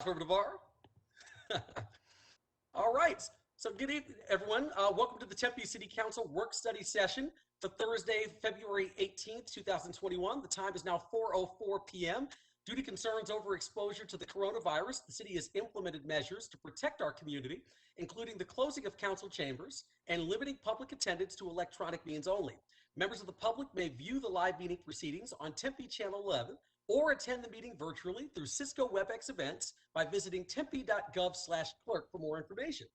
Councilmember DeVar. All right. So good evening, everyone. Welcome to the Tempe City Council work study session for Thursday, February 18th, 2021. The time is now 4:04 p.m. Due to concerns over exposure to the coronavirus, the city has implemented measures to protect our community, including the closing of council chambers and limiting public attendance to electronic means only. Members of the public may view the live meeting proceedings on Tempe Channel 11 or attend the meeting virtually through Cisco WebEx events by visiting tempe.gov/clerk for more information.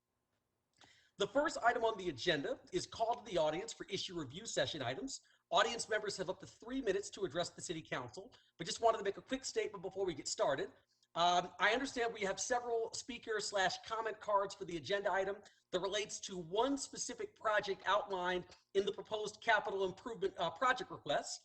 The first item on the agenda is call to the audience for issue review session items. Audience members have up to 3 minutes to address the city council, but just wanted to make a quick statement before we get started. I understand we have several speaker/comment cards for the agenda item that relates to one specific project outlined in the proposed capital improvement project requests.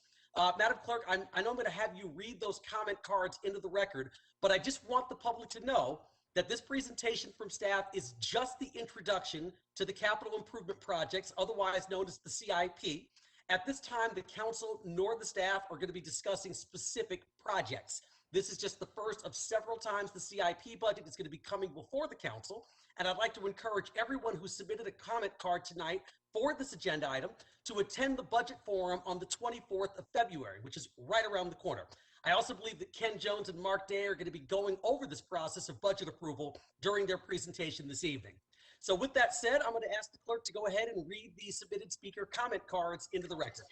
Madam Clerk, I know I'm going to have you read those comment cards into the record, but I just want the public to know that this presentation from staff is just the introduction to the capital improvement projects, otherwise known as the CIP. At this time, the council nor the staff are going to be discussing specific projects. This is just the first of several times the CIP budget is going to be coming before the council. And I'd like to encourage everyone who submitted a comment card tonight for this agenda item to attend the budget forum on the 24th of February, which is right around the corner. I also believe that Ken Jones and Mark Day are going to be going over this process of budget approval during their presentation this evening. So with that said, I'm going to ask the clerk to go ahead and read the submitted speaker comment cards into the record.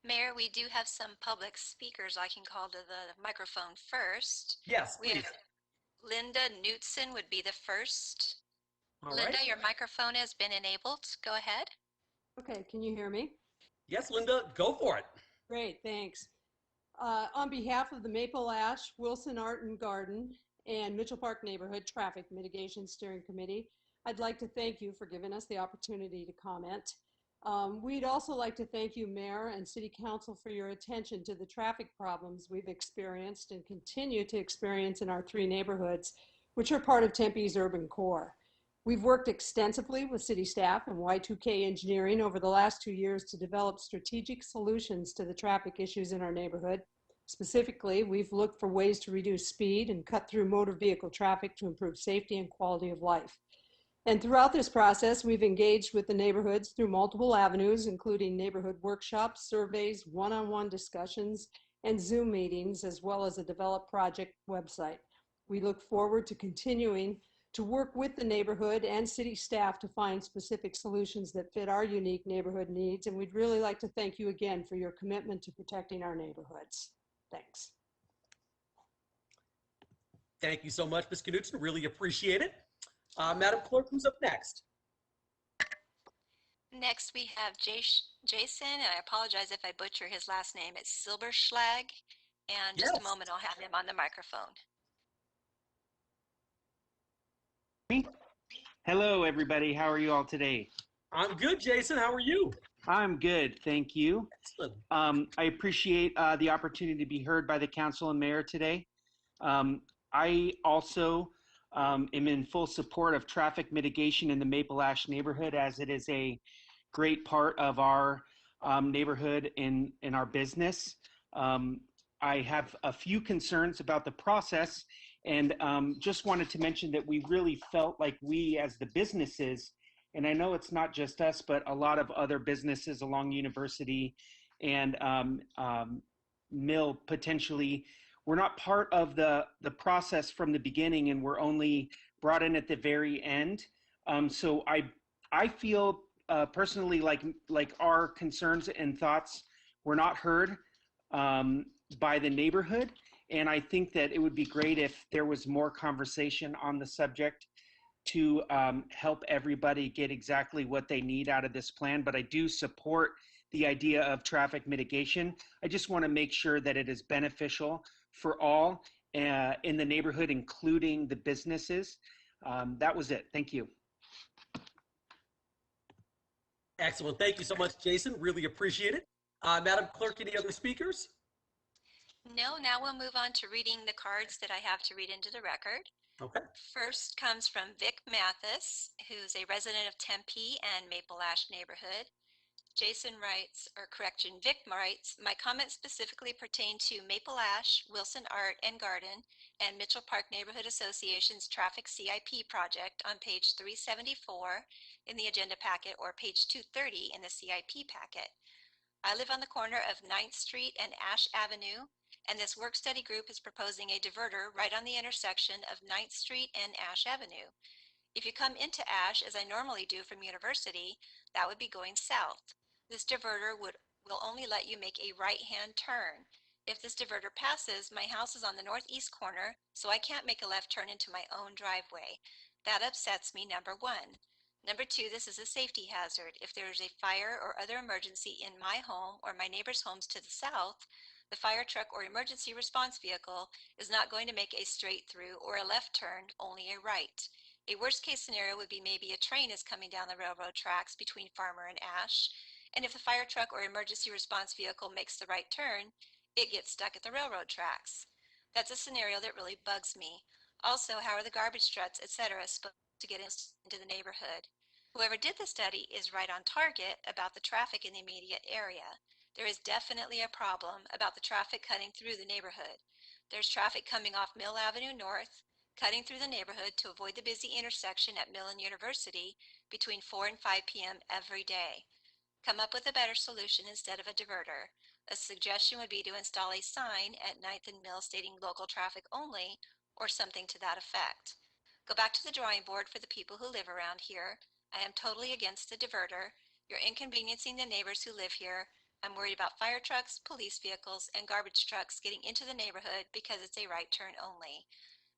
Mayor, we do have some public speakers I can call to the microphone first. Yes, we please. have Linda Knutson would be the first. All Linda, right. your microphone has been enabled. Go ahead. Okay, can you hear me? Yes, Linda, go for it. Great, thanks. On behalf of the Maple Ash, Wilson Art and Garden, and Mitchell Park Neighborhood Traffic Mitigation Steering Committee, I'd like to thank you for giving us the opportunity to comment. We'd also like to thank you, Mayor and City Council, for your attention to the traffic problems we've experienced and continue to experience in our 3 neighborhoods, which are part of Tempe's urban core. We've worked extensively with city staff and Y2K Engineering over the last 2 years to develop strategic solutions to the traffic issues in our neighborhood. Specifically, we've looked for ways to reduce speed and cut through motor vehicle traffic to improve safety and quality of life. And throughout this process, we've engaged with the neighborhoods through multiple avenues, including neighborhood workshops, surveys, one-on-one discussions, and Zoom meetings, as well as a developed project website. We look forward to continuing to work with the neighborhood and city staff to find specific solutions that fit our unique neighborhood needs. And we'd really like to thank you again for your commitment to protecting our neighborhoods. Thanks. Thank you so much, Ms. Knutson. Really appreciate it. Madam Clerk, who's up next? Next, we have Jason, and I apologize if I butcher his last name. It's Silberschlag. And just a moment, I'll have him on the microphone. Hello, everybody. How are you all today? I'm good, Jason. How are you? I'm good, thank you. Excellent. I appreciate the opportunity to be heard by the council and mayor today. I also am in full support of traffic mitigation in the Maple Ash neighborhood, as it is a great part of our neighborhood in our business. I have a few concerns about the process, and just wanted to mention that we really felt like we as the businesses, and I know it's not just us, but a lot of other businesses along University and Mill potentially, we're not part of the process from the beginning, and we're only brought in at the very end. So I feel personally like our concerns and thoughts were not heard by the neighborhood. And I think that it would be great if there was more conversation on the subject to help everybody get exactly what they need out of this plan. But I do support the idea of traffic mitigation. I just want to make sure that it is beneficial for all in the neighborhood, including the businesses. That was it. Thank you. Excellent. Thank you so much, Jason. Really appreciate it. Madam Clerk, any other speakers? No, now we'll move on to reading the cards that I have to read into the record. Okay. First comes from Vic Mathis, who's a resident of Tempe and Maple Ash neighborhood. Jason writes, or correction, Vic writes, my comments specifically pertain to Maple Ash, Wilson Art and Garden, and Mitchell Park Neighborhood Association's Traffic CIP project on page 374 in the agenda packet or page 230 in the CIP packet. I live on the corner of 9th Street and Ash Avenue, and this work study group is proposing a diverter right on the intersection of 9th Street and Ash Avenue. If you come into Ash, as I normally do from University, that would be going south. This diverter will only let you make a right-hand turn. If this diverter passes, my house is on the northeast corner, so I can't make a left turn into my own driveway. That upsets me, number one. Number two, this is a safety hazard. If there is a fire or other emergency in my home or my neighbor's homes to the south, the fire truck or emergency response vehicle is not going to make a straight through or a left turn, only a right. A worst-case scenario would be maybe a train is coming down the railroad tracks between Farmer and Ash, and if the fire truck or emergency response vehicle makes the right turn, it gets stuck at the railroad tracks. That's a scenario that really bugs me. Also, how are the garbage trucks, etc., supposed to get into the neighborhood? Whoever did the study is right on target about the traffic in the immediate area. There is definitely a problem about the traffic cutting through the neighborhood. There's traffic coming off Mill Avenue North, cutting through the neighborhood to avoid the busy intersection at Mill and University between 4 and 5 p.m. every day. Come up with a better solution instead of a diverter. A suggestion would be to install a sign at 9th and Mill stating local traffic only, or something to that effect. Go back to the drawing board for the people who live around here. I am totally against the diverter. You're inconveniencing the neighbors who live here. I'm worried about fire trucks, police vehicles, and garbage trucks getting into the neighborhood because it's a right turn only.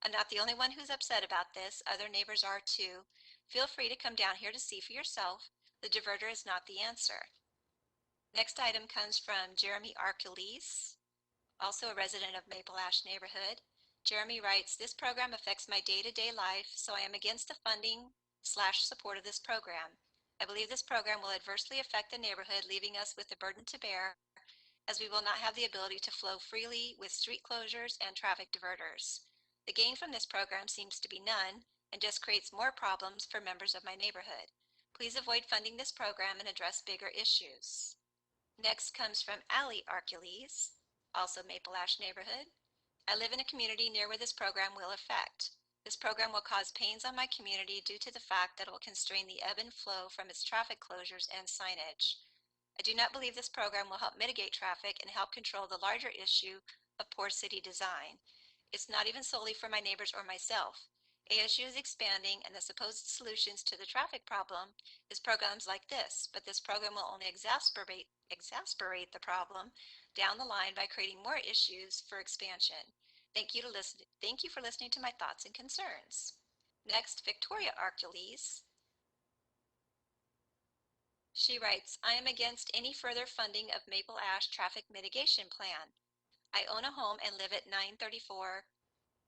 I'm not the only one who's upset about this. Other neighbors are too. Feel free to come down here to see for yourself. The diverter is not the answer. Next item comes from Jeremy Arcules, also a resident of Maple Ash neighborhood. Jeremy writes, this program affects my day-to-day life, so I am against the funding/support of this program. I believe this program will adversely affect the neighborhood, leaving us with the burden to bear, as we will not have the ability to flow freely with street closures and traffic diverters. The gain from this program seems to be none and just creates more problems for members of my neighborhood. Please avoid funding this program and address bigger issues. Next comes from Ali Arcules, also Maple Ash neighborhood. I live in a community near where this program will affect. This program will cause pains on my community due to the fact that it will constrain the ebb and flow from its traffic closures and signage. I do not believe this program will help mitigate traffic and help control the larger issue of poor city design. It's not even solely for my neighbors or myself. ASU is expanding, and the supposed solutions to the traffic problem is programs like this, but this program will only exasperate the problem down the line by creating more issues for expansion. Thank you for listening to my thoughts and concerns. Next, Victoria Arcules. She writes, I am against any further funding of Maple Ash traffic mitigation plan. I own a home and live at 934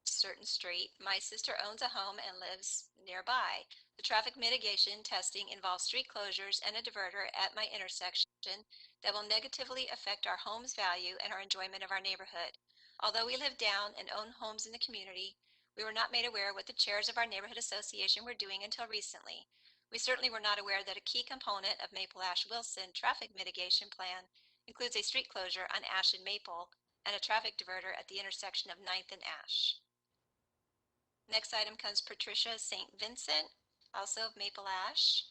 Certain Street. My sister owns a home and lives nearby. The traffic mitigation testing involves street closures and a diverter at my intersection that will negatively affect our home's value and our enjoyment of our neighborhood. Although we live down and own homes in the community, we were not made aware what the chairs of our neighborhood association were doing until recently. We certainly were not aware that a key component of Maple Ash Wilson traffic mitigation plan includes a street closure on Ash and Maple and a traffic diverter at the intersection of 9th and Ash. Next item comes Patricia St. Vincent, also of Maple Ash.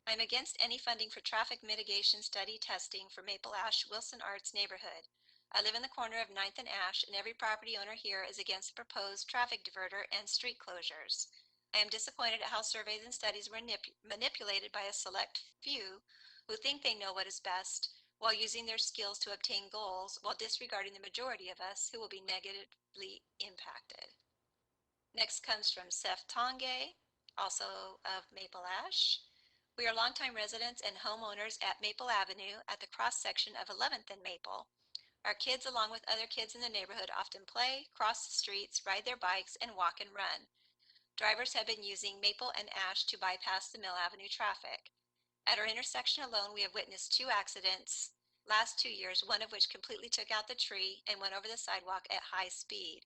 I'm against any funding for traffic mitigation study testing for Maple Ash Wilson Arts neighborhood. I live in the corner of 9th and Ash, and every property owner here is against the proposed traffic diverter and street closures. I am disappointed at how surveys and studies were manipulated by a select few who think they know what is best while using their skills to obtain goals while disregarding the majority of us who will be negatively impacted. Next comes from Seth Tonge, also of Maple Ash. We are longtime residents and homeowners at Maple Avenue at the cross-section of 11th and Maple. Our kids, along with other kids in the neighborhood, often play, cross the streets, ride their bikes, and walk and run. Drivers have been using Maple and Ash to bypass the Mill Avenue traffic. At our intersection alone, we have witnessed 2 accidents last 2 years, one of which completely took out the tree and went over the sidewalk at high speed.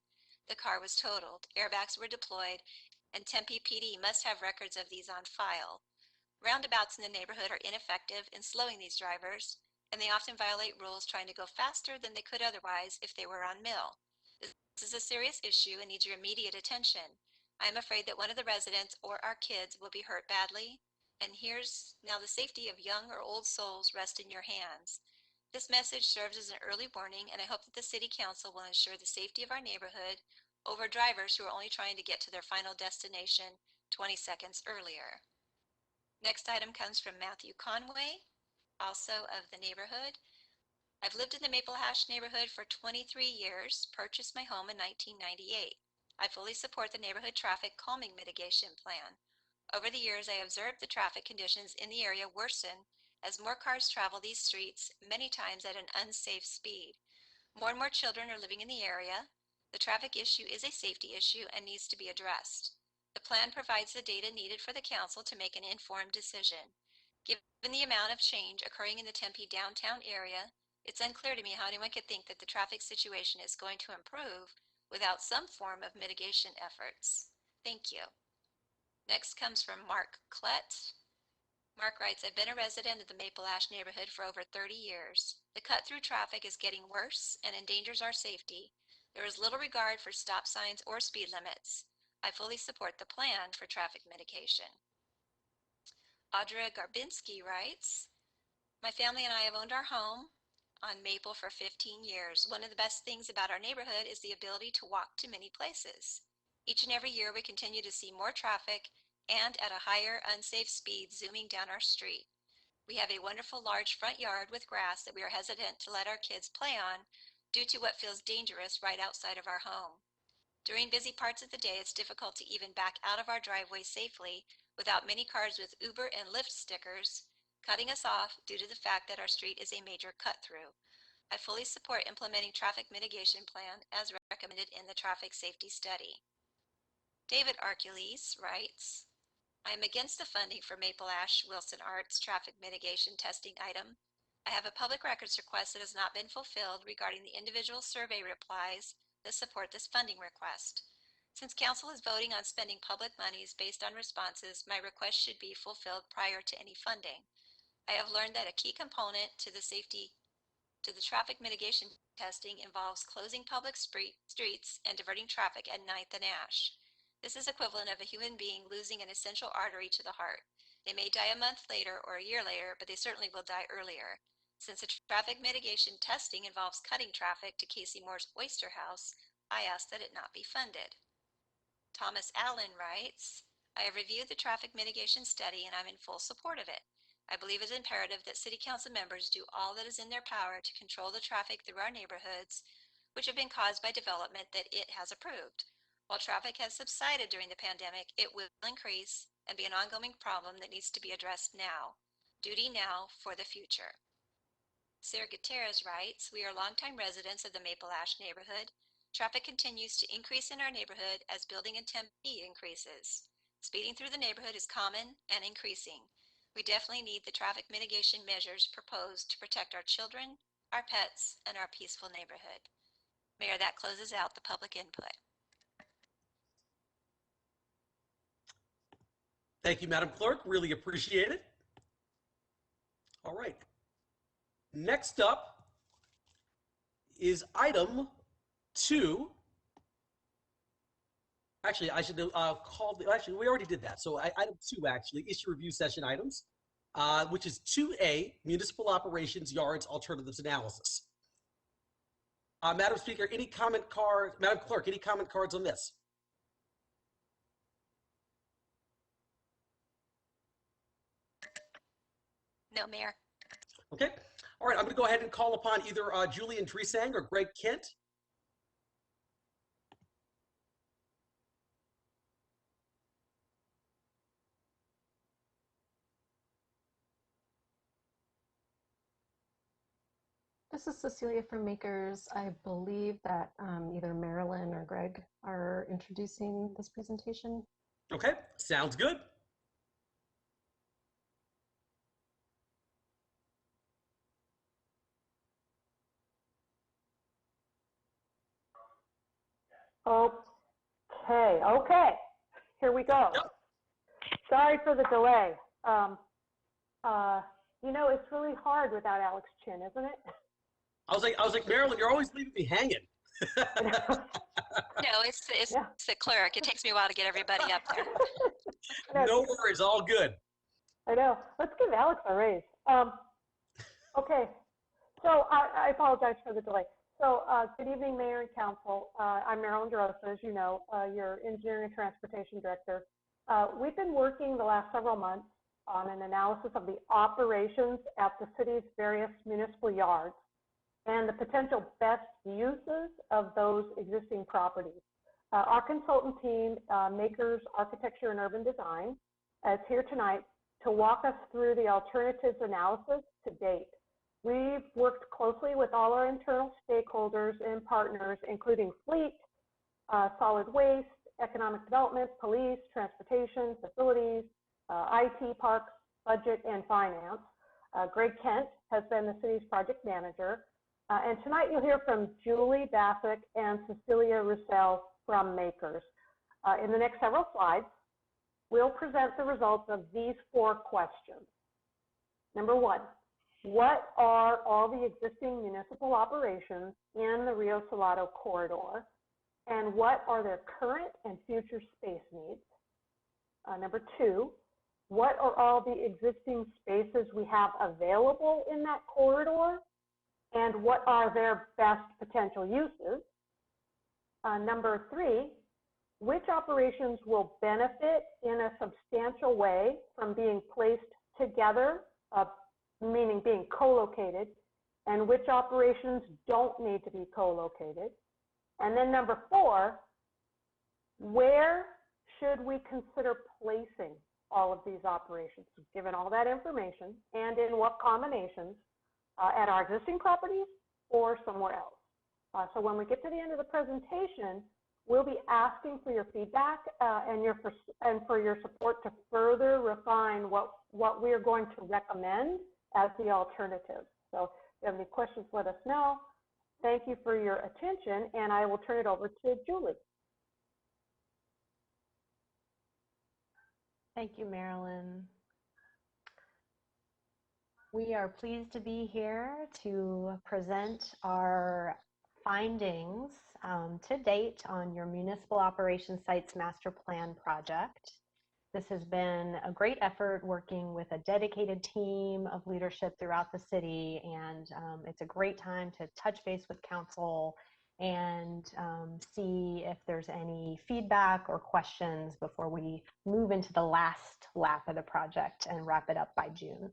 The car was totaled, airbags were deployed, and Tempe PD must have records of these on file. Roundabouts in the neighborhood are ineffective in slowing these drivers, and they often violate rules trying to go faster than they could otherwise if they were on Mill. This is a serious issue and needs your immediate attention. I am afraid that one of the residents or our kids will be hurt badly, and here's now the safety of young or old souls rest in your hands. This message serves as an early warning, and I hope that the City Council will ensure the safety of our neighborhood over drivers who are only trying to get to their final destination 20 seconds earlier. Next item comes from Matthew Conway, also of the neighborhood. I've lived in the Maple Hash neighborhood for 23 years, purchased my home in 1998. I fully support the neighborhood traffic calming mitigation plan. Over the years, I observed the traffic conditions in the area worsen as more cars travel these streets, many times at an unsafe speed. More and more children are living in the area. The traffic issue is a safety issue and needs to be addressed. The plan provides the data needed for the council to make an informed decision. Given the amount of change occurring in the Tempe downtown area, it's unclear to me how anyone could think that the traffic situation is going to improve without some form of mitigation efforts. Thank you. Next comes from Mark Klett. Mark writes, I've been a resident of the Maple Ash neighborhood for over 30 years. The cut-through traffic is getting worse and endangers our safety. There is little regard for stop signs or speed limits. I fully support the plan for traffic mitigation. Audra Garbinski writes, my family and I have owned our home on Maple for 15 years. One of the best things about our neighborhood is the ability to walk to many places. Each and every year we continue to see more traffic and at a higher unsafe speed zooming down our street. We have a wonderful large front yard with grass that we are hesitant to let our kids play on due to what feels dangerous right outside of our home. During busy parts of the day, it's difficult to even back out of our driveway safely without many cars with Uber and Lyft stickers cutting us off due to the fact that our street is a major cut-through. I fully support implementing traffic mitigation plan as recommended in the traffic safety study. David Arcules writes, I am against the funding for Maple Ash Wilson Arts traffic mitigation testing item. I have a public records request that has not been fulfilled regarding the individual survey replies that support this funding request. Since council is voting on spending public monies based on responses, my request should be fulfilled prior to any funding. I have learned that a key component to the traffic mitigation testing involves closing public streets and diverting traffic at 9th and Ash. This is equivalent of a human being losing an essential artery to the heart. They may die a month later or a year later, but they certainly will die earlier. Since the traffic mitigation testing involves cutting traffic to Casey Moore's Oyster House, I ask that it not be funded. Thomas Allen writes, I have reviewed the traffic mitigation study and I'm in full support of it. I believe it's imperative that City Council members do all that is in their power to control the traffic through our neighborhoods, which have been caused by development that it has approved. While traffic has subsided during the pandemic, it will increase and be an ongoing problem that needs to be addressed now. Duty now for the future. Sarah Gutierrez writes, we are longtime residents of the Maple Ash neighborhood. Traffic continues to increase in our neighborhood as building in Tempe increases. Speeding through the neighborhood is common and increasing. We definitely need the traffic mitigation measures proposed to protect our children, our pets, and our peaceful neighborhood. Mayor, that closes out the public input. Thank you, Madam Clerk. Really appreciate it. All right. Next up is item 2. Actually, I should call the, actually, we already did that. So item 2, actually, issue review session items, which is 2A, municipal operations yards alternatives analysis. Madam Speaker, any comment card, Madam Clerk, any comment cards on this? No, Mayor. Okay. All right, I'm going to go ahead and call upon either Julian Dresang or Greg Kent. This is Cecilia from Makers. I believe that either Marilyn or Greg are introducing this presentation. Okay, sounds good. Okay, here we go. Yep. Sorry for the delay. You know, it's really hard without Alex Chin, isn't it? I was like, Marilyn, you're always leaving me hanging. No, it's Yeah. the clerk. It takes me a while to get everybody up there. No worries, all good. I know. Let's give Alex a raise. Okay. So I apologize for the delay. So good evening, Mayor and Council. I'm Marilyn DeRosa, as you know, your Engineering and Transportation Director. We've been working the last several months on an analysis of the operations at the city's various municipal yards and the potential best uses of those existing properties. Our consultant team, Makers Architecture and Urban Design, is here tonight to walk us through the alternatives analysis to date. We've worked closely with all our internal stakeholders and partners, including fleet, solid waste, economic development, police, transportation, facilities, IT, parks, budget, and finance. Greg Kent has been the city's project manager. And tonight you'll hear from Julie Bassick and Cecilia Roussel from Makers. In the next several slides, we'll present the results of these 4 questions. Number 1, what are all the existing municipal operations in the Rio Salado corridor, and what are their current and future space needs? Number 2, what are all the existing spaces we have available in that corridor, and what are their best potential uses? Number 3, which operations will benefit in a substantial way from being placed together, meaning being co-located, and which operations don't need to be co-located? And then number 4, where should we consider placing all of these operations, given all that information, and in what combinations, at our existing properties or somewhere else? So when we get to the end of the presentation, we'll be asking for your feedback and for your support to further refine what we are going to recommend as the alternatives. So if you have any questions, let us know. Thank you for your attention, and I will turn it over to Julie. Thank you, Marilyn. We are pleased to be here to present our findings to date on your Municipal Operations Sites Master Plan project. This has been a great effort working with a dedicated team of leadership throughout the city, and it's a great time to touch base with council and see if there's any feedback or questions before we move into the last lap of the project and wrap it up by June.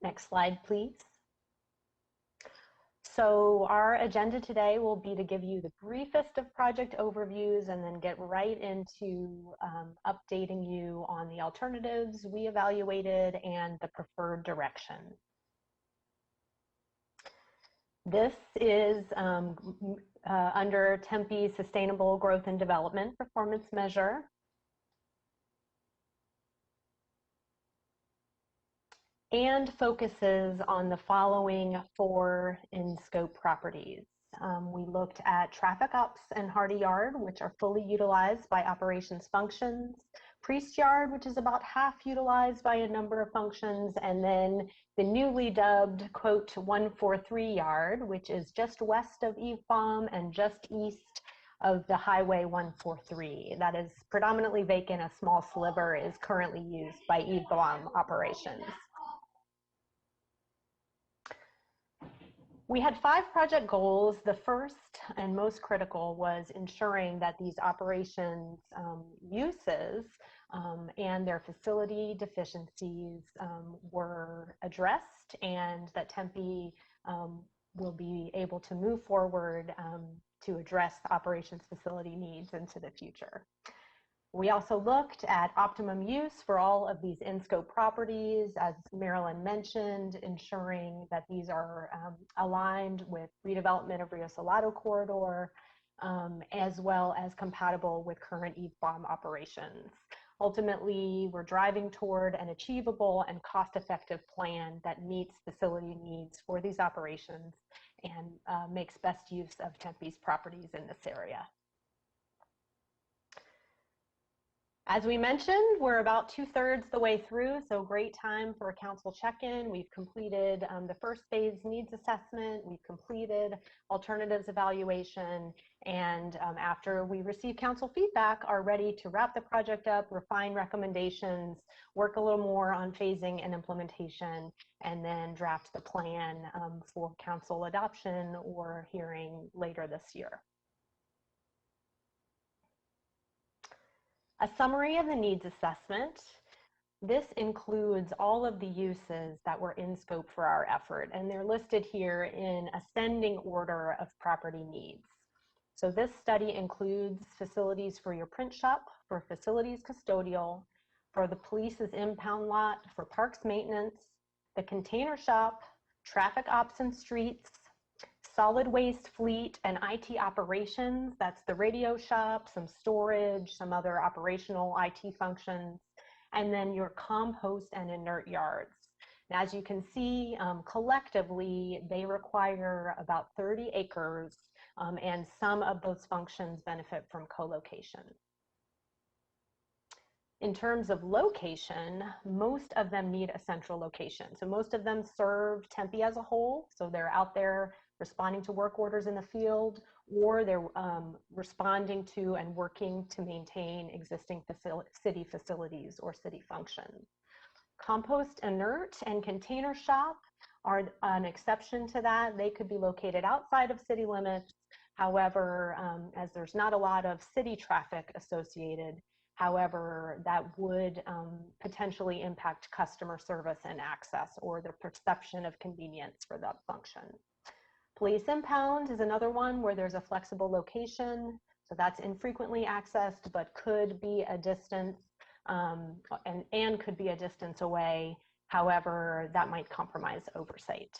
Next slide, please. So our agenda today will be to give you the briefest of project overviews and then get right into updating you on the alternatives we evaluated and the preferred direction. This is under Tempe's Sustainable Growth and Development Performance Measure. And focuses on the following 4 in-scope properties. We looked at Traffic Ops and Hardy Yard, which are fully utilized by operations functions, Priest Yard, which is about half utilized by a number of functions, and then the newly dubbed, quote, 143 Yard, which is just west of EVBOM and just east of the Highway 143. That is predominantly vacant. A small sliver is currently used by EVBOM operations. We had 5 project goals. The first and most critical was ensuring that these operations uses and their facility deficiencies were addressed, and that Tempe will be able to move forward to address the operations facility needs into the future. We also looked at optimum use for all of these in-scope properties, as Marilyn mentioned, ensuring that these are aligned with redevelopment of Rio Salado corridor, as well as compatible with current EVBOM operations. Ultimately, we're driving toward an achievable and cost-effective plan that meets facility needs for these operations and makes best use of Tempe's properties in this area. As we mentioned, we're about 2/3 the way through, so great time for a council check-in. We've completed the first phase needs assessment. We've completed alternatives evaluation, and after we receive council feedback, are ready to wrap the project up, refine recommendations, work a little more on phasing and implementation, and then draft the plan for council adoption or hearing later this year. A summary of the needs assessment. This includes all of the uses that were in scope for our effort, and they're listed here in ascending order of property needs. So this study includes facilities for your print shop, for facilities custodial, for the police's impound lot, for parks maintenance, the container shop, traffic ops and streets, solid waste fleet and IT operations. That's the radio shop, some storage, some other operational IT functions, and then your compost and inert yards. And as you can see, collectively, they require about 30 acres, and some of those functions benefit from co-location. In terms of location, most of them need a central location. So most of them serve Tempe as a whole. So they're out there responding to work orders in the field, or they're responding to and working to maintain existing city facilities or city functions. Compost, inert, and container shop are an exception to that. They could be located outside of city limits. However, as there's not a lot of city traffic associated, however, that would potentially impact customer service and access or the perception of convenience for that function. Police impound is another one where there's a flexible location. So that's infrequently accessed, but could be a distance and could be a distance away. However, that might compromise oversight.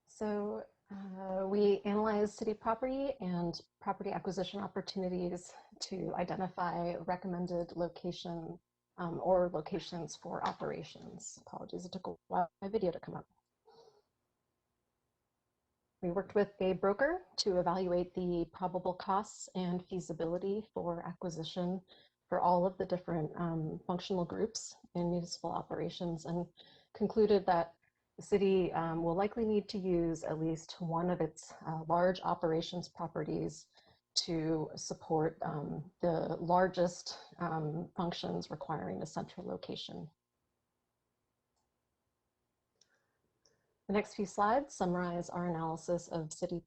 So we analyze city property and property acquisition opportunities to identify recommended location or locations for operations. Apologies, it took a while for my video to come up. We worked with a broker to evaluate the probable costs and feasibility for acquisition for all of the different functional groups in municipal operations, and concluded that the city will likely need to use at least one of its large operations properties to support the largest functions requiring a central location. The next few slides summarize our analysis of city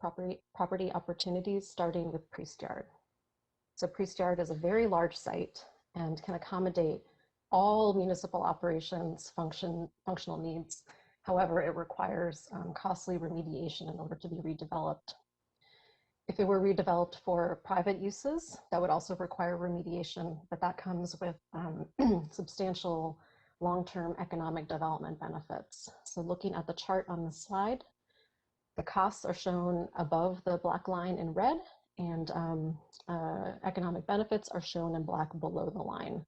property opportunities, starting with Priest Yard. So Priest Yard is a very large site and can accommodate all municipal operations functional needs. However, it requires costly remediation in order to be redeveloped. If it were redeveloped for private uses, that would also require remediation, but that comes with substantial long-term economic development benefits. So looking at the chart on the slide, the costs are shown above the black line in red, and economic benefits are shown in black below the line.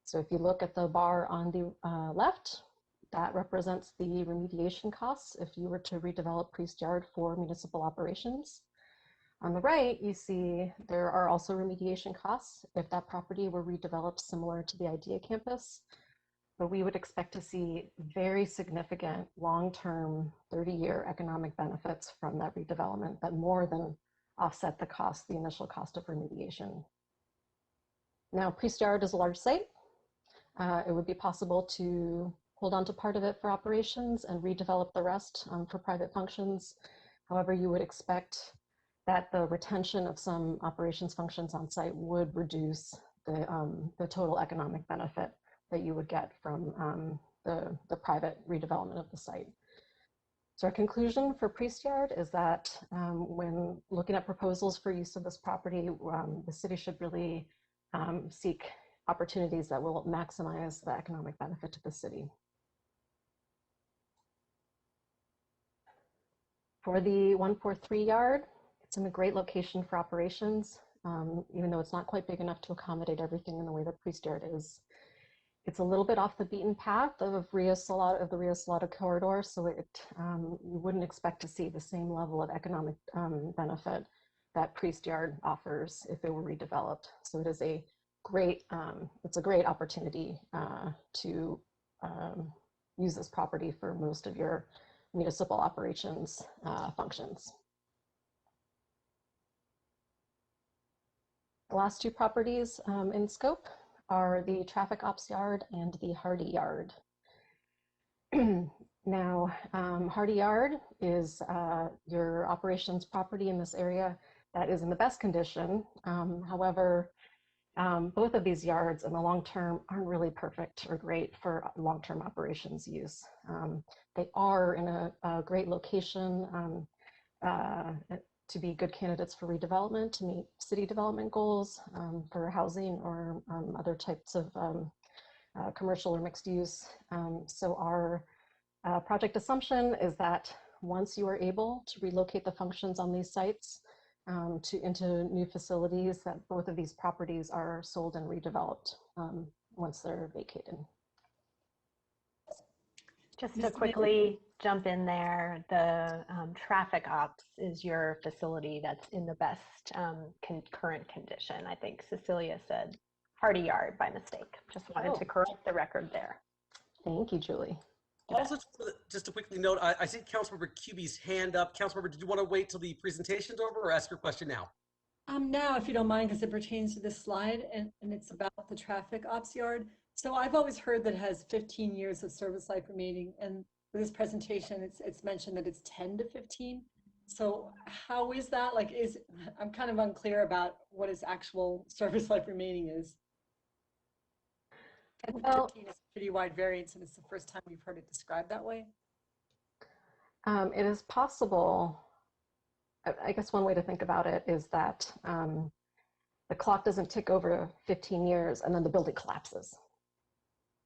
So if you look at the bar on the left, that represents the remediation costs if you were to redevelop Priest Yard for municipal operations. On the right, you see there are also remediation costs if that property were redeveloped similar to the IDEA campus. But we would expect to see very significant long-term 30-year economic benefits from that redevelopment that more than offset the initial cost of remediation. Now, Priest Yard is a large site. It would be possible to hold on to part of it for operations and redevelop the rest for private functions. However, you would expect that the retention of some operations functions on site would reduce the total economic benefit that you would get from the private redevelopment of the site. So our conclusion for Priest Yard is that when looking at proposals for use of this property, the city should really seek opportunities that will maximize the economic benefit to the city. For the 143 yard, it's in a great location for operations, even though it's not quite big enough to accommodate everything in the way that Priest Yard is. it's a little bit off the beaten path of the Rio Salado corridor, so you wouldn't expect to see the same level of economic benefit that Priest Yard offers if it were redeveloped. So it is it's a great opportunity to use this property for most of your municipal operations functions. The last two properties in scope are the Traffic Ops Yard and the Hardy Yard. Now, Hardy Yard is your operations property in this area that is in the best condition. However, both of these yards in the long term aren't really perfect or great for long-term operations use. They are in a great location to be good candidates for redevelopment, to meet city development goals for housing or other types of commercial or mixed use. So our project assumption is that once you are able to relocate the functions on these sites into new facilities, that both of these properties are sold and redeveloped once they're vacated. Just to quickly jump in there, the traffic ops is your facility that's in the best current condition. I think Cecilia said Hardy Yard by mistake. Just wanted to correct the record there. Thank you, Julie. Also, just to quickly note, I see Councilmember Cuby's hand up. Councilmember, did you want to wait till the presentation's over or ask your question now? Now, if you don't mind, because it pertains to this slide and it's about the traffic ops yard. So I've always heard that it has 15 years of service life remaining, and for this presentation, it's mentioned that it's 10 to 15. So how is that? Like, I'm kind of unclear about what its actual service life remaining is. 10 to 15 is a pretty wide variance, and it's the first time we've heard it described that way. It is possible. I guess one way to think about it is that the clock doesn't tick over 15 years and then the building collapses.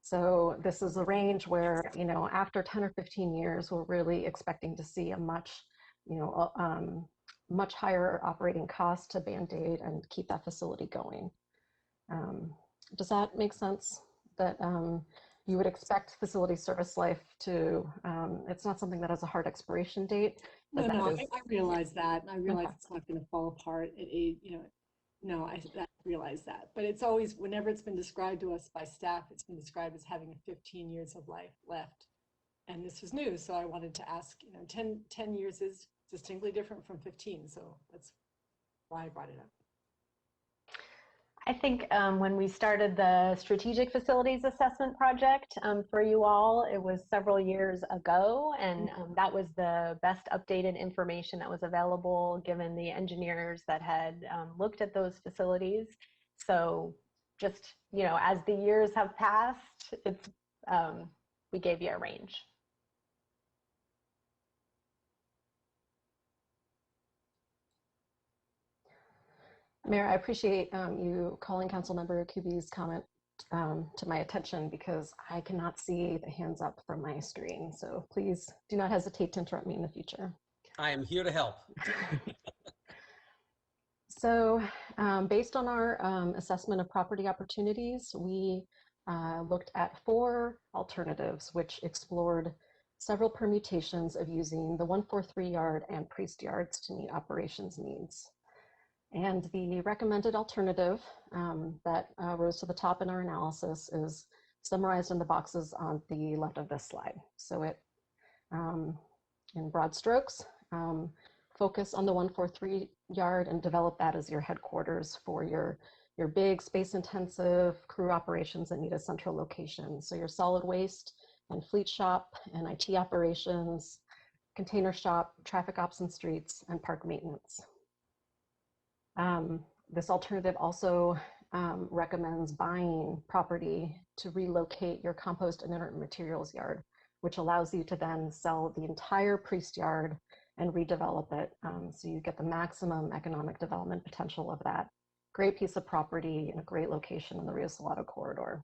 So this is a range where, after 10 or 15 years, we're really expecting to see a much higher operating cost to Band-Aid and keep that facility going. Does that make sense? That you would expect facility service life to, it's not something that has a hard expiration date. No, I realize that. And I realize it's not going to fall apart at age, I realize that. But it's always, whenever it's been described to us by staff, it's been described as having 15 years of life left. And this was new, so I wanted to ask, 10 years is distinctly different from 15. So that's why I brought it up. I think when we started the strategic facilities assessment project for you all, it was several years ago, and that was the best updated information that was available given the engineers that had looked at those facilities. So just, as the years have passed, it's we gave you a range. Mayor, I appreciate you calling Councilmember Kuby's comment to my attention because I cannot see the hands up from my screen. So please do not hesitate to interrupt me in the future. I am here to help. So based on our assessment of property opportunities, we looked at 4 alternatives which explored several permutations of using the 143 yard and Priest yards to meet operations needs. And the recommended alternative that rose to the top in our analysis is summarized in the boxes on the left of this slide. So it, in broad strokes, focus on the 143 yard and develop that as your headquarters for your big space-intensive crew operations that need a central location. So your solid waste and fleet shop and IT operations, container shop, traffic ops and streets, and park maintenance. This alternative also recommends buying property to relocate your compost and inert materials yard, which allows you to then sell the entire Priest yard and redevelop it. So you get the maximum economic development potential of that great piece of property in a great location in the Rio Salado corridor.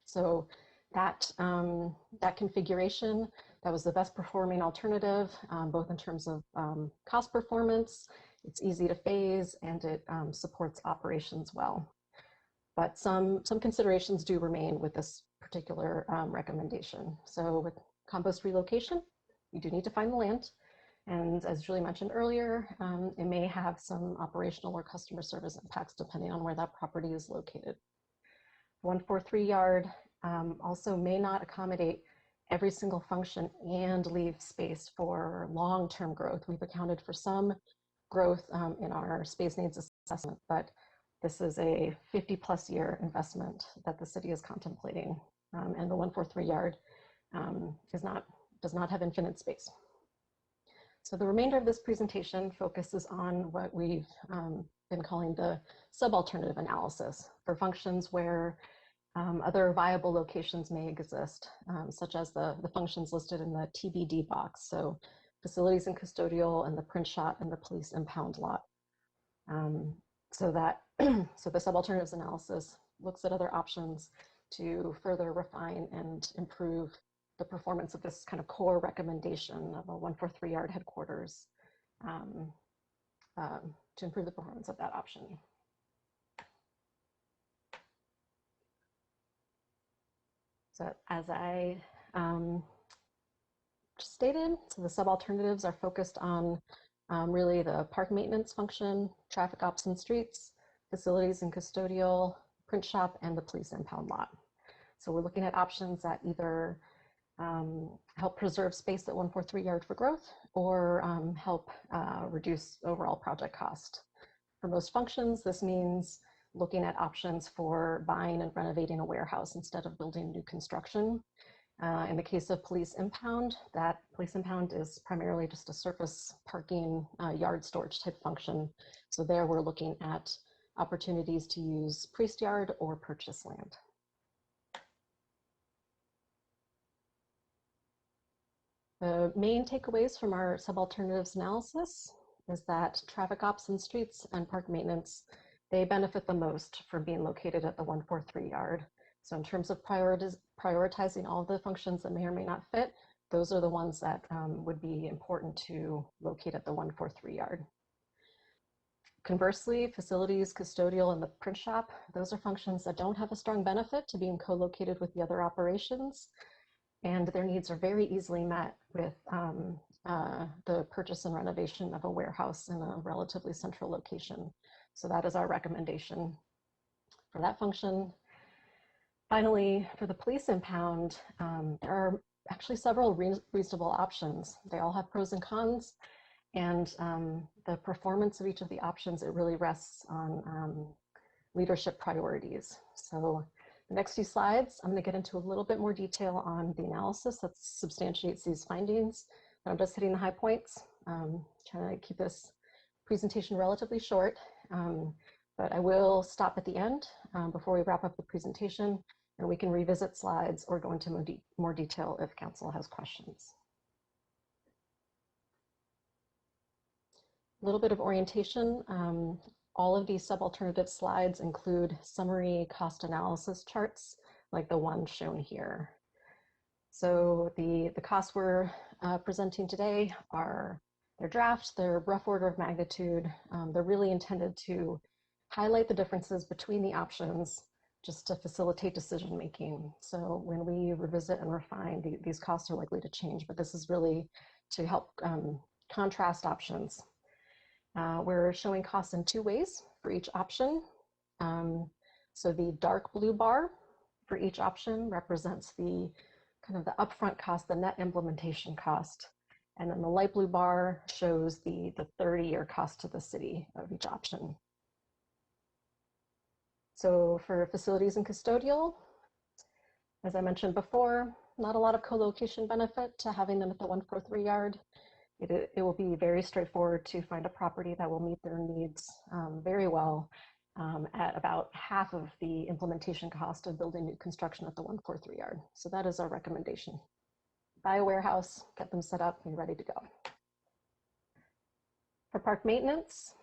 So that, that configuration, that was the best performing alternative, both in terms of cost performance. It's easy to phase and it supports operations well. but some considerations do remain with this particular recommendation. So with compost relocation, you do need to find the land. And as Julie mentioned earlier, it may have some operational or customer service impacts depending on where that property is located. 143 yard also may not accommodate every single function and leave space for long-term growth. We've accounted for some growth in our space needs assessment, but this is a 50+ year investment that the city is contemplating, and the 143 yard does not have infinite space. So the remainder of this presentation focuses on what we've been calling the subalternative analysis for functions where other viable locations may exist, such as the functions listed in the TBD box. So facilities and custodial and the print shop and the police impound lot. So the subalternatives analysis looks at other options to further refine and improve the performance of this kind of core recommendation of a 143 yard headquarters, to improve the performance of that option. So as I just stated, so the subalternatives are focused on really the park maintenance function, traffic ops and streets, facilities and custodial, print shop, and the police impound lot. So we're looking at options that either help preserve space at 143 yard for growth or help reduce overall project cost. For most functions, this means looking at options for buying and renovating a warehouse instead of building new construction. In the case of police impound, that police impound is primarily just a surface parking yard storage type function. So there we're looking at opportunities to use priest yard or purchase land. The main takeaways from our subalternatives analysis is that traffic ops and streets and park maintenance, they benefit the most from being located at the 143 yard. So in terms of prioritizing all of the functions that may or may not fit, those are the ones that would be important to locate at the 143 yard. Conversely, facilities, custodial, and the print shop, those are functions that don't have a strong benefit to being co-located with the other operations, and their needs are very easily met with the purchase and renovation of a warehouse in a relatively central location. So that is our recommendation for that function. Finally, for the police impound, there are actually several reasonable options. They all have pros and cons, and the performance of each of the options, it really rests on leadership priorities. So the next few slides, I'm going to get into a little bit more detail on the analysis that substantiates these findings. But I'm just hitting the high points, trying to keep this presentation relatively short. But I will stop at the end before we wrap up the presentation, and we can revisit slides or go into more detail if council has questions. A little bit of orientation. All of these subalternative slides include summary cost analysis charts like the one shown here. So the costs we're presenting today are their drafts, their rough order of magnitude. They're really intended to highlight the differences between the options just to facilitate decision making. So when we revisit and refine, these costs are likely to change, but this is really to help contrast options. We're showing costs in two ways for each option. So the dark blue bar for each option represents the kind of the upfront cost, the net implementation cost. And then the light blue bar shows the 30-year cost to the city of each option. So for facilities and custodial, as I mentioned before, not a lot of co-location benefit to having them at the 143 yard. It will be very straightforward to find a property that will meet their needs very well at about half of the implementation cost of building new construction at the 143 yard. So that is our recommendation. Buy a warehouse, get them set up and ready to go. For park maintenance,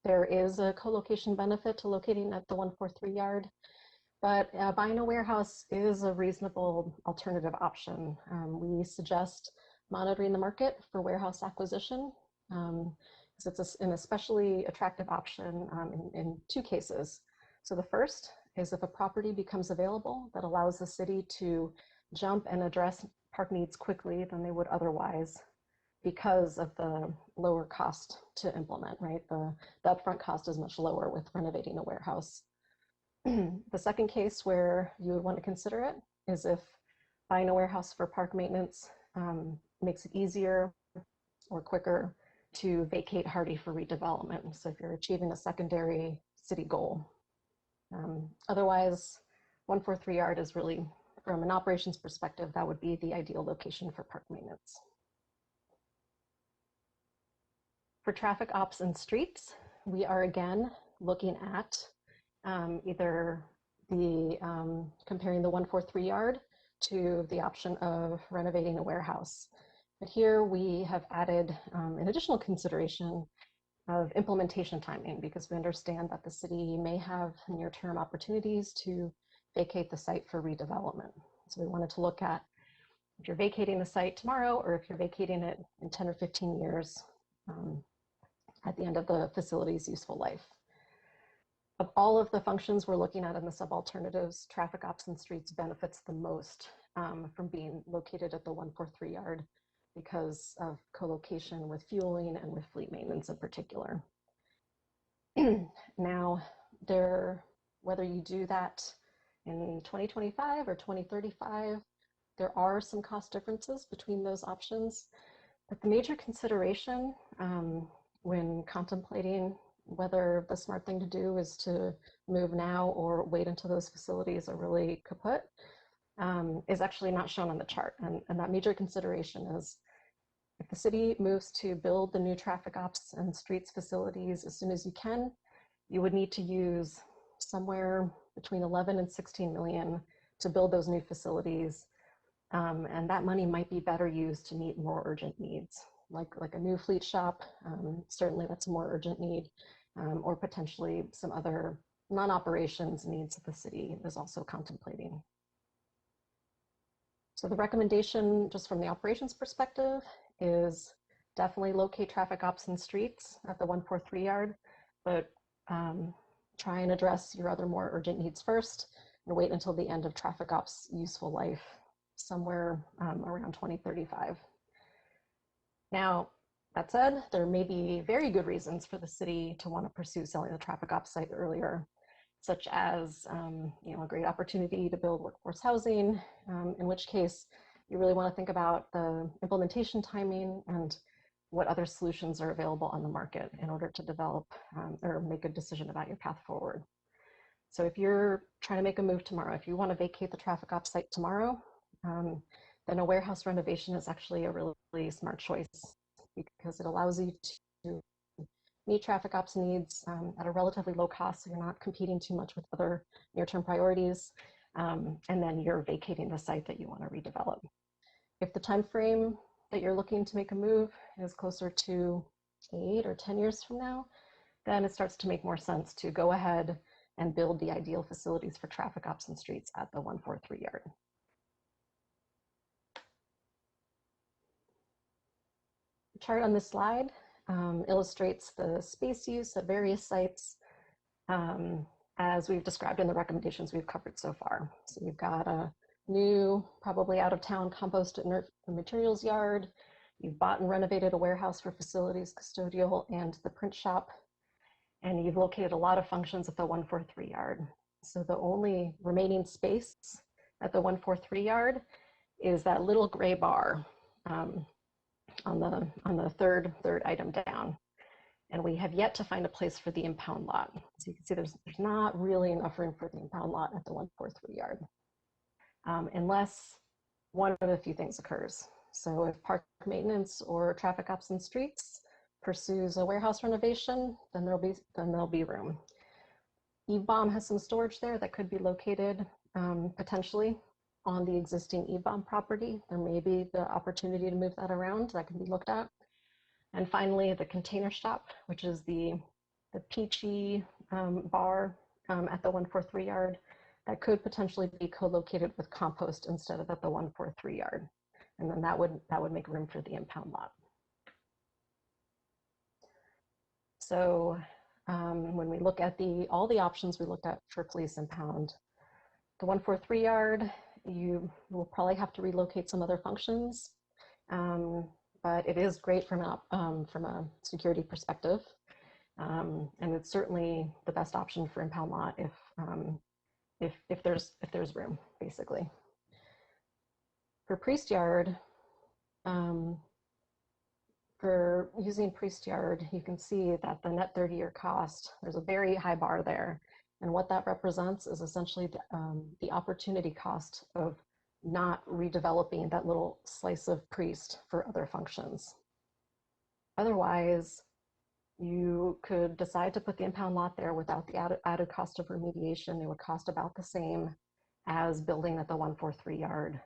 there is a co-location benefit to locating at the 143 yard, but buying a warehouse is a reasonable alternative option. We suggest monitoring the market for warehouse acquisition. So it's an especially attractive option in two cases. So the first is if a property becomes available that allows the city to jump and address park needs quickly than they would otherwise because of the lower cost to implement, right? The upfront cost is much lower with renovating a warehouse. The second case where you would want to consider it is if buying a warehouse for park maintenance makes it easier or quicker to vacate hardy for redevelopment. So if you're achieving a secondary city goal. Otherwise, 143 Yard is really, from an operations perspective, that would be the ideal location for park maintenance. For traffic ops and streets, we are again looking at either the comparing the 143 Yard to the option of renovating a warehouse. But here we have added an additional consideration of implementation timing, because we understand that the city may have near-term opportunities to vacate the site for redevelopment. So we wanted to look at if you're vacating the site tomorrow or if you're vacating it in 10 or 15 years at the end of the facility's useful life. Of all of the functions we're looking at in the sub-alternatives, traffic ops and streets benefits the most from being located at the 143 Yard because of co-location with fueling and with fleet maintenance in particular. Now, whether you do that in 2025 or 2035, there are some cost differences between those options, but the major consideration when contemplating whether the smart thing to do is to move now or wait until those facilities are really kaput is actually not shown on the chart. And that major consideration is if the city moves to build the new traffic ops and streets facilities as soon as you can, you would need to use somewhere between 11 and 16 million to build those new facilities. And that money might be better used to meet more urgent needs, like a new fleet shop. Certainly that's a more urgent need, or potentially some other non-operations needs that the city is also contemplating. So the recommendation, just from the operations perspective, is definitely locate traffic ops and streets at the 143 Yard, but try and address your other more urgent needs first and wait until the end of traffic ops useful life, somewhere around 2035. Now, that said, there may be very good reasons for the city to want to pursue selling the traffic ops site earlier, such as a great opportunity to build workforce housing, in which case you really want to think about the implementation timing and what other solutions are available on the market in order to develop or make a decision about your path forward. So if you're trying to make a move tomorrow, if you want to vacate the traffic ops site tomorrow, then a warehouse renovation is actually a really smart choice because it allows you to meet traffic ops needs at a relatively low cost, so you're not competing too much with other near-term priorities, and then you're vacating the site that you want to redevelop. If the time frame that you're looking to make a move is closer to 8 or 10 years from now, then it starts to make more sense to go ahead and build the ideal facilities for traffic ops and streets at the 143 Yard. The chart on this slide illustrates the space use at various sites as we've described in the recommendations we've covered so far. So you've got a new, probably out of town compost and materials yard. You've bought and renovated a warehouse for facilities, custodial, and the print shop. And you've located a lot of functions at the 143 Yard. So the only remaining space at the 143 Yard is that little gray bar on the third item down. And we have yet to find a place for the impound lot. So you can see there's not really enough room for the impound lot at the 143 Yard. Unless one of a few things occurs. So if park maintenance or traffic ops and streets pursues a warehouse renovation, then there'll be room. EVBOM has some storage there that could be located potentially on the existing EVBOM property. There may be the opportunity to move that around. That can be looked at. And finally, the container shop, which is the peachy bar at the 143 Yard, that could potentially be co-located with compost instead of at the 143 Yard. And then that would make room for the impound lot. So When we look at all the options we looked at for police impound, the 143 yard, you will probably have to relocate some other functions, but it is great from a security perspective. And it's certainly the best option for impound lot if there's room, basically. For Priest Yard, for using Priest Yard, you can see that the net 30-year cost, there's a very high bar there. And what that represents is essentially the opportunity cost of not redeveloping that little slice of Priest for other functions. Otherwise, you could decide to put the impound lot there without the added cost of remediation. It would cost about the same as building at the 143 yard.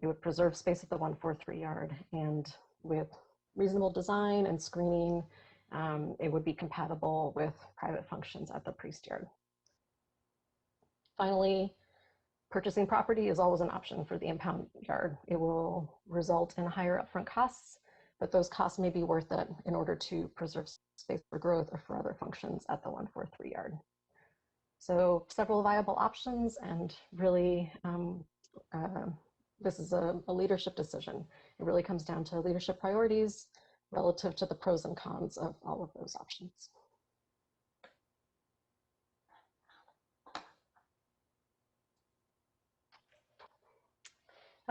It would preserve space at the 143 yard, and with reasonable design and screening, it would be compatible with private functions at the Priest Yard. Finally, purchasing property is always an option for the impound yard. It will result in higher upfront costs, but those costs may be worth it in order to preserve space for growth or for other functions at the 143 yard. So several viable options, and really this is a leadership decision. It really comes down to leadership priorities relative to the pros and cons of all of those options.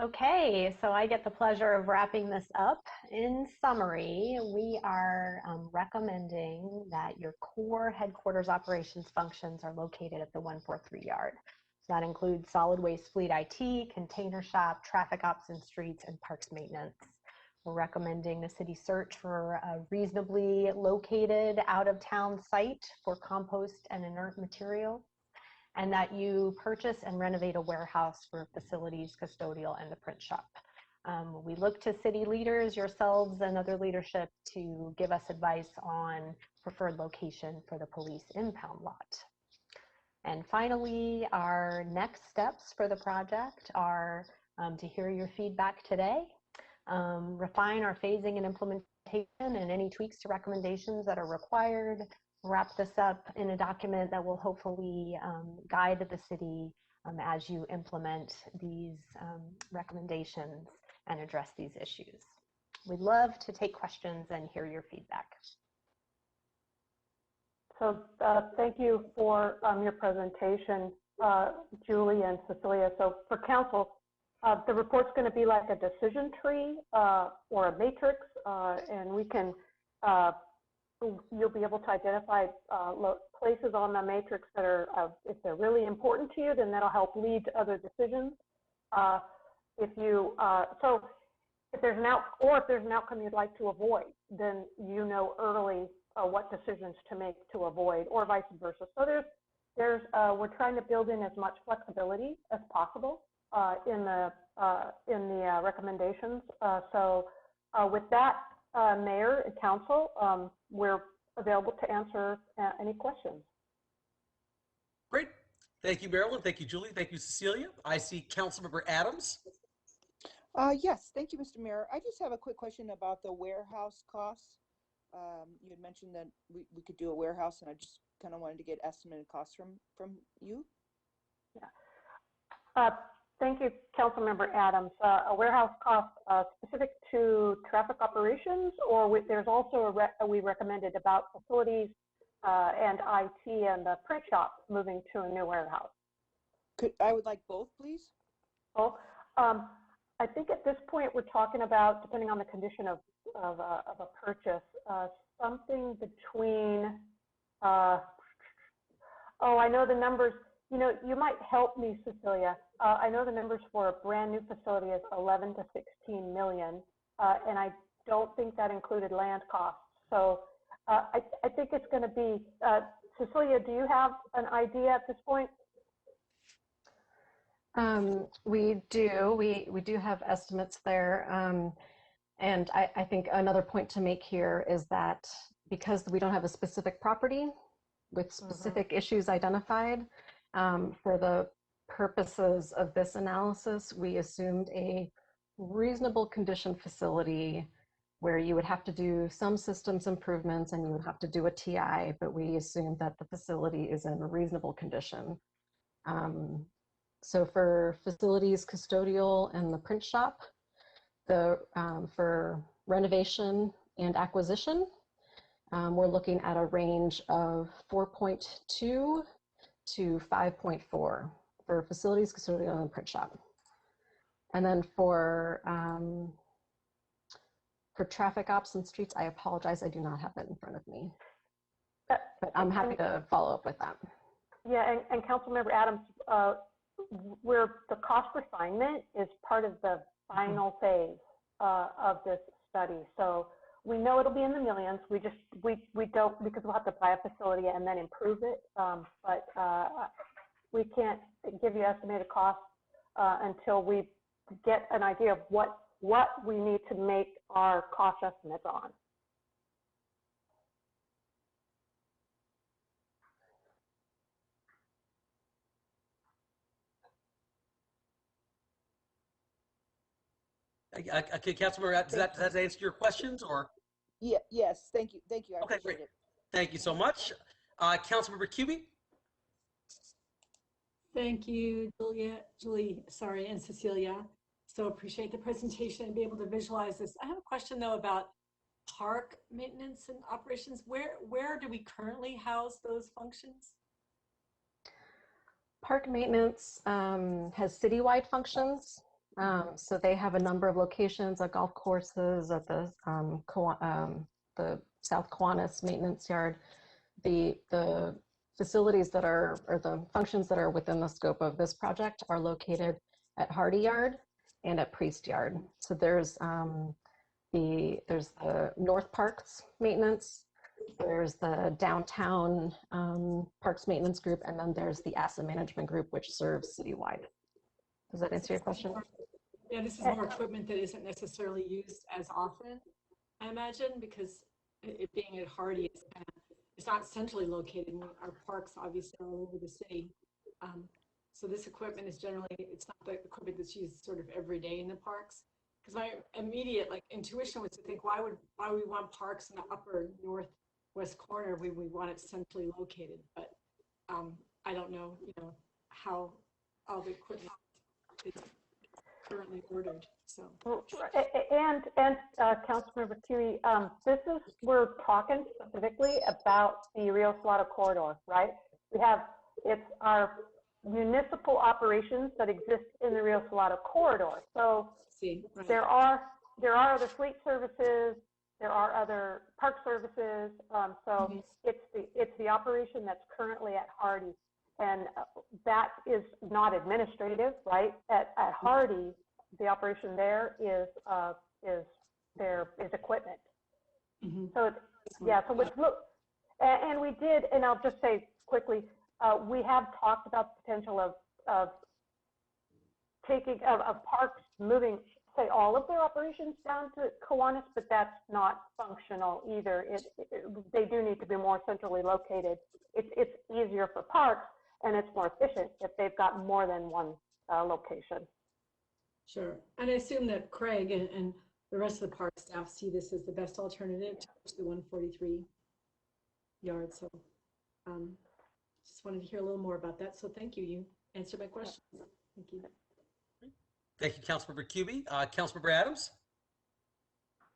Okay, so I get the pleasure of wrapping this up. In summary, we are recommending that your core headquarters operations functions are located at the 143 yard. So that includes solid waste fleet IT, container shop, traffic ops and streets, and parks maintenance. We're recommending the city search for a reasonably located out-of-town site for compost and inert material, and that you purchase and renovate a warehouse for facilities, custodial, and the print shop. We look to city leaders, yourselves, and other leadership to give us advice on preferred location for the police impound lot. And finally, our next steps for the project are to hear your feedback today, refine our phasing and implementation and any tweaks to recommendations that are required, wrap this up in a document that will hopefully guide the city as you implement these recommendations and address these issues. We'd love to take questions and hear your feedback. So thank you for your presentation, Julie and Cecilia. So for council, the report's going to be like a decision tree or a matrix, and we can you'll be able to identify places on the matrix that are, if they're really important to you, then that'll help lead to other decisions. If there's an outcome you'd like to avoid, then you know early what decisions to make to avoid, or vice versa. So we're trying to build in as much flexibility as possible in the recommendations. So with that, Mayor and Council, we're available to answer any questions. Great. Thank you, Marilyn. Thank you, Julie. Thank you, Cecilia. I see Councilmember Adams. Yes, thank you, Mr. Mayor. I just have a quick question about the warehouse costs. You had mentioned that we could do a warehouse, and I just kind of wanted to get estimated costs from you. Yeah. Thank you, Councilmember Adams. A warehouse cost specific to traffic operations, or there's also we recommended about facilities and IT and the print shop moving to a new warehouse. I would like both, please. Oh, I think at this point we're talking about, depending on the condition of a purchase, something between. Oh, I know the numbers. You know, you might help me, Cecilia. I know the numbers for a brand new facility is 11 to 16 million, and I don't think that included land costs. So I think it's going to be, Cecilia, do you have an idea at this point? We do. We do have estimates there. And I think another point to make here is that because we don't have a specific property with specific issues identified, for the purposes of this analysis, we assumed a reasonable condition facility where you would have to do some systems improvements and you would have to do a TI, but we assume that the facility is in reasonable condition. So for facilities, custodial, and the print shop, for renovation and acquisition, we're looking at a range of 4.2 to 5.4 for facilities, custodial, and print shop. And then for traffic ops and streets, I apologize, I do not have that in front of me, but I'm happy to follow up with that. Yeah, and Councilmember Adams, where the cost refinement is part of the final phase of this study. So we know it'll be in the millions. We don't, because we'll have to buy a facility and then improve it. But we can't give you estimated costs until we get an idea of what we need to make our cost estimates on. Okay, Councilmember, does that answer your questions or? Yeah, yes, thank you. I Okay, appreciate great. it. Thank you so much. Councilmember Cubie? Thank you, Julie, sorry, and Cecilia. So appreciate the presentation and be able to visualize this. I have a question though about park maintenance and operations. Where do we currently house those functions? Park maintenance has citywide functions. So they have a number of locations at golf courses, at the South Kiwanis Maintenance Yard. The facilities that are, or the functions that are within the scope of this project are located at Hardy Yard and at Priest Yard. So there's the North Parks maintenance, there's the downtown parks maintenance group, and then there's the asset management group, which serves citywide. Does that answer your question? Yeah, this is more equipment that isn't necessarily used as often, I imagine, because it being at Hardy, it's not centrally located. Our parks obviously are all over the city. So this equipment is generally, it's not the equipment that's used sort of every day in the parks. Because my immediate intuition was to think, why would we want parks in the upper northwest corner? We want it centrally located, but I don't know, how all the equipment is currently ordered. So and Councilmember Curie, we're talking specifically about the Rio Salado corridor, right? It's our municipal operations that exist in the Rio Salado corridor. So right. there are other fleet services, there are other park services. It's the operation that's currently at Hardy, and that is not administrative, right? At Hardy, the operation there is equipment. So and we did, and I'll just say quickly, we have talked about the potential of parks moving, say, all of their operations down to Kiwanis, but that's not functional either. They do need to be more centrally located. It's easier for parks and it's more efficient if they've got more than one location. Sure. And I assume that Craig and the rest of the park staff see this as the best alternative to the 143 yard. So just wanted to hear a little more about that. So thank you. You answered my question. Thank you. Thank you, Councilmember Cubie. Councilmember Adams?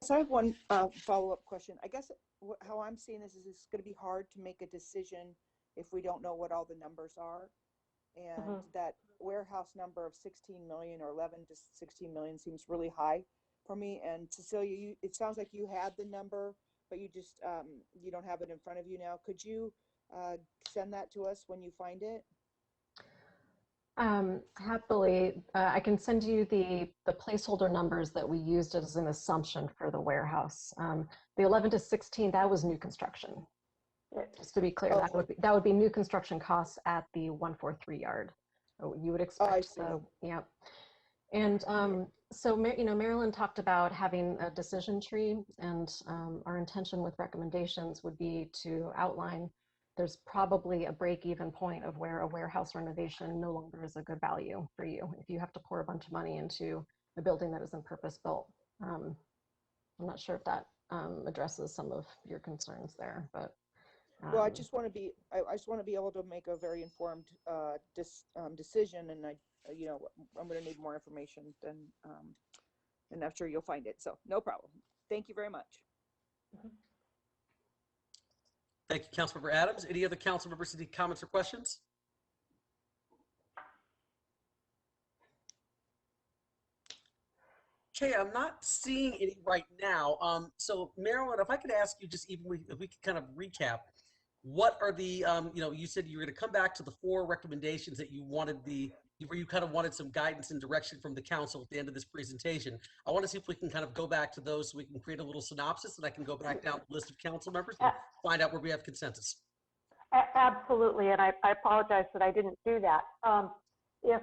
So I have one follow-up question. I guess how I'm seeing this is it's going to be hard to make a decision if we don't know what all the numbers are. And that warehouse number of 16 million or 11 to 16 million seems really high for me. And Cecilia, it sounds like you had the number, but you just, you don't have it in front of you now. Could you send that to us when you find it? Happily, I can send you the placeholder numbers that we used as an assumption for the warehouse. The 11 to 16, that was new construction. Just to be clear, that would be new construction costs at the 143 yard. You would expect. So, yeah. And so, Marilyn talked about having a decision tree, and our intention with recommendations would be to outline there's probably a break-even point of where a warehouse renovation no longer is a good value for you if you have to pour a bunch of money into a building that isn't purpose-built. I'm not sure if that addresses some of your concerns there, but Well, I just want to be, I just want to be able to make a very informed decision, and I'm going to need more information than, and I'm sure you'll find it. So no problem. Thank you very much. Thank you, Councilmember Adams. Any other council members, any comments or questions? Okay, I'm not seeing any right now. So Marilyn, if I could ask you just if we could kind of recap, what are the, you said you were going to come back to the 4 recommendations that you wanted where you kind of wanted some guidance and direction from the council at the end of this presentation. I want to see if we can kind of go back to those so we can create a little synopsis, and I can go back down the list of council members and find out where we have consensus. Absolutely, and I apologize that I didn't do that. If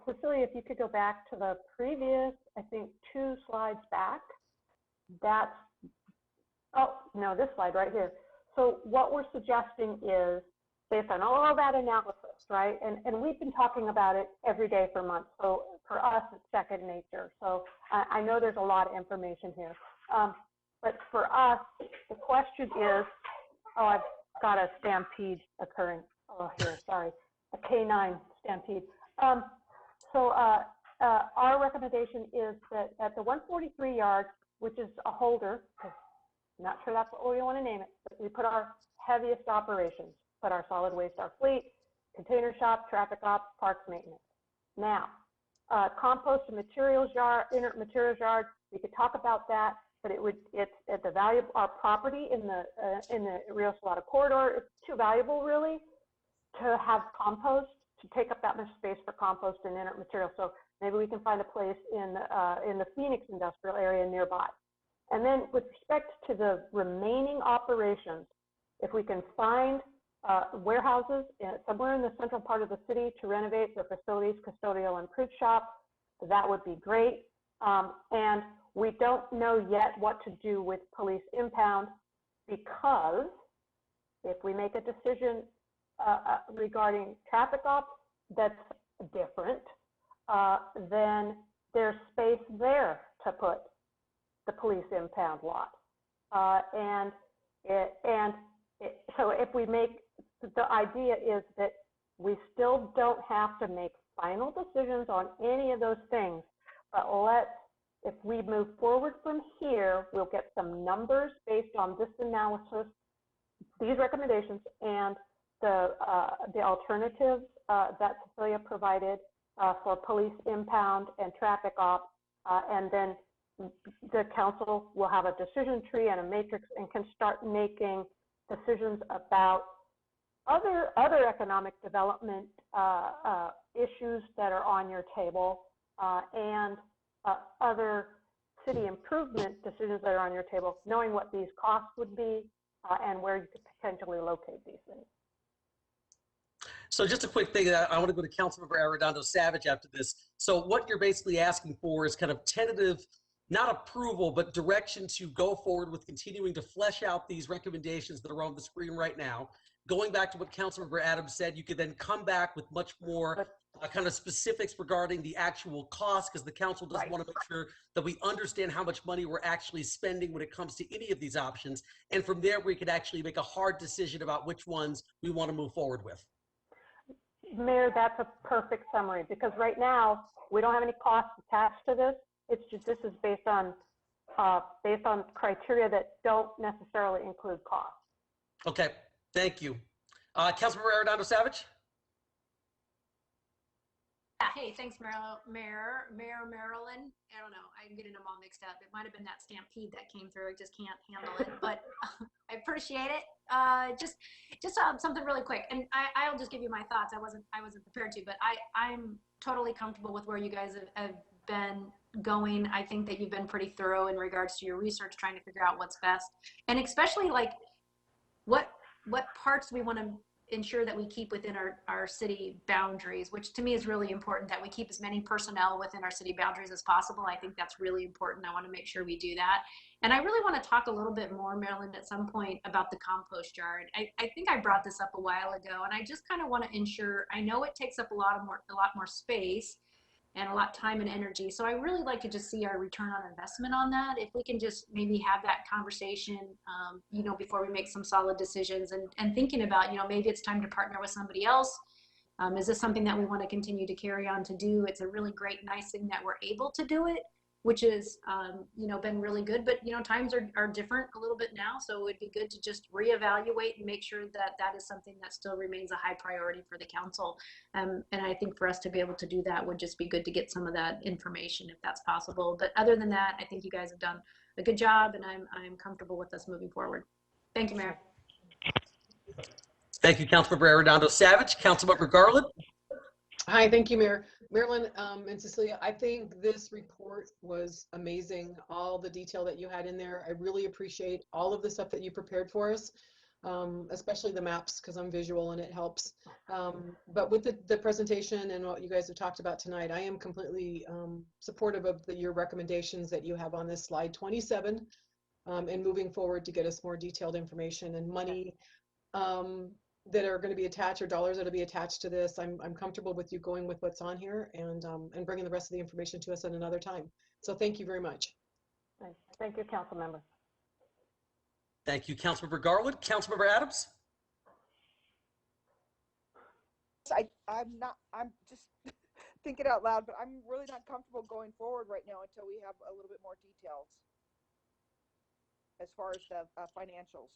Cecilia, if you could go back to the previous, I think 2 slides back, that's, oh, no, this slide right here. So what we're suggesting is, based on all that analysis, right, and we've been talking about it every day for months, so for us, it's second nature. So I know there's a lot of information here. But for us, the question is, oh, I've got a stampede occurring. Oh, here, sorry, a K9 stampede. Our recommendation is that at the 143 yard, which is a holder, I'm not sure that's what we want to name it, but we put our heaviest operations, put our solid waste, our fleet, container shop, traffic ops, parks maintenance. Now, compost and materials yard, inert materials yard, we could talk about that, but it's at the value of our property in the Rio Salado corridor. It's too valuable really to have compost, to take up that much space for compost and inert material. So maybe we can find a place in the Phoenix industrial area nearby. And then with respect to the remaining operations, if we can find warehouses somewhere in the central part of the city to renovate their facilities, custodial and print shop, that would be great. And we don't know yet what to do with police impound, because if we make a decision regarding traffic ops that's different, then there's space there to put the police impound lot. So if we make, the idea is that we still don't have to make final decisions on any of those things, but if we move forward from here, we'll get some numbers based on this analysis, these recommendations, and the alternatives that Cecilia provided for police impound and traffic ops, and then the council will have a decision tree and a matrix and can start making decisions about other economic development issues that are on your table, and other city improvement decisions that are on your table, knowing what these costs would be and where you could potentially locate these things. So just a quick thing, I want to go to Councilmember Arredondo Savage after this. So what you're basically asking for is kind of tentative, not approval, but direction to go forward with continuing to flesh out these recommendations that are on the screen right now. Going back to what Councilmember Adams said, you could then come back with much more kind of specifics regarding the actual cost, because the council does want to make sure that we understand how much money we're actually spending when it comes to any of these options. And from there, we could actually make a hard decision about which ones we want to move forward with. Mayor, that's a perfect summary, because right now we don't have any costs attached to this. It's just, this is based on criteria that don't necessarily include costs. Okay, thank you. Councilmember Arredondo Savage? Hey, thanks, Marilyn. I don't know. I'm getting them all mixed up. It might have been that stampede that came through. I just can't handle it, but I appreciate it. Just something really quick, and I'll just give you my thoughts. I wasn't prepared to, but I'm totally comfortable with where you guys have been going. I think that you've been pretty thorough in regards to your research, trying to figure out what's best, and especially like what parts we want to ensure that we keep within our city boundaries, which to me is really important, that we keep as many personnel within our city boundaries as possible. I think that's really important. I want to make sure we do that. And I really want to talk a little bit more, Marilyn, at some point about the compost yard. I think I brought this up a while ago, and I just kind of want to ensure, I know it takes up a lot more space, and a lot of time and energy. So I really like to just see our return on investment on that. If we can just maybe have that conversation, you know, before we make some solid decisions, and thinking about, you know, maybe it's time to partner with somebody else. Is this something that we want to continue to carry on to do? It's a really great, nice thing that we're able to do it, which is, you know, been really good. But, you know, times are different a little bit now. So it would be good to just reevaluate and make sure that that is something that still remains a high priority for the council. And I think for us to be able to do that would just be good to get some of that information if that's possible. But other than that, I think you guys have done a good job, and I'm comfortable with us moving forward. Thank you, Mayor. Thank you, Councilmember Arredondo Savage. Councilmember Garland. Hi, thank you, Mayor. Marilyn and Cecilia, I think this report was amazing. All the detail that you had in there. I really appreciate all of the stuff that you prepared for us, especially the maps, because I'm visual and it helps. But with the presentation and what you guys have talked about tonight, I am completely supportive of your recommendations that you have on this slide 27 and moving forward to get us more detailed information and money that are going to be attached, or dollars that will be attached to this. I'm comfortable with you going with what's on here and bringing the rest of the information to us at another time. So thank you very much. Thank you, council member. Thank you, Councilmember Garland. Councilmember Adams. I'm just thinking out loud, but I'm really not comfortable going forward right now until we have a little bit more details as far as the financials.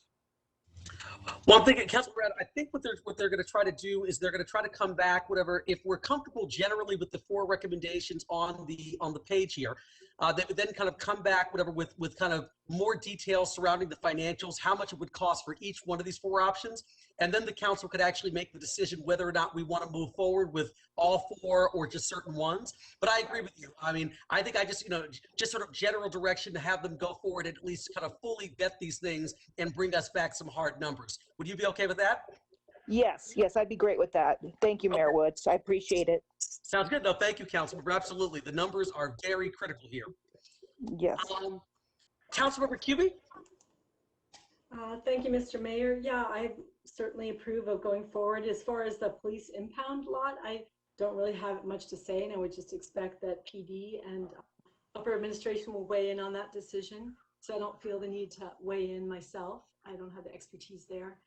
Well, I'm thinking, Councilmember Adams, I think what they're going to try to do is they're going to try to come back, whatever, if we're comfortable generally with the 4 recommendations on the page here, they would then kind of come back, whatever, with kind of more details surrounding the financials, how much it would cost for each one of these 4 options. And then the council could actually make the decision whether or not we want to move forward with all 4 or just certain ones. But I agree with you. I mean, I think I just, you know, just sort of general direction to have them go forward and at least kind of fully vet these things and bring us back some hard numbers. Would you be okay with that? Yes, I'd be great with that. Thank you, Mayor Woods. I appreciate it. Sounds good. No, thank you, Councilmember. Absolutely. The numbers are very critical here. Yes. Councilmember Cubie? Thank you, Mr. Mayor. Yeah, I certainly approve of going forward. As far as the police impound lot, I don't really have much to say, and I would just expect that PD and upper administration will weigh in on that decision. So I don't feel the need to weigh in myself. I don't have the expertise there.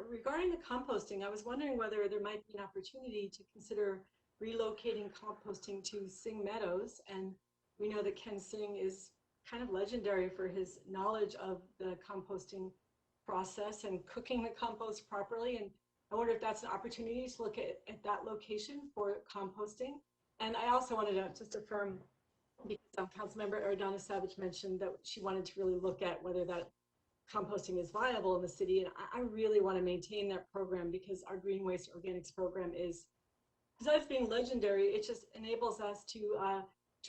Regarding the composting, I was wondering whether there might be an opportunity to consider relocating composting to Sing Meadows. And we know that Ken Sing is kind of legendary for his knowledge of the composting process and cooking the compost properly. And I wonder if that's an opportunity to look at that location for composting. And I also wanted to just affirm, because Councilmember Arredondo Savage mentioned that she wanted to really look at whether that composting is viable in the city. And I really want to maintain that program, because our green waste organics program is, besides being legendary, it just enables us to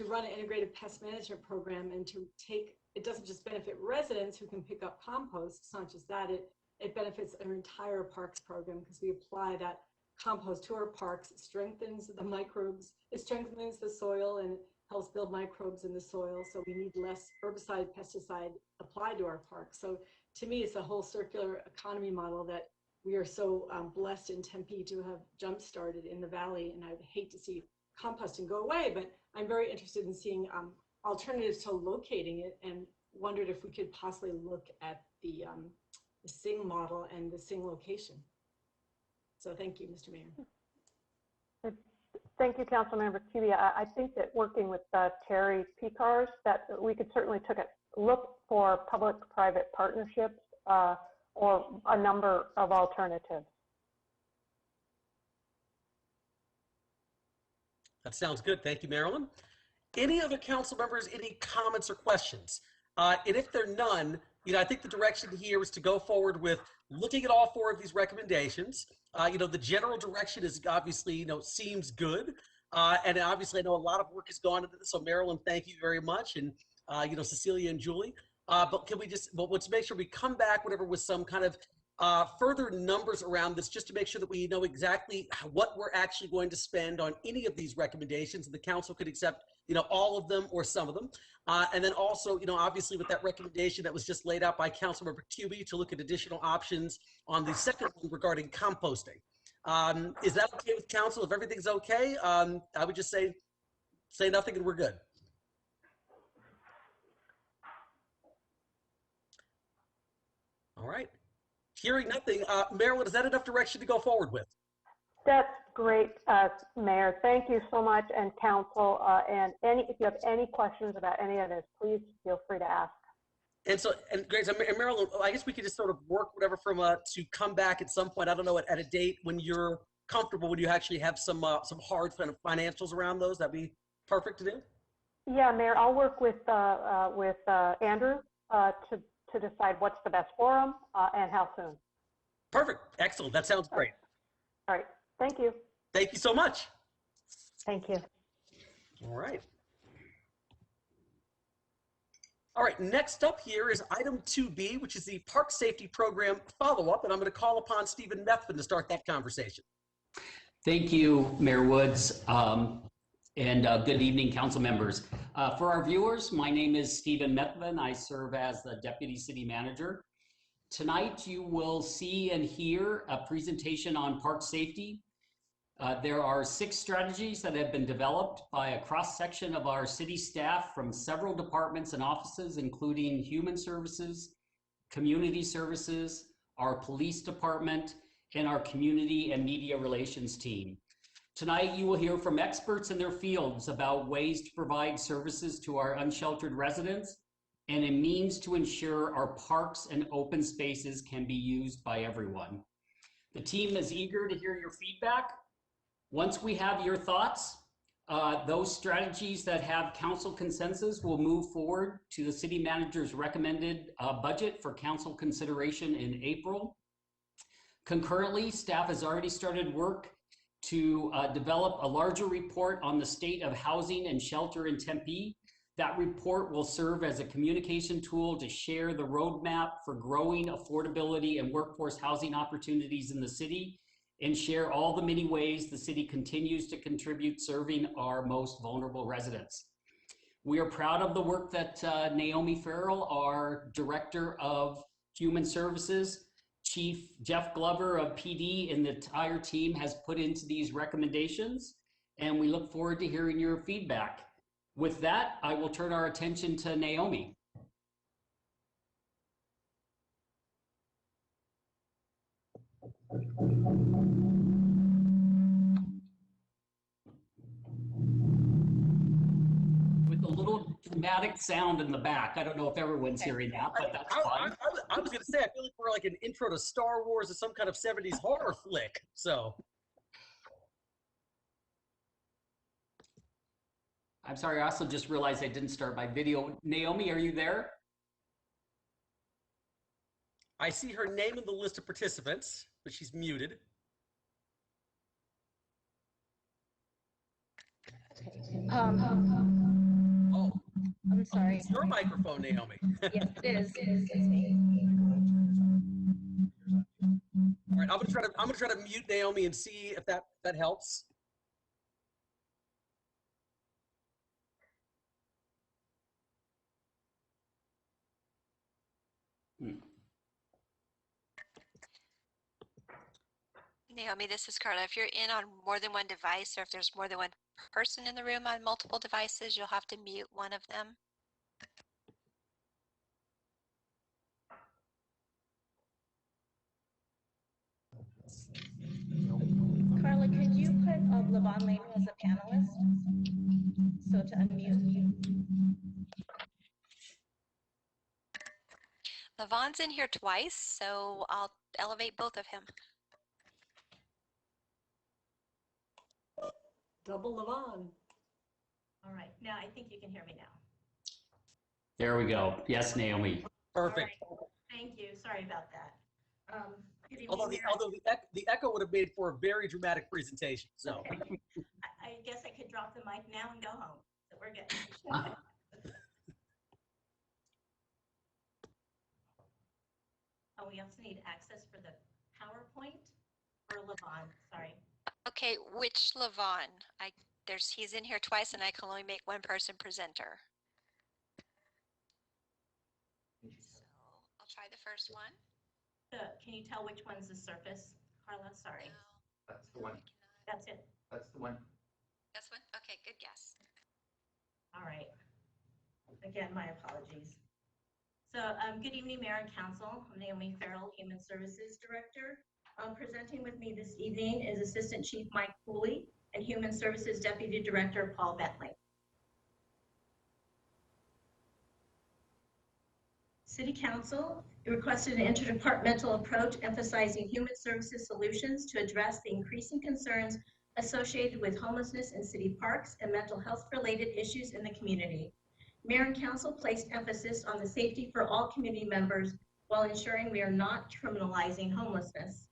run an integrated pest management program and to take, it doesn't just benefit residents who can pick up compost. It's not just that, it benefits our entire parks program, because we apply that compost to our parks. It strengthens the microbes, it strengthens the soil, and helps build microbes in the soil. So we need less herbicide, pesticide applied to our parks. So to me, it's a whole circular economy model that we are so blessed in Tempe to have jump started in the Valley. And I'd hate to see composting go away, but I'm very interested in seeing alternatives to locating it, and wondered if we could possibly look at the Sing model and the Sing location. So thank you, Mr. Mayor. Thank you, Councilmember Cubia. I think that working with Terry Picars, that we could certainly look for public-private partnerships or a number of alternatives. That sounds good. Thank you, Marilyn. Any other council members, any comments or questions? And if there are none, you know, I think the direction here is to go forward with looking at all 4 of these recommendations. You know, the general direction is obviously, you know, seems good. And obviously I know a lot of work has gone into this. So Marilyn, thank you very much. And, you know, Cecilia and Julie, but can we just, but let's make sure we come back, whatever, with some kind of further numbers around this, just to make sure that we know exactly what we're actually going to spend on any of these recommendations, and the council could accept, you know, all of them or some of them. And then also, you know, obviously with that recommendation that was just laid out by Councilmember Cubie to look at additional options on the second one regarding composting. Is that okay with council? If everything's okay, I would just say Say nothing and we're good. All right. Hearing nothing, Marilyn, is that enough direction to go forward with? That's great, Mayor. Thank you so much, and council. And if you have any questions about any of this, please feel free to ask. And so, and great, so Marilyn, I guess we could just sort of work whatever from to come back at some point. I don't know, at a date when you're comfortable, when you actually have some hard kind of financials around those. That'd be perfect to do. Yeah, Mayor, I'll work with Andrew to decide what's the best forum and how soon. Perfect. Excellent. That sounds great. All right. Thank you. Thank you so much. Thank you. All right. All right, next up here is item 2B, which is the Park Safety Program follow-up, and I'm going to call upon Stephen Methvin to start that conversation. Thank you, Mayor Woods, and good evening, council members. For our viewers, my name is Stephen Methvin. I serve as the Deputy City Manager. Tonight, you will see and hear a presentation on park safety. There are 6 strategies that have been developed by a cross-section of our city staff from several departments and offices, including Human Services, Community Services, our Police Department, and our Community and Media Relations team. Tonight, you will hear from experts in their fields about ways to provide services to our unsheltered residents and a means to ensure our parks and open spaces can be used by everyone. The team is eager to hear your feedback. Once we have your thoughts, those strategies that have council consensus will move forward to the city manager's recommended budget for council consideration in April. Concurrently, staff has already started work to develop a larger report on the state of housing and shelter in Tempe. That report will serve as a communication tool to share the roadmap for growing affordability and workforce housing opportunities in the city, and share all the many ways the city continues to contribute serving our most vulnerable residents. We are proud of the work that Naomi Farrell, our Director of Human Services, Chief Jeff Glover of PD, and the entire team has put into these recommendations, and we look forward to hearing your feedback. With that, I will turn our attention to Naomi. With a little dramatic sound in the back. I don't know if everyone's hearing that, but that's fine. I was going to say, I feel like we're like an intro to Star Wars or some kind of 70s horror flick. So. I'm sorry, I also just realized I didn't start my video. Naomi, are you there? I see her name in the list of participants, but she's muted. Oh, I'm sorry. It's your microphone, Naomi. Yes, it is. It's me. All right, I'm gonna try to mute Naomi and see if that helps. Naomi, this is Carla. If you're in on more than one device, or if there's more than one person in the room on multiple devices, you'll have to mute one of them. Carla, could you put Levon Lane as a panelist? So to unmute you. Levon's in here twice, so I'll elevate both of him. Double Levon. All right, now I think you can hear me now. There we go. Yes, Naomi. Perfect. Right. Thank you. Sorry about that. Good evening, Although the echo would have made for a very dramatic presentation. So. Okay. I guess I could drop the mic now and go home. So we're good. Oh, we also need access for the PowerPoint or Levon, sorry. Okay, which Levon? He's in here twice, and I can only make one person presenter. So I'll try the first one. Can you tell which one's the Surface, Carla? Sorry. No, That's the one. That's it. That's the one. this one? Okay, good guess. All right. Again, my apologies. So good evening, Mayor and Council. I'm Naomi Farrell, Human Services Director. Presenting with me this evening is Assistant Chief Mike Cooley and Human Services Deputy Director Paul Bentley. City Council requested an interdepartmental approach emphasizing human services solutions to address the increasing concerns associated with homelessness in city parks and mental health related issues in the community. Mayor and Council placed emphasis on the safety for all community members while ensuring we are not criminalizing homelessness.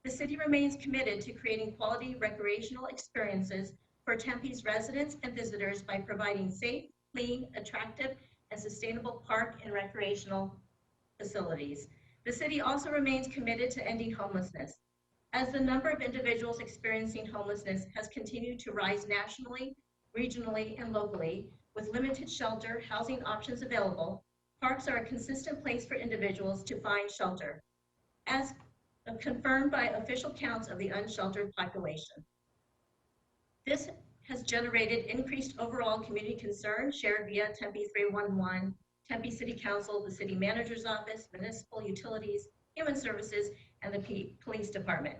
The city remains committed to creating quality recreational experiences for Tempe's residents and visitors by providing safe, clean, attractive, and sustainable park and recreational facilities. The city also remains committed to ending homelessness. As the number of individuals experiencing homelessness has continued to rise nationally, regionally, and locally, with limited shelter housing options available, parks are a consistent place for individuals to find shelter, as confirmed by official counts of the unsheltered population. This has generated increased overall community concern shared via Tempe 311, Tempe City Council, the City Manager's Office, Municipal Utilities, Human Services, and the Police Department.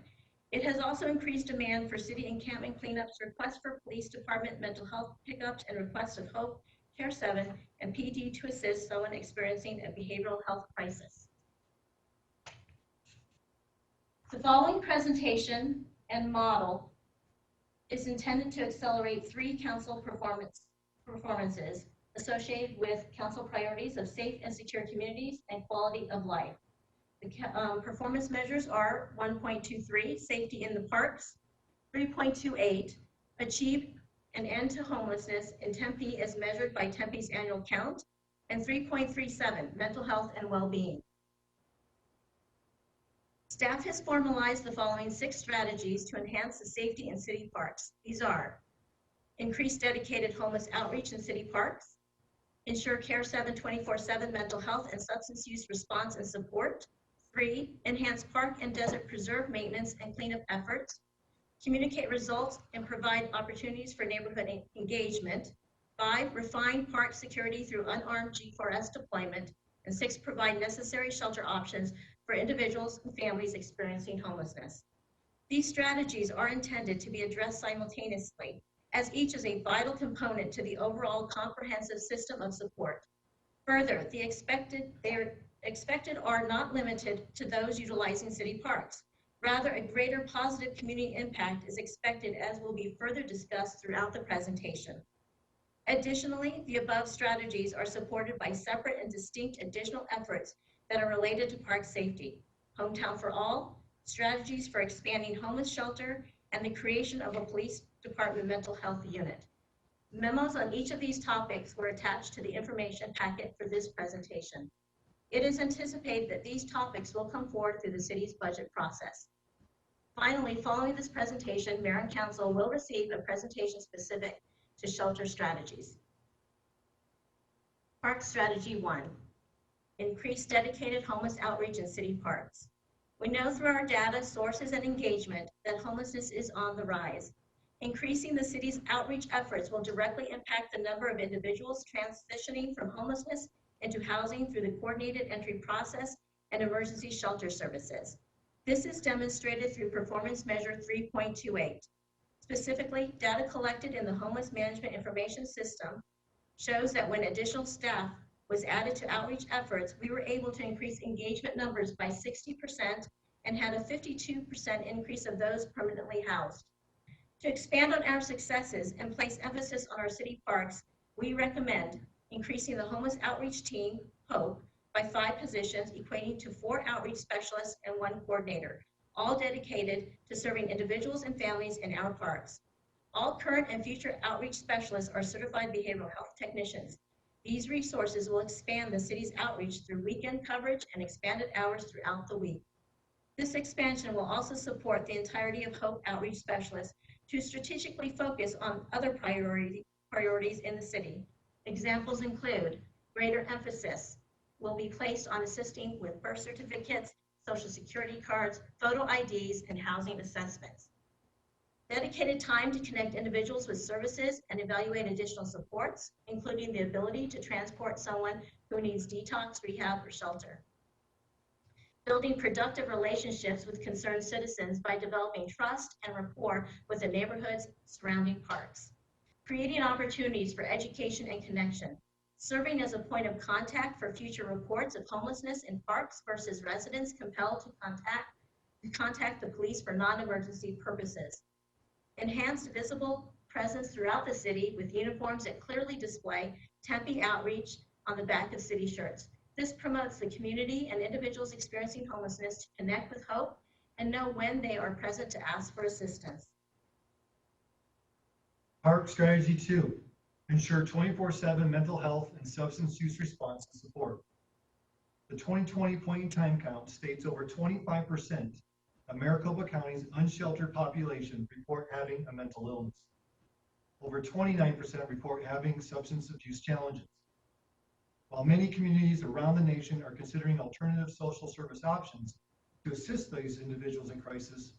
It has also increased demand for city encampment cleanups, requests for police department mental health pickups, and requests of HOPE, Care 7, and PD to assist someone experiencing a behavioral health crisis. The following presentation and model is intended to accelerate 3 council performances associated with council priorities of safe and secure communities and quality of life. The performance measures are 1.23, safety in the parks, 3.28, achieve an end to homelessness in Tempe as measured by Tempe's annual count, and 3.37, mental health and well-being. Staff has formalized the following 6 strategies to enhance the safety in city parks. These are: increase dedicated homeless outreach in city parks, ensure Care 7 24/7 mental health and substance use response and support. 3, enhance park and desert preserve maintenance and cleanup efforts, communicate results and provide opportunities for neighborhood engagement. 5, refine park security through unarmed G4S deployment. And 6, provide necessary shelter options for individuals and families experiencing homelessness. These strategies are intended to be addressed simultaneously, as each is a vital component to the overall comprehensive system of support. Further, they are not limited to those utilizing city parks. Rather, a greater positive community impact is expected, as will be further discussed throughout the presentation. Additionally, the above strategies are supported by separate and distinct additional efforts that are related to park safety: Hometown for All, strategies for expanding homeless shelter, and the creation of a police department mental health unit. Memos on each of these topics were attached to the information packet for this presentation. It is anticipated that these topics will come forward through the city's budget process. Finally, following this presentation, Mayor and Council will receive a presentation specific to shelter strategies. Park Strategy 1, increase dedicated homeless outreach in city parks. We know through our data, sources, and engagement that homelessness is on the rise. Increasing the city's outreach efforts will directly impact the number of individuals transitioning from homelessness into housing through the coordinated entry process and emergency shelter services. This is demonstrated through performance measure 3.28. Specifically, data collected in the Homeless Management Information System shows that when additional staff was added to outreach efforts, we were able to increase engagement numbers by 60% and had a 52% increase of those permanently housed. To expand on our successes and place emphasis on our city parks, we recommend increasing the homeless outreach team, HOPE, by 5 positions, equating to 4 outreach specialists and 1 coordinator, all dedicated to serving individuals and families in our parks. All current and future outreach specialists are certified behavioral health technicians. These resources will expand the city's outreach through weekend coverage and expanded hours throughout the week. This expansion will also support the entirety of HOPE outreach specialists to strategically focus on other priorities in the city. Examples include greater emphasis will be placed on assisting with birth certificates, social security cards, photo IDs, and housing assessments. dedicated time to connect individuals with services and evaluate additional supports, including the ability to transport someone who needs detox, rehab, or shelter. Building productive relationships with concerned citizens by developing trust and rapport with the neighborhoods surrounding parks. Creating opportunities for education and connection. Serving as a point of contact for future reports of homelessness in parks versus residents compelled to contact the police for non-emergency purposes. Enhanced visible presence throughout the city with uniforms that clearly display Tempe outreach on the back of city shirts. This promotes the community and individuals experiencing homelessness to connect with hope and know when they are present to ask for assistance. Park Strategy 2, ensure 24/7 mental health and substance use response and support. The 2020 point in time count states over 25% of Maricopa County's unsheltered population report having a mental illness. Over 29% report having substance abuse challenges. While many communities around the nation are considering alternative social service options to assist these individuals in crisis,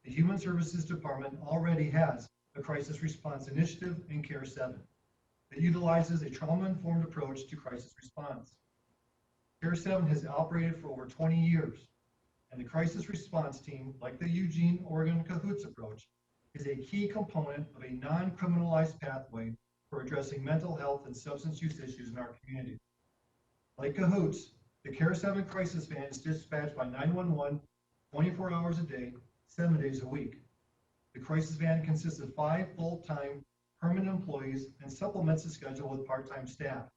the Human Services Department already has a crisis response initiative in CARE 7 that utilizes a trauma-informed approach to crisis response. CARE 7 has operated for over 20 years, and the crisis response team, like the Eugene, Oregon CAHOOTS approach, is a key component of a non-criminalized pathway for addressing mental health and substance use issues in our community. Like CAHOOTS, the CARE 7 crisis van is dispatched by 911 24 hours a day, 7 days a week. The crisis van consists of 5 full-time permanent employees and supplements the schedule with part-time staff.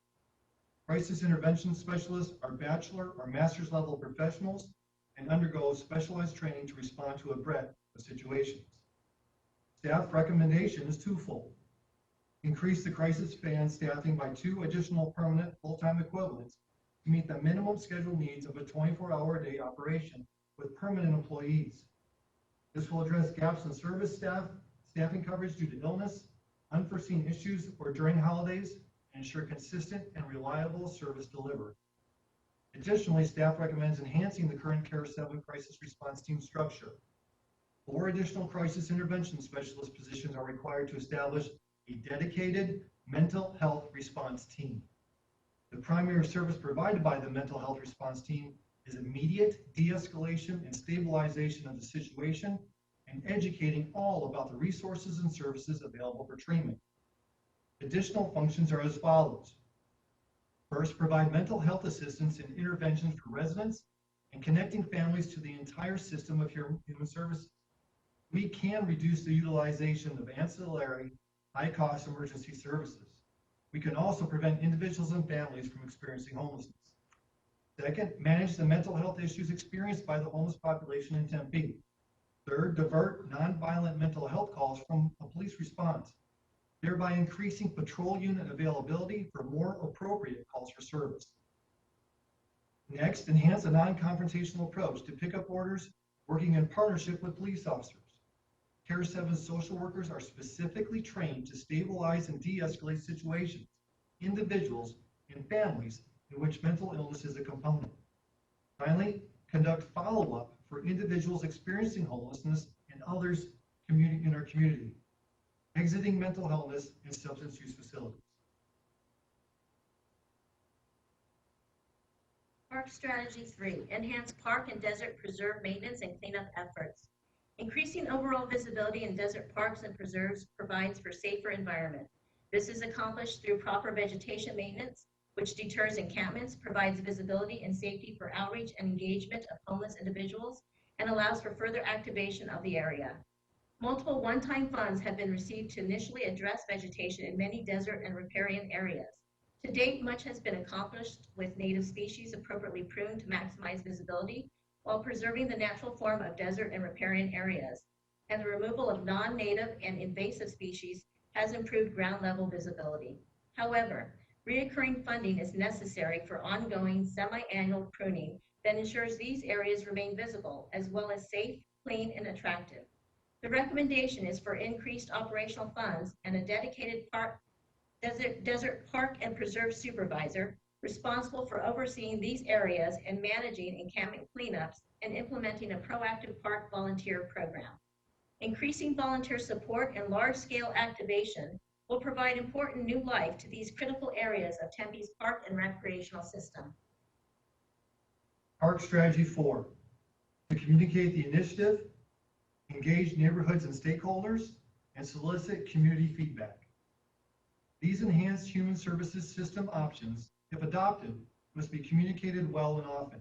Crisis intervention specialists are bachelor or master's level professionals and undergo specialized training to respond to a breadth of situations. Staff recommendation is twofold. Increase the crisis van staffing by 2 additional permanent full-time equivalents to meet the minimum scheduled needs of a 24-hour-a-day operation with permanent employees. This will address gaps in service staffing coverage due to illness, unforeseen issues, or during holidays, and ensure consistent and reliable service delivery. Additionally, staff recommends enhancing the current CARE 7 crisis response team structure. 4 additional crisis intervention specialist positions are required to establish a dedicated mental health response team. The primary service provided by the mental health response team is immediate de-escalation and stabilization of the situation and educating all about the resources and services available for treatment. Additional functions are as follows. First, provide mental health assistance and interventions for residents and connecting families to the entire system of human services. We can reduce the utilization of ancillary, high-cost emergency services. We can also prevent individuals and families from experiencing homelessness. Second, manage the mental health issues experienced by the homeless population in Tempe. Third, divert nonviolent mental health calls from a police response, thereby increasing patrol unit availability for more appropriate calls for service. Next, enhance a non-confrontational approach to pickup orders, working in partnership with police officers. CARE 7 social workers are specifically trained to stabilize and de-escalate situations, individuals, and families in which mental illness is a component. Finally, conduct follow-up for individuals experiencing homelessness and others in our community, exiting mental illness and substance use facilities. Park Strategy 3, enhance park and desert preserve maintenance and cleanup efforts. Increasing overall visibility in desert parks and preserves provides for safer environment. This is accomplished through proper vegetation maintenance, which deters encampments, provides visibility and safety for outreach and engagement of homeless individuals, and allows for further activation of the area. Multiple one-time funds have been received to initially address vegetation in many desert and riparian areas. To date, much has been accomplished with native species appropriately pruned to maximize visibility while preserving the natural form of desert and riparian areas, and the removal of non-native and invasive species has improved ground level visibility. However, recurring funding is necessary for ongoing semi-annual pruning that ensures these areas remain visible as well as safe, clean, and attractive. The recommendation is for increased operational funds and a dedicated desert park and preserve supervisor responsible for overseeing these areas and managing encampment cleanups and implementing a proactive park volunteer program. Increasing volunteer support and large-scale activation will provide important new life to these critical areas of Tempe's park and recreational system. Park Strategy 4, to communicate the initiative, engage neighborhoods and stakeholders, and solicit community feedback. These enhanced human services system options, if adopted, must be communicated well and often.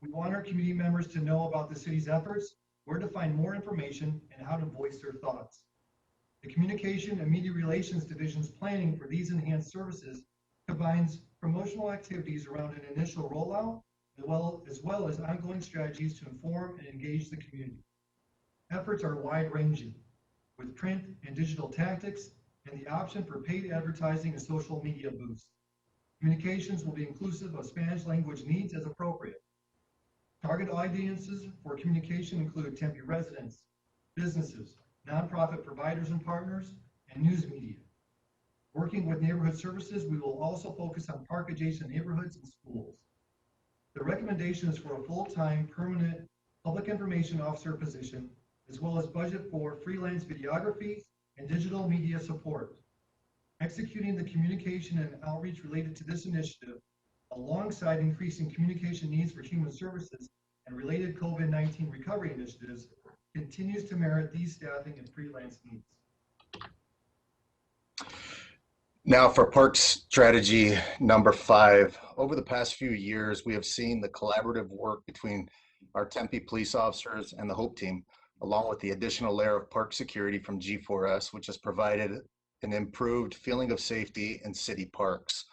We want our community members to know about the city's efforts, where to find more information, and how to voice their thoughts. The Communication and Media Relations Division's planning for these enhanced services combines promotional activities around an initial rollout, as well as ongoing strategies to inform and engage the community. Efforts are wide-ranging, with print and digital tactics and the option for paid advertising and social media boosts. Communications will be inclusive of Spanish language needs as appropriate. Target audiences for communication include Tempe residents, businesses, nonprofit providers and partners, and news media. Working with neighborhood services, we will also focus on park-adjacent neighborhoods and schools. The recommendation is for a full-time, permanent public information officer position, as well as budget for freelance videography and digital media support. Executing the communication and outreach related to this initiative, alongside increasing communication needs for human services and related COVID-19 recovery initiatives, continues to merit these staffing and freelance needs. Now for park strategy number 5. Over the past few years, we have seen the collaborative work between our Tempe police officers and the HOPE team, along with the additional layer of park security from G4S, which has provided an improved feeling of safety in city parks.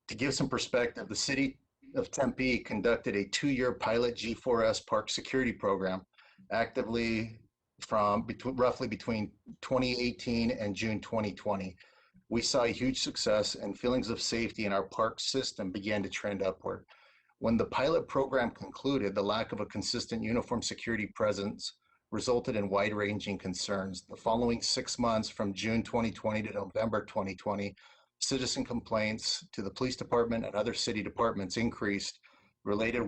To give some perspective, the city of Tempe conducted a 2-year pilot G4S park security program actively from roughly between 2018 and June 2020. We saw a huge success and feelings of safety in our park system began to trend upward. When the pilot program concluded, the lack of a consistent uniform security presence resulted in wide-ranging concerns. The following 6 months, from June 2020 to November 2020, citizen complaints to the police department and other city departments increased related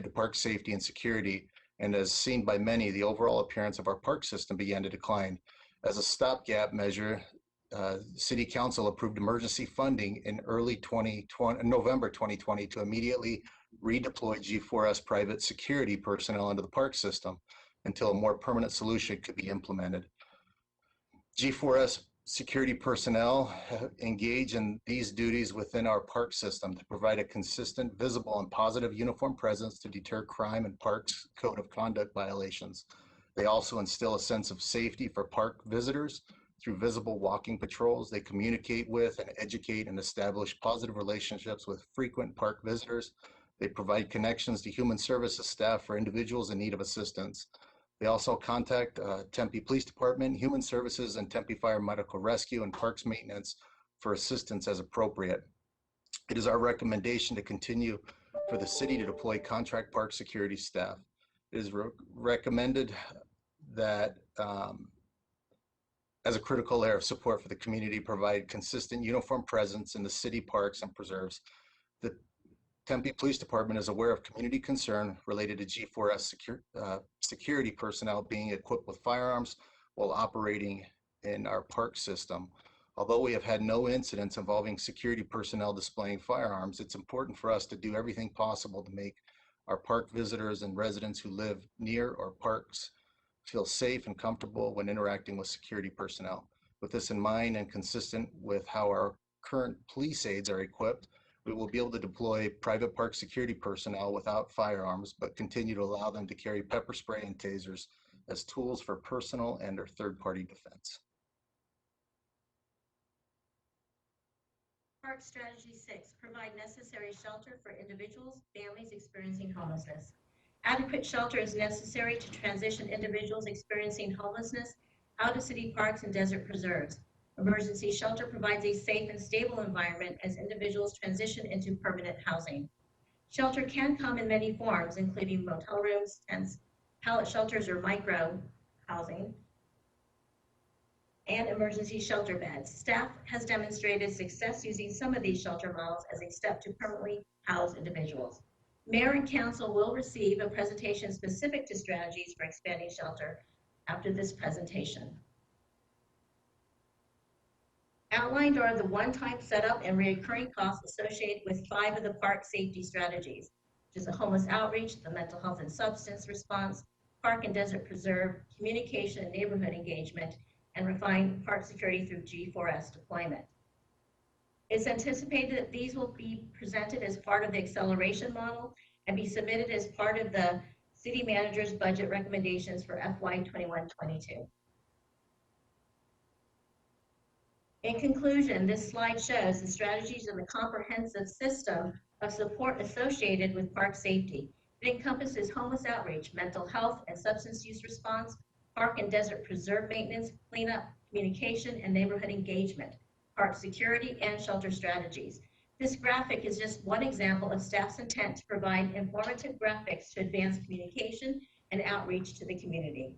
to park safety and security. And as seen by many, the overall appearance of our park system began to decline. As a stopgap measure, City Council approved emergency funding in November 2020 to immediately redeploy G4S private security personnel into the park system until a more permanent solution could be implemented. G4S security personnel engage in these duties within our park system to provide a consistent, visible, and positive uniform presence to deter crime and parks code of conduct violations. They also instill a sense of safety for park visitors through visible walking patrols. They communicate with and educate and establish positive relationships with frequent park visitors. They provide connections to human services staff for individuals in need of assistance. They also contact Tempe Police Department, Human Services, and Tempe Fire Medical Rescue and Parks Maintenance for assistance as appropriate. It is our recommendation to continue for the city to deploy contract park security staff. It is recommended that as a critical layer of support for the community, provide consistent uniform presence in the city parks and preserves. The Tempe Police Department is aware of community concern related to G4S security personnel being equipped with firearms while operating in our park system. Although we have had no incidents involving security personnel displaying firearms, it's important for us to do everything possible to make our park visitors and residents who live near our parks feel safe and comfortable when interacting with security personnel. With this in mind and consistent with how our current police aides are equipped, we will be able to deploy private park security personnel without firearms, but continue to allow them to carry pepper spray and tasers as tools for personal and or third-party defense. Park Strategy 6, provide necessary shelter for individuals, families experiencing homelessness. Adequate shelter is necessary to transition individuals experiencing homelessness out of city parks and desert preserves. Emergency shelter provides a safe and stable environment as individuals transition into permanent housing. Shelter can come in many forms, including motel rooms, tents, pallet shelters or micro housing, and emergency shelter beds. Staff has demonstrated success using some of these shelter models as a step to permanently house individuals. Mayor and council will receive a presentation specific to strategies for expanding shelter after this presentation. Outlined are the one-time setup and recurring costs associated with 5 of the park safety strategies, which is the homeless outreach, the mental health and substance response, park and desert preserve, communication and neighborhood engagement, and refined park security through G4S deployment. It's anticipated that these will be presented as part of the acceleration model and be submitted as part of the city manager's budget recommendations for FY 21-22. In conclusion, this slide shows the strategies of the comprehensive system of support associated with park safety. It encompasses homeless outreach, mental health and substance use response, park and desert preserve maintenance, cleanup, communication, and neighborhood engagement, park security, and shelter strategies. This graphic is just one example of staff's intent to provide informative graphics to advance communication and outreach to the community.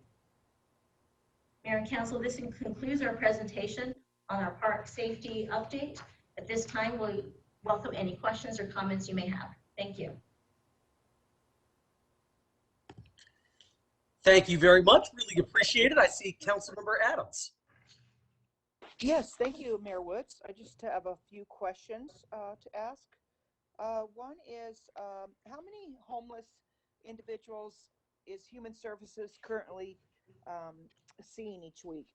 Mayor and Council, this concludes our presentation on our park safety update. At this time, we'll welcome any questions or comments you may have. Thank you. Thank you very much. Really appreciate it. I see Councilmember Adams. Yes, thank you, Mayor Woods. I just have a few questions to ask. One is, how many homeless individuals is Human Services currently seeing each week?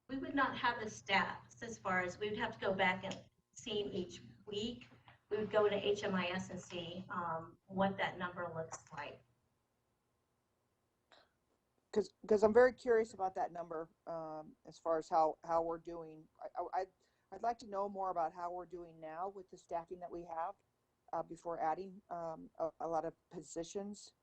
We would not have the stats as far as we would have to go back and see each week. We would go to HMIS and see what that number looks like. Because I'm very curious about that number as far as how we're doing. I'd like to know more about how we're doing now with the staffing that we have before adding a lot of positions.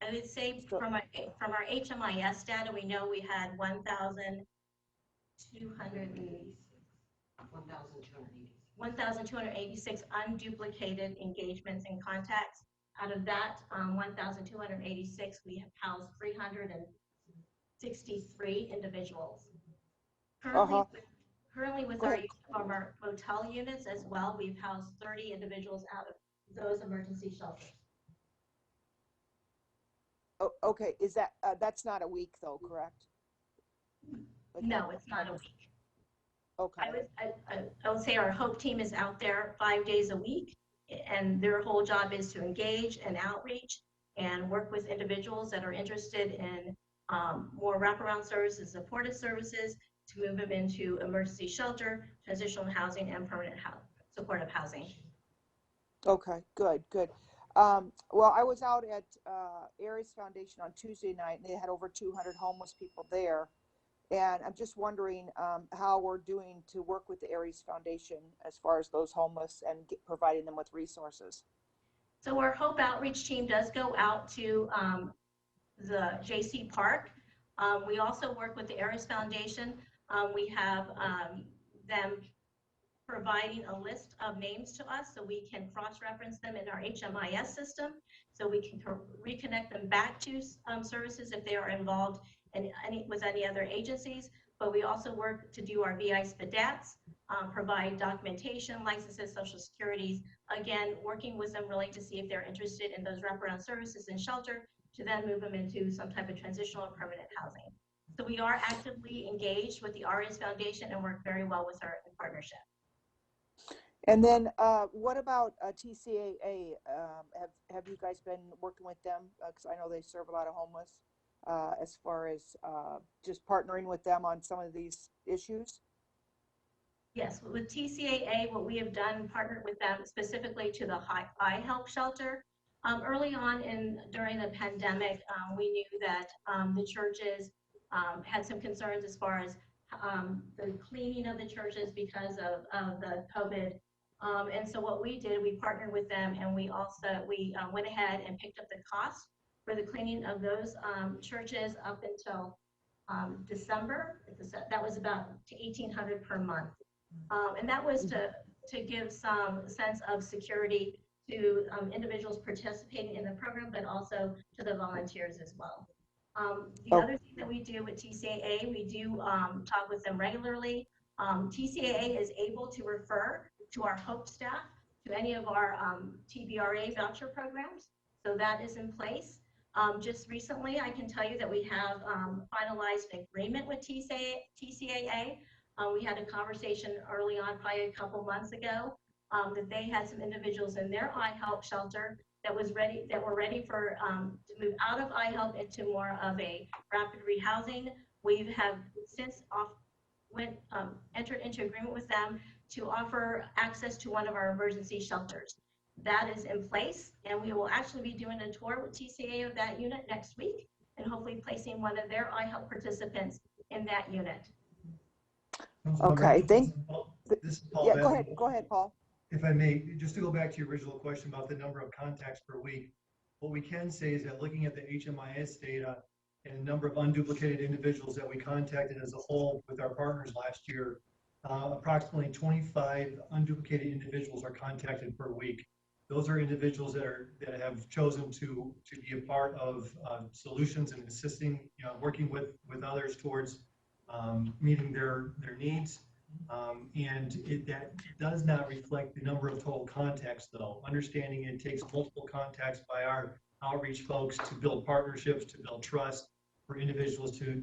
I would say from our HMIS data, we know we had 1,286 unduplicated engagements and contacts. Out of that 1,286, we have housed 363 individuals. Currently with our use of our motel units as well, we've housed 30 individuals out of those emergency shelters. Oh, okay, is that that's not a week though, correct? No, it's not a week. Okay. I would say our HOPE team is out there 5 days a week, and their whole job is to engage and outreach and work with individuals that are interested in more wraparound services, supportive services, to move them into emergency shelter, transitional housing, and permanent supportive housing. Okay, good. Well, I was out at Aries Foundation on Tuesday night, and they had over 200 homeless people there. And I'm just wondering how we're doing to work with the Aries Foundation as far as those homeless and providing them with resources. So our HOPE outreach team does go out to the JC Park. We also work with the Aries Foundation. We have them providing a list of names to us so we can cross-reference them in our HMIS system, so we can reconnect them back to services if they are involved in with any other agencies. But we also work to do our VI SPDATs, provide documentation, licenses, social securities, again, working with them really to see if they're interested in those wraparound services and shelter, to then move them into some type of transitional or permanent housing. So we are actively engaged with the Aries Foundation and work very well with her in partnership. And then what about TCAA? Have you guys been working with them? Because I know they serve a lot of homeless, as far as just partnering with them on some of these issues? Yes, with TCAA, what we have done, partnered with them specifically to the Eye Help Shelter. Early on during the pandemic, we knew that the churches had some concerns as far as the cleaning of the churches because of the COVID. And so what we did, we partnered with them, and we went ahead and picked up the cost for the cleaning of those churches up until December. That was about $1,800 per month. And that was to give some sense of security to individuals participating in the program, but also to the volunteers as well. The other thing that we do with TCAA, we do talk with them regularly. TCAA is able to refer to our HOPE staff to any of our TBRA voucher programs. So that is in place. Just recently, I can tell you that we have finalized an agreement with TCAA. We had a conversation early on, probably a couple months ago, that they had some individuals in their iHelp shelter that were ready for to move out of iHelp into more of a rapid rehousing. We have since entered into agreement with them to offer access to one of our emergency shelters. That is in place, and we will actually be doing a tour with TCA of that unit next week, and hopefully placing one of their iHelp participants in that unit. Okay, This is Paul. Yeah, Bethany. go ahead, Paul. If I may, just to go back to your original question about the number of contacts per week, what we can say is that looking at the HMIS data and the number of unduplicated individuals that we contacted as a whole with our partners last year, approximately 25 unduplicated individuals are contacted per week. Those are individuals that have chosen to be a part of solutions and assisting, working with others towards meeting their needs. That does not reflect the number of total contacts, though. Understanding it takes multiple contacts by our outreach folks to build partnerships, to build trust, for individuals to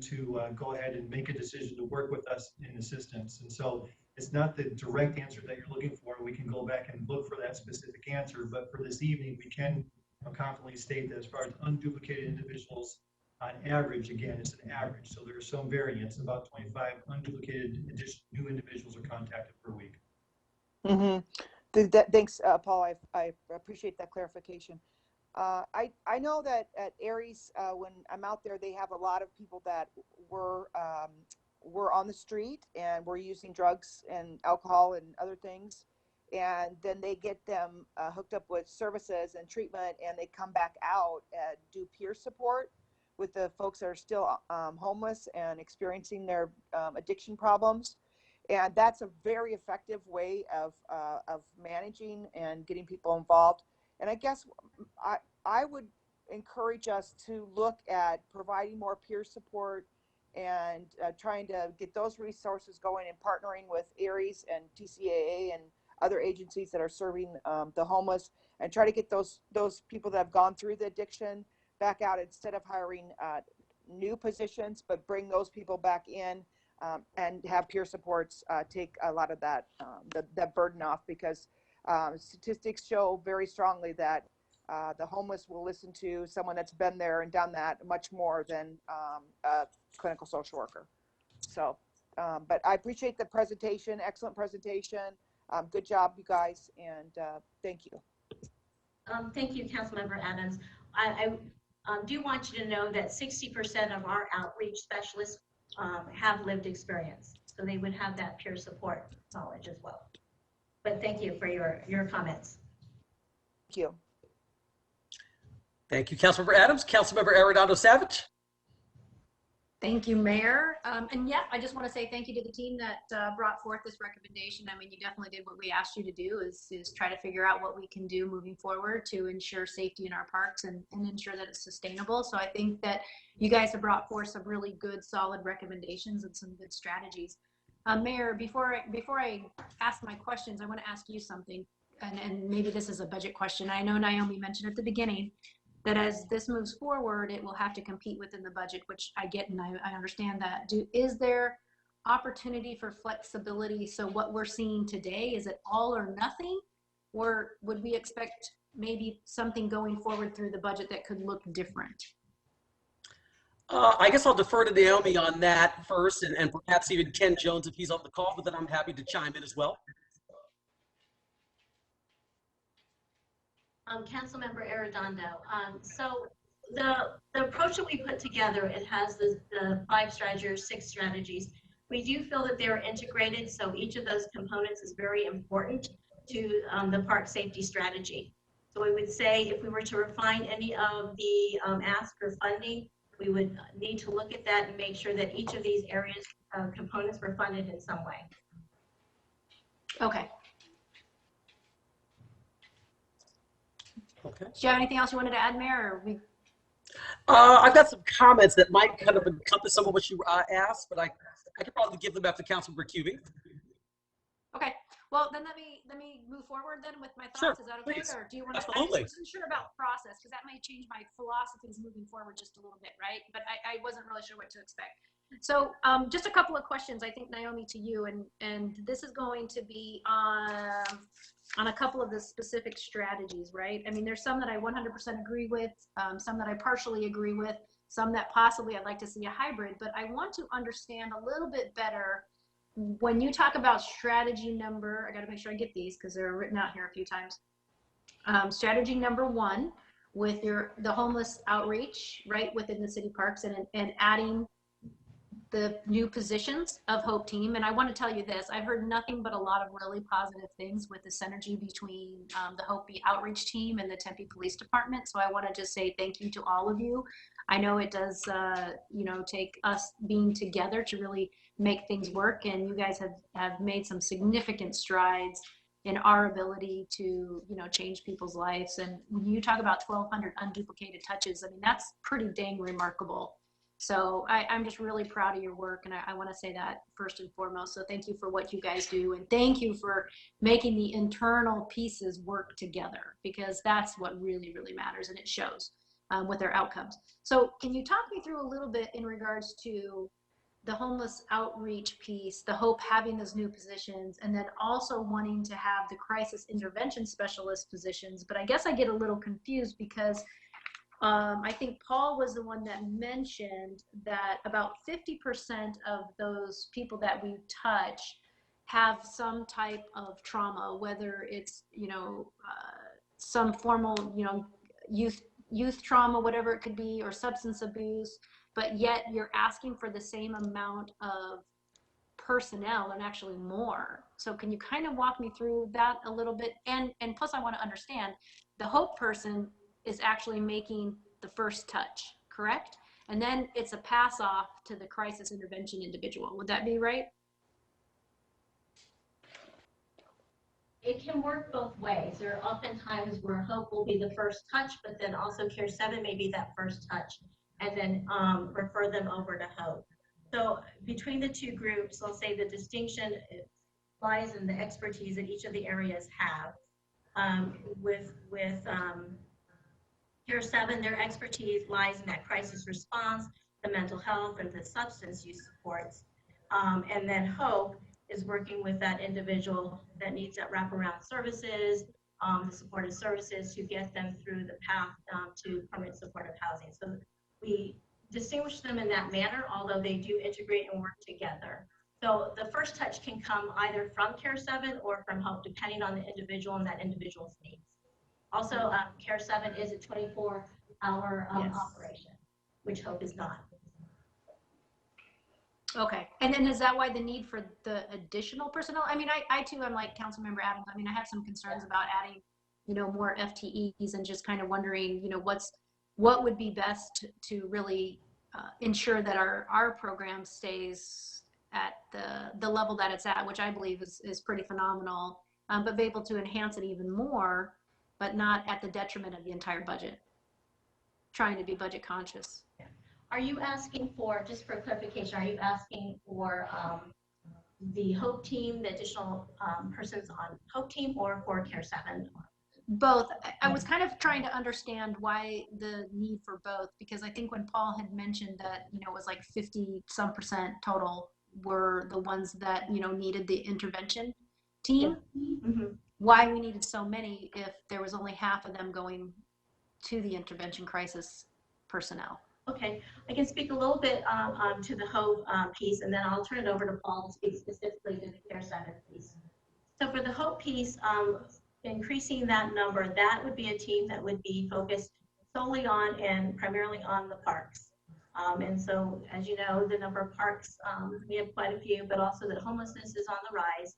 go ahead and make a decision to work with us in assistance. And so it's not the direct answer that you're looking for. We can go back and look for that specific answer, but for this evening, we can confidently state that as far as unduplicated individuals, on average, again, it's an average. So there's some variance, about 25 unduplicated new individuals are contacted per week. Thanks, Paul. I appreciate that clarification. I know that at Aries, when I'm out there, they have a lot of people that were on the street and were using drugs and alcohol and other things. And then they get them hooked up with services and treatment, and they come back out and do peer support with the folks that are still homeless and experiencing their addiction problems. And that's a very effective way of managing and getting people involved. And I guess I would encourage us to look at providing more peer support and trying to get those resources going and partnering with Aries and TCAA and other agencies that are serving the homeless, and try to get those people that have gone through the addiction back out, instead of hiring new positions, but bring those people back in and have peer supports take a lot of that burden off, because statistics show very strongly that the homeless will listen to someone that's been there and done that much more than a clinical social worker. So, but I appreciate the presentation, excellent presentation. Good job, you guys, and thank you. Thank you, Councilmember Adams. I do want you to know that 60% of our outreach specialists have lived experience, so they would have that peer support knowledge as well. But thank you for your comments. Thank you. Thank you, Councilmember Adams. Councilmember Arredondo Savage. Thank you, Mayor. And yeah, I just want to say thank you to the team that brought forth this recommendation. I mean, you definitely did what we asked you to do, is try to figure out what we can do moving forward to ensure safety in our parks and ensure that it's sustainable. So I think that you guys have brought forth some really good, solid recommendations and some good strategies. Mayor, before I ask my questions, I want to ask you something, and maybe this is a budget question. I know Naomi mentioned at the beginning that as this moves forward, it will have to compete within the budget, which I get and I understand that. Is there opportunity for flexibility? So what we're seeing today, is it all or nothing? Or would we expect maybe something going forward through the budget that could look different? I guess I'll defer to Naomi on that first, and perhaps even Ken Jones if he's on the call, but then I'm happy to chime in as well. Councilmember Arredondo. So the approach that we put together, it has the 5 strategies or 6 strategies. We do feel that they're integrated, so each of those components is very important to the park safety strategy. So we would say if we were to refine any of the ask for funding, we would need to look at that and make sure that each of these areas components were funded in some way. Okay. Okay. Do you have anything else you wanted to add, Mayor? Or I've got some comments that might kind of encompass some of what you asked, but I could probably give them after Councilmember Cubey. Okay. Well, then let me move forward then with my Sure, thoughts. Is that okay? please. Or do you want to? I Absolutely. just wasn't sure about process because that might change my philosophies moving forward just a little bit, right? But I wasn't really sure what to expect. So just a couple of questions, I think, Naomi, to you, and this is going to be on a couple of the specific strategies, right? I mean, there's some that I 100% agree with, some that I partially agree with, some that possibly I'd like to see a hybrid, but I want to understand a little bit better when you talk about strategy number, I got to make sure I get these because they're written out here a few times. Strategy number 1 with the homeless outreach, right, within the city parks and adding the new positions of Hope Team. And I want to tell you this, I've heard nothing but a lot of really positive things with the synergy between the Hope Outreach Team and the Tempe Police Department. So I want to just say thank you to all of you. I know it does, take us being together to really make things work. And you guys have made some significant strides in our ability to, change people's lives. And when you talk about 1,200 unduplicated touches, I mean, that's pretty dang remarkable. So I'm just really proud of your work, and I want to say that first and foremost. So thank you for what you guys do, and thank you for making the internal pieces work together, because that's what really, really matters, and it shows with their outcomes. So can you talk me through a little bit in regards to the homeless outreach piece, the Hope having those new positions, and then also wanting to have the crisis intervention specialist positions? But I guess I get a little confused because I think Paul was the one that mentioned that about 50% of those people that we touch have some type of trauma, whether it's, some formal, youth trauma, whatever it could be, or substance abuse, but yet you're asking for the same amount of personnel and actually more. So can you kind of walk me through that a little bit? And plus I want to understand, the Hope person is actually making the first touch, correct? And then it's a pass off to the crisis intervention individual. Would that be right? It can work both ways. There are often times where Hope will be the first touch, but then also Care 7 may be that first touch, and then refer them over to Hope. So between the two groups, I'll say the distinction lies in the expertise that each of the areas have. With Care 7, their expertise lies in that crisis response, the mental health, and the substance use supports. And then Hope is working with that individual that needs that wraparound services, the supportive services to get them through the path to permanent supportive housing. So we distinguish them in that manner, although they do integrate and work together. So the first touch can come either from Care 7 or from Hope, depending on the individual and that individual's needs. Also, Care 7 is a 24-hour operation, which Hope is not. Okay. And then is that why the need for the additional personnel? I mean, I too, I'm like Councilmember Adams. I mean, I have some concerns about adding, more FTEs, and just kind of wondering, what would be best to really ensure that our program stays at the level that it's at, which I believe is pretty phenomenal, but be able to enhance it even more, but not at the detriment of the entire budget. Trying to be budget conscious. Are you asking for, just for clarification, are you asking for the Hope Team, the additional persons on Hope Team, or for Care 7? Both. I was kind of trying to understand why the need for both, because I think when Paul had mentioned that, it was like 50-some% total were the ones that, needed the intervention team. Mm-hmm. Why we needed so many if there was only half of them going to the intervention crisis personnel. Okay, I can speak a little bit to the Hope piece, and then I'll turn it over to Paul to speak specifically to the Care 7 piece. So for the Hope piece, increasing that number, that would be a team that would be focused solely on and primarily on the parks. And so, as you know, the number of parks, we have quite a few, but also that homelessness is on the rise.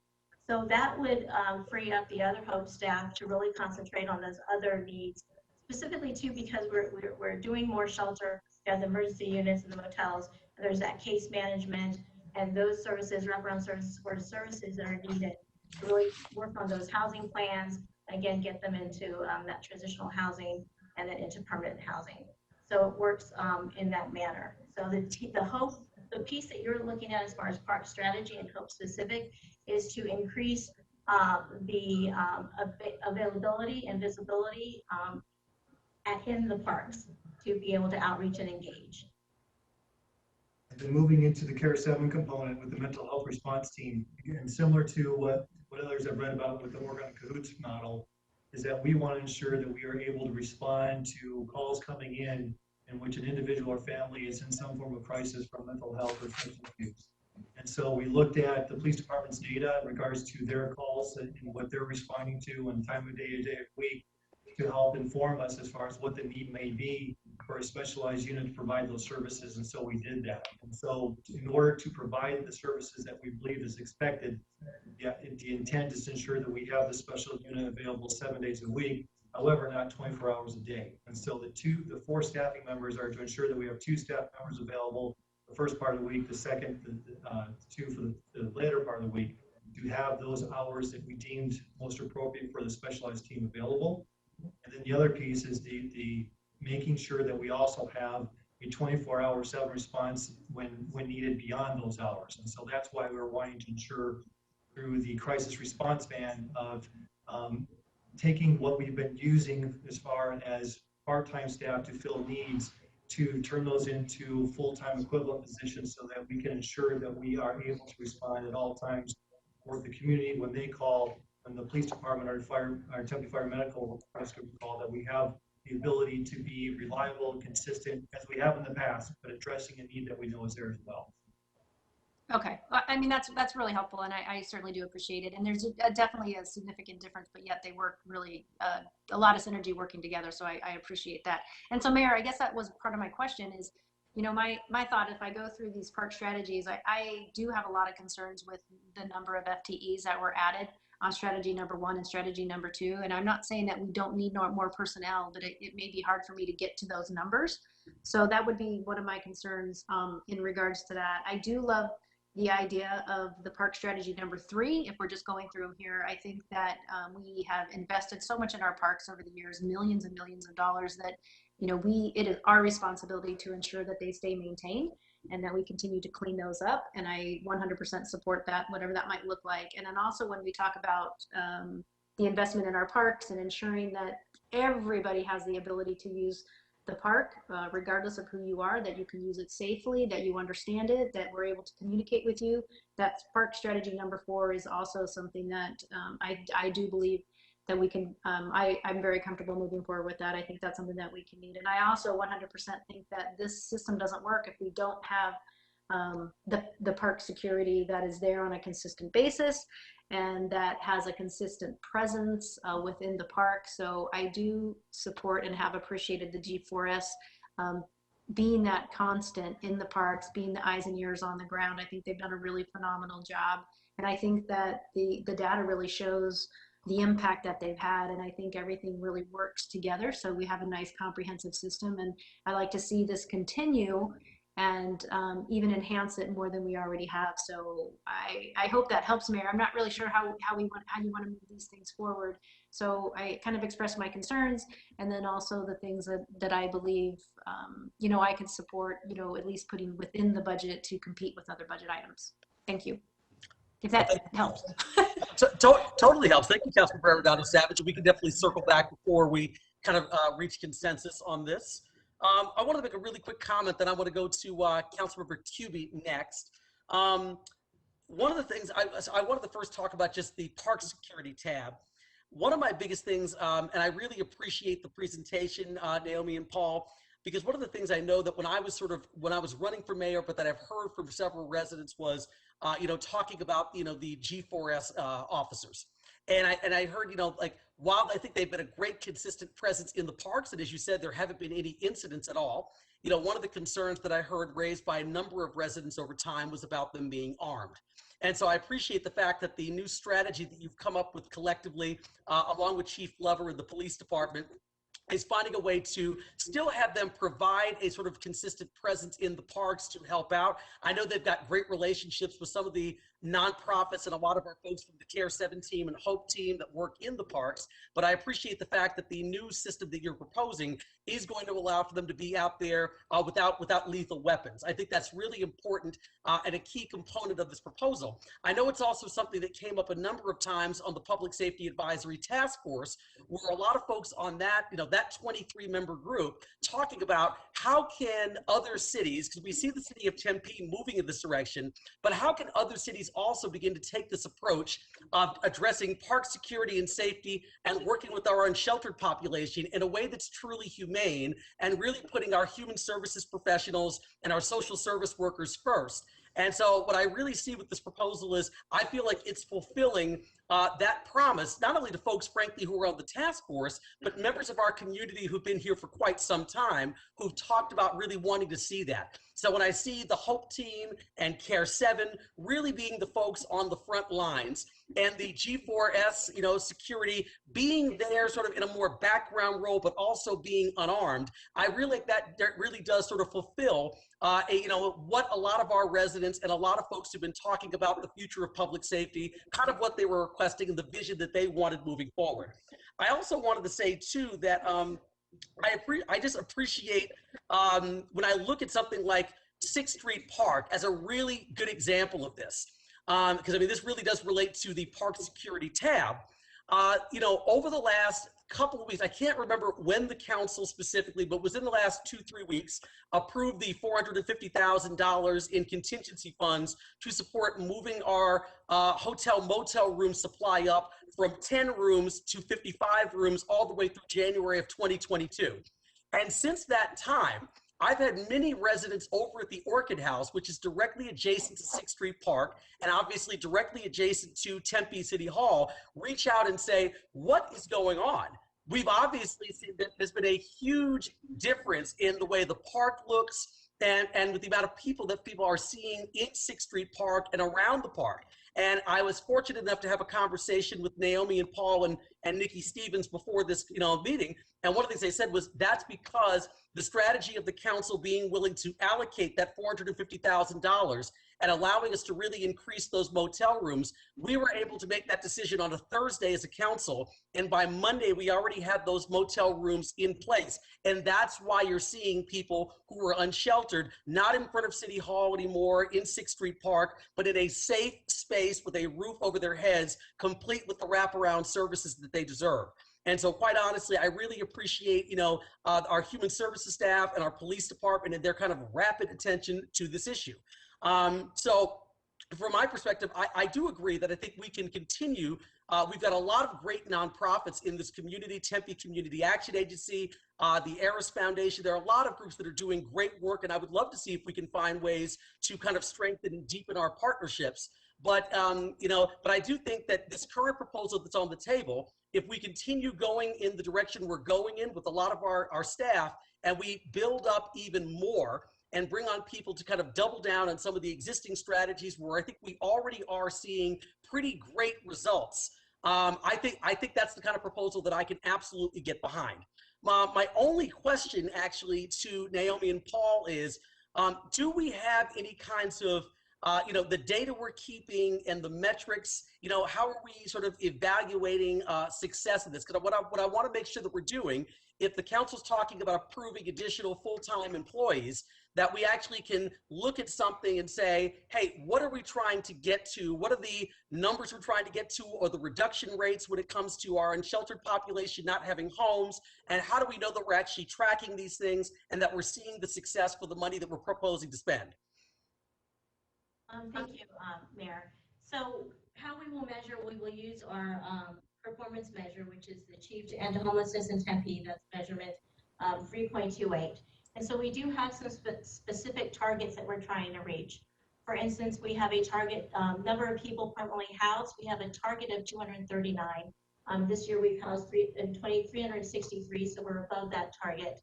So that would free up the other Hope staff to really concentrate on those other needs, specifically too, because we're doing more shelter. We have the emergency units and the motels, and there's that case management and those services, wraparound services, support services that are needed to really work on those housing plans, again, get them into that transitional housing and then into permanent housing. So it works in that manner. So the piece that you're looking at as far as park strategy and Hope specific is to increase the availability and visibility in the parks to be able to outreach and engage. And then moving into the Care 7 component with the mental health response team, again, similar to what others have read about with the Work on Cahoots model, is that we want to ensure that we are able to respond to calls coming in which an individual or family is in some form of crisis from mental health or substance abuse. And so we looked at the police department's data in regards to their calls and what they're responding to and time of day of week to help inform us as far as what the need may be for a specialized unit to provide those services. And so we did that. And so in order to provide the services that we believe is expected, the intent is to ensure that we have the special unit available 7 days a week, however, not 24 hours a day. And so the 4 staffing members are to ensure that we have 2 staff members available the first part of the week, the second, 2 for the later part of the week, to have those hours that we deemed most appropriate for the specialized team available. And then the other piece is the making sure that we also have a 24-hour 7 response when needed beyond those hours. And so that's why we're wanting to ensure through the crisis response van of taking what we've been using as far as part-time staff to fill needs to turn those into full-time equivalent positions so that we can ensure that we are able to respond at all times for the community when they call, when the police department or our Tempe Fire Medical Rescue call, that we have the ability to be reliable and consistent as we have in the past, but addressing a need that we know is there as well. Okay, well, I mean, that's really helpful, and I certainly do appreciate it. And there's definitely a significant difference, but yet they work really, a lot of synergy working together, so I appreciate that. And so, Mayor, I guess that was part of my question is, you know, my thought, if I go through these park strategies, I do have a lot of concerns with the number of FTEs that were added on strategy number 1 and strategy number 2. And I'm not saying that we don't need more personnel, but it may be hard for me to get to those numbers. So that would be one of my concerns in regards to that. I do love the idea of the park strategy number 3. If we're just going through them here, I think that we have invested so much in our parks over the years, millions and millions of dollars, that, you know, it is our responsibility to ensure that they stay maintained and that we continue to clean those up. And I 100% support that, whatever that might look like. And then also when we talk about the investment in our parks and ensuring that everybody has the ability to use the park, regardless of who you are, that you can use it safely, that you understand it, that we're able to communicate with you. That park strategy number 4 is also something that I do believe that we can, I'm very comfortable moving forward with that. I think that's something that we can need. And I also 100% think that this system doesn't work if we don't have the park security that is there on a consistent basis and that has a consistent presence within the park. So I do support and have appreciated the G4S being that constant in the parks, being the eyes and ears on the ground. I think they've done a really phenomenal job. And I think that the data really shows the impact that they've had. And I think everything really works together. So we have a nice comprehensive system. And I like to see this continue and even enhance it more than we already have. So I hope that helps, Mayor. I'm not really sure how you want to move these things forward. So I kind of expressed my concerns, and then also the things that I believe, you know, I could support, you know, at least putting within the budget to compete with other budget items. Thank you. If that helps. Totally helps. Thank you, Councilmember Arenado Savage. We can definitely circle back before we kind of reach consensus on this. I want to make a really quick comment, then I want to go to Councilmember Cubey next. One of the things, I wanted to first talk about just the park security tab. One of my biggest things, and I really appreciate the presentation, Naomi and Paul, because one of the things I know that when I was running for mayor, but that I've heard from several residents was, you know, talking about, you know, the G4S officers. And I heard, you know, like, while I think they've been a great consistent presence in the parks, and as you said, there haven't been any incidents at all, you know, one of the concerns that I heard raised by a number of residents over time was about them being armed. And so I appreciate the fact that the new strategy that you've come up with collectively, along with Chief Glover and the police department, is finding a way to still have them provide a sort of consistent presence in the parks to help out. I know they've got great relationships with some of the nonprofits and a lot of our folks from the Care 7 team and Hope team that work in the parks. But I appreciate the fact that the new system that you're proposing is going to allow for them to be out there without lethal weapons. I think that's really important and a key component of this proposal. I know it's also something that came up a number of times on the Public Safety Advisory Task Force, where a lot of folks on that, that 23-member group talking about how can other cities, because we see the city of Tempe moving in this direction, but how can other cities also begin to take this approach of addressing park security and safety and working with our unsheltered population in a way that's truly humane and really putting our human services professionals and our social service workers first. And so what I really see with this proposal is I feel like it's fulfilling that promise, not only to folks, frankly, who are on the task force, but members of our community who've been here for quite some time, who've talked about really wanting to see that. So when I see the Hope team and Care 7 really being the folks on the front lines, and the G4S, security being there sort of in a more background role, but also being unarmed, I really like that really does sort of fulfill what a lot of our residents and a lot of folks who've been talking about the future of public safety, kind of what they were requesting and the vision that they wanted moving forward. I also wanted to say too that I just appreciate when I look at something like 6th Street Park as a really good example of this. Because I mean, this really does relate to the park security tab. Over the last couple of weeks, I can't remember when the council specifically, but within the last 2-3 weeks, approved the $450,000 in contingency funds to support moving our hotel motel room supply up from 10 rooms to 55 rooms all the way through January of 2022. And since that time, I've had many residents over at the Orchid House, which is directly adjacent to 6th Street Park and obviously directly adjacent to Tempe City Hall, reach out and say, what is going on? We've obviously seen that there's been a huge difference in the way the park looks and with the amount of people that people are seeing in 6th Street Park and around the park. And I was fortunate enough to have a conversation with Naomi and Paul and Nikki Stevens before this meeting. And one of the things they said was that's because the strategy of the council being willing to allocate that $450,000 and allowing us to really increase those motel rooms, we were able to make that decision on a Thursday as a council. And by Monday, we already had those motel rooms in place. And that's why you're seeing people who are unsheltered, not in front of City Hall anymore, in 6th Street Park, but in a safe space with a roof over their heads, complete with the wraparound services that they deserve. And so quite honestly, I really appreciate, our human services staff and our police department and their kind of rapid attention to this issue. So from my perspective, I do agree that I think we can continue. We've got a lot of great nonprofits in this community, Tempe Community Action Agency, the Eris Foundation. There are a lot of groups that are doing great work, and I would love to see if we can find ways to kind of strengthen and deepen our partnerships. But, but I do think that this current proposal that's on the table, if we continue going in the direction we're going in with a lot of our staff, and we build up even more and bring on people to kind of double down on some of the existing strategies where I think we already are seeing pretty great results. I think that's the kind of proposal that I can absolutely get behind. My only question actually to Naomi and Paul is, do we have any kinds of the data we're keeping and the metrics, how are we sort of evaluating success in this? Because what I want to make sure that we're doing, if the council's talking about approving additional full-time employees, that we actually can look at something and say, hey, what are we trying to get to? What are the numbers we're trying to get to, or the reduction rates when it comes to our unsheltered population not having homes? And how do we know that we're actually tracking these things and that we're seeing the success for the money that we're proposing to spend? Thank you, Mayor. So how we will measure, we will use our performance measure, which is the Achieve to End Homelessness in Tempe. That's measurement 3.28. And so we do have some specific targets that we're trying to reach. For instance, we have a target number of people permanently housed. We have a target of 239. This year we've housed 363, so we're above that target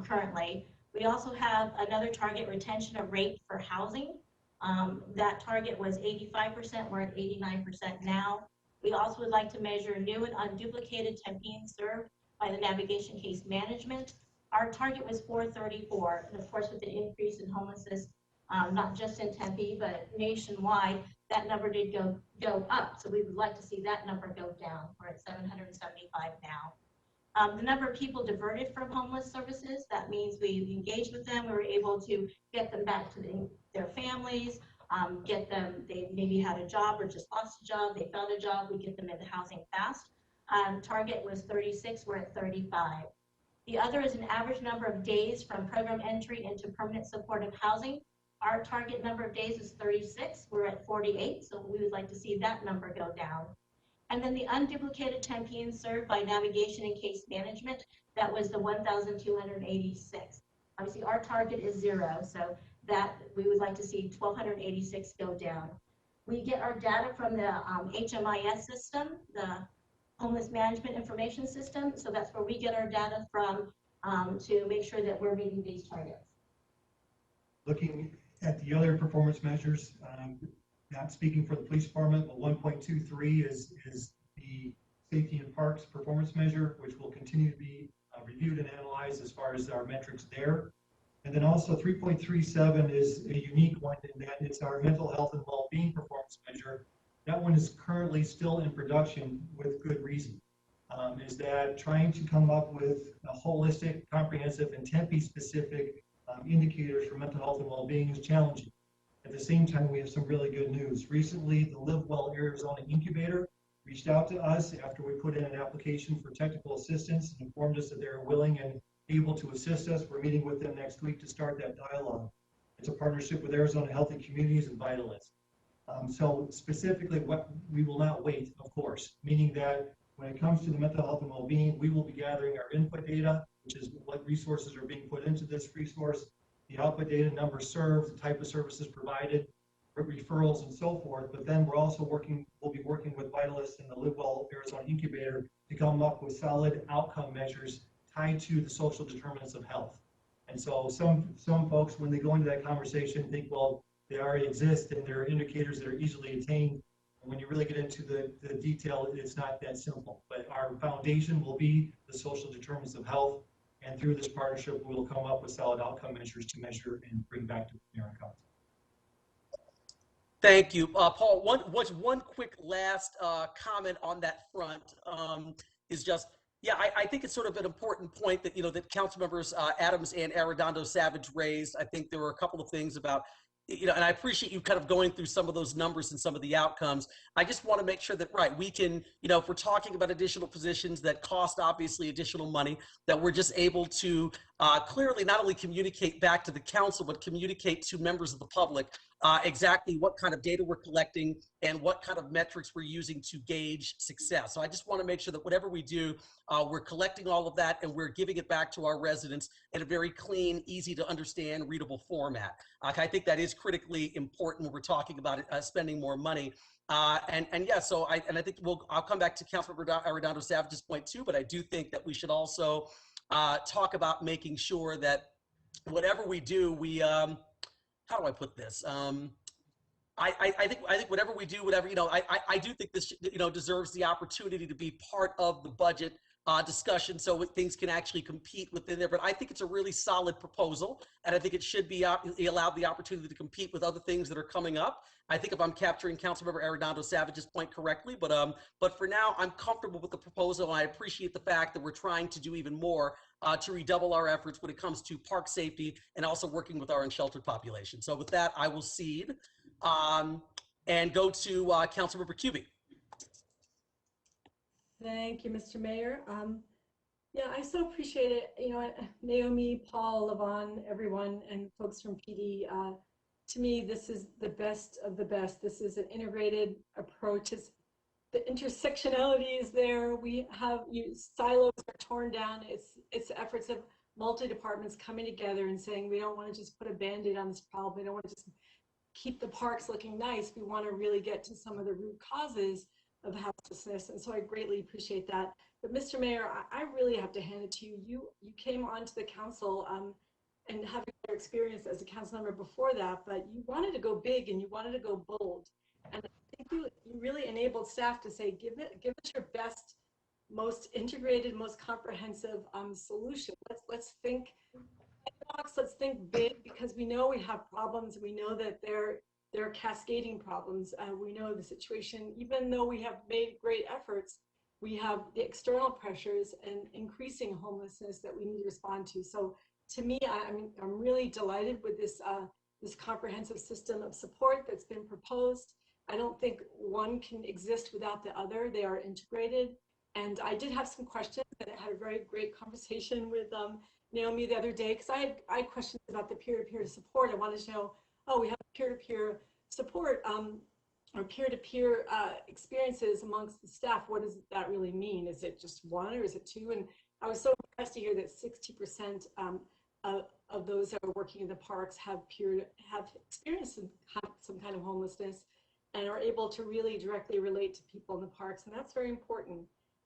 currently. We also have another target, retention of rate for housing. That target was 85%, we're at 89% now. We also would like to measure new and unduplicated Tempeans served by the navigation case management. Our target was 434, and of course with the increase in homelessness, not just in Tempe, but nationwide, that number did go up. So we would like to see that number go down. We're at 775 now. The number of people diverted from homeless services, that means we engaged with them. We were able to get them back to their families, get them, they maybe had a job or just lost a job, they found a job, we get them into housing fast. Target was 36, we're at 35. The other is an average number of days from program entry into permanent supportive housing. Our target number of days is 36, we're at 48, so we would like to see that number go down. And then the unduplicated Tempeans served by navigation and case management, that was the 1,286. Obviously, our target is 0, so that we would like to see 1,286 go down. We get our data from the HMIS system, the Homeless Management Information System, so that's where we get our data from to make sure that we're meeting these targets. Looking at the other performance measures, not speaking for the police department, but 1.23 is the safety and parks performance measure, which will continue to be reviewed and analyzed as far as our metrics there. And then also 3.37 is a unique one in that it's our mental health and well-being performance measure. That one is currently still in production with good reason. Is that trying to come up with a holistic, comprehensive, and Tempe-specific indicators for mental health and well-being is challenging. At the same time, we have some really good news. Recently, the Live Well Arizona Incubator reached out to us after we put in an application for technical assistance and informed us that they're willing and able to assist us. We're meeting with them next week to start that dialogue. It's a partnership with Arizona Healthy Communities and Vitalist. So specifically, what we will not wait, of course, meaning that when it comes to the mental health and well-being, we will be gathering our input data, which is what resources are being put into this resource, the output data, number served, the type of services provided, referrals, and so forth. But then we're also we'll be working with Vitalist and the Live Well Arizona Incubator to come up with solid outcome measures tied to the social determinants of health. And so some folks, when they go into that conversation, think, well, they already exist and they're indicators that are easily attained. And when you really get into the detail, it's not that simple. But our foundation will be the social determinants of health. And through this partnership, we will come up with solid outcome measures to measure and bring back to the Mayor and Council. Thank you. Paul, one quick last comment on that front is just, yeah, I think it's sort of an important point that, that council members Adams and Arredondo Savage raised. I think there were a couple of things about, and I appreciate you kind of going through some of those numbers and some of the outcomes. I just want to make sure that, right, we can, if we're talking about additional positions that cost obviously additional money, that we're just able to clearly not only communicate back to the council, but communicate to members of the public exactly what kind of data we're collecting and what kind of metrics we're using to gauge success. So I just want to make sure that whatever we do, we're collecting all of that and we're giving it back to our residents in a very clean, easy to understand, readable format. I think that is critically important when we're talking about spending more money. And yeah, so I think I'll come back to Councilmember Arredondo Savage's point too, but I do think that we should also talk about making sure that whatever we do, we how do I put this? I think whatever we do, I do think this deserves the opportunity to be part of the budget discussion so things can actually compete within there. But I think it's a really solid proposal, and I think it should be allowed the opportunity to compete with other things that are coming up. I think if I'm capturing Councilmember Arredondo Savage's point correctly, but for now, I'm comfortable with the proposal. I appreciate the fact that we're trying to do even more to redouble our efforts when it comes to park safety and also working with our unsheltered population. So with that, I will cede and go to Councilmember Cubie. Thank you, Mr. Mayor. Yeah, I so appreciate it. Naomi, Paul, Levon, everyone, and folks from PD. To me, this is the best of the best. This is an integrated approach. The intersectionality is there. We have silos are torn down. It's efforts of multi-departments coming together and saying we don't want to just put a Band-Aid on this problem. We don't want to just keep the parks looking nice. We want to really get to some of the root causes of houselessness, and so I greatly appreciate that. But Mr. Mayor, I really have to hand it to you. You came onto the council and having your experience as a council member before that, but you wanted to go big and you wanted to go bold. And I think you really enabled staff to say, give us your best, most integrated, most comprehensive solution. Let's think box, let's think big, because we know we have problems. We know that they're there are cascading problems. We know the situation, even though we have made great efforts, we have the external pressures and increasing homelessness that we need to respond to. So to me, I'm really delighted with this, this comprehensive system of support that's been proposed. I don't think one can exist without the other. They are integrated. And I did have some questions, and I had a very great conversation with Naomi the other day, because I had questions about the peer-to-peer support. I wanted to know, oh, we have peer-to-peer support or peer-to-peer experiences amongst the staff. What does that really mean? Is it just one or is it two? And I was so impressed to hear that 60% of those that are working in the parks have experienced some kind of homelessness and are able to really directly relate to people in the parks, and that's very important.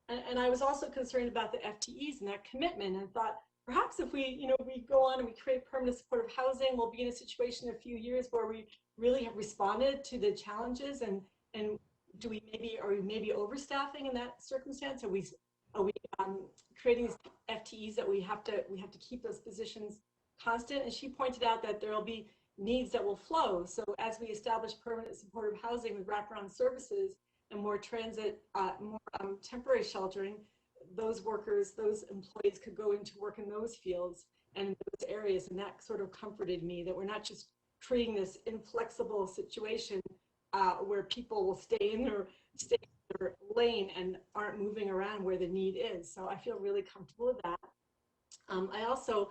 And I was also concerned about the FTEs and that commitment, and thought perhaps if we go on and we create permanent supportive housing, we'll be in a situation in a few years where we really have responded to the challenges, and are we maybe overstaffing in that circumstance? Are we creating these FTEs that we have to keep those positions constant? And she pointed out that there will be needs that will flow. So as we establish permanent supportive housing with wraparound services and more transit, more temporary sheltering, those workers, those employees could go into work in those fields and in those areas. And that sort of comforted me that we're not just creating this inflexible situation where people will stay in their lane and aren't moving around where the need is. So I feel really comfortable with that. I also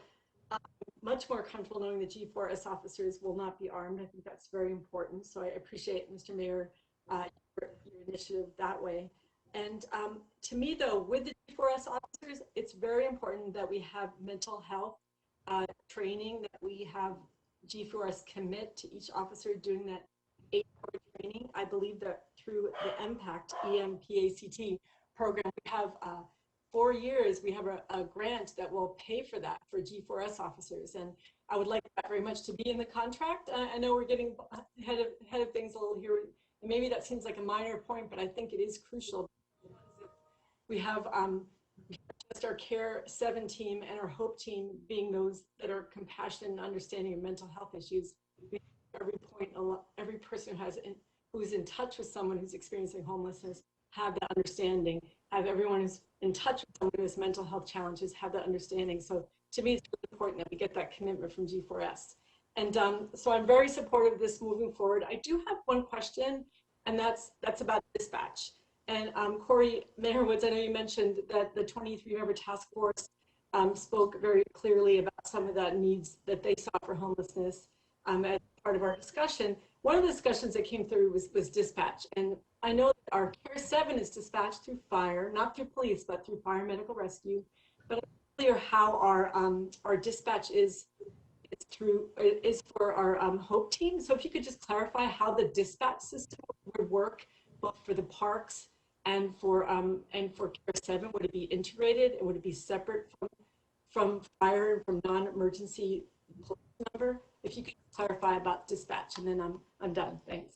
much more comfortable knowing the G4S officers will not be armed. I think that's very important. So I appreciate, Mr. Mayor, your initiative that way. And to me, though, with the G4S officers, it's very important that we have mental health training, that we have G4S commit to each officer doing that 8-hour training. I believe that through the EMPACT, EMPACT program, we have 4 years, we have a grant that will pay for that for G4S officers. And I would like that very much to be in the contract. I know we're getting ahead of things a little here. And maybe that seems like a minor point, but I think it is crucial. We have just our Care 7 team and our HOPE team being those that are compassionate and understanding of mental health issues. Every person who's in touch with someone who's experiencing homelessness have that understanding, have everyone who's in touch with someone who has mental health challenges have that understanding. So to me, it's really important that we get that commitment from G4S. And so I'm very supportive of this moving forward. I do have one question, and that's about dispatch. And Corey, Mayor Woods, I know you mentioned that the 23-member task force spoke very clearly about some of the needs that they saw for homelessness as part of our discussion. One of the discussions that came through was dispatch. And I know that our Care 7 is dispatched through fire, not through police, but through fire medical rescue. But I'm not clear how our dispatch is for our HOPE team. So if you could just clarify how the dispatch system would work, both for the parks and for Care 7, would it be integrated and would it be separate from fire and from non-emergency police member? If you could clarify about dispatch, and then I'm done. Thanks.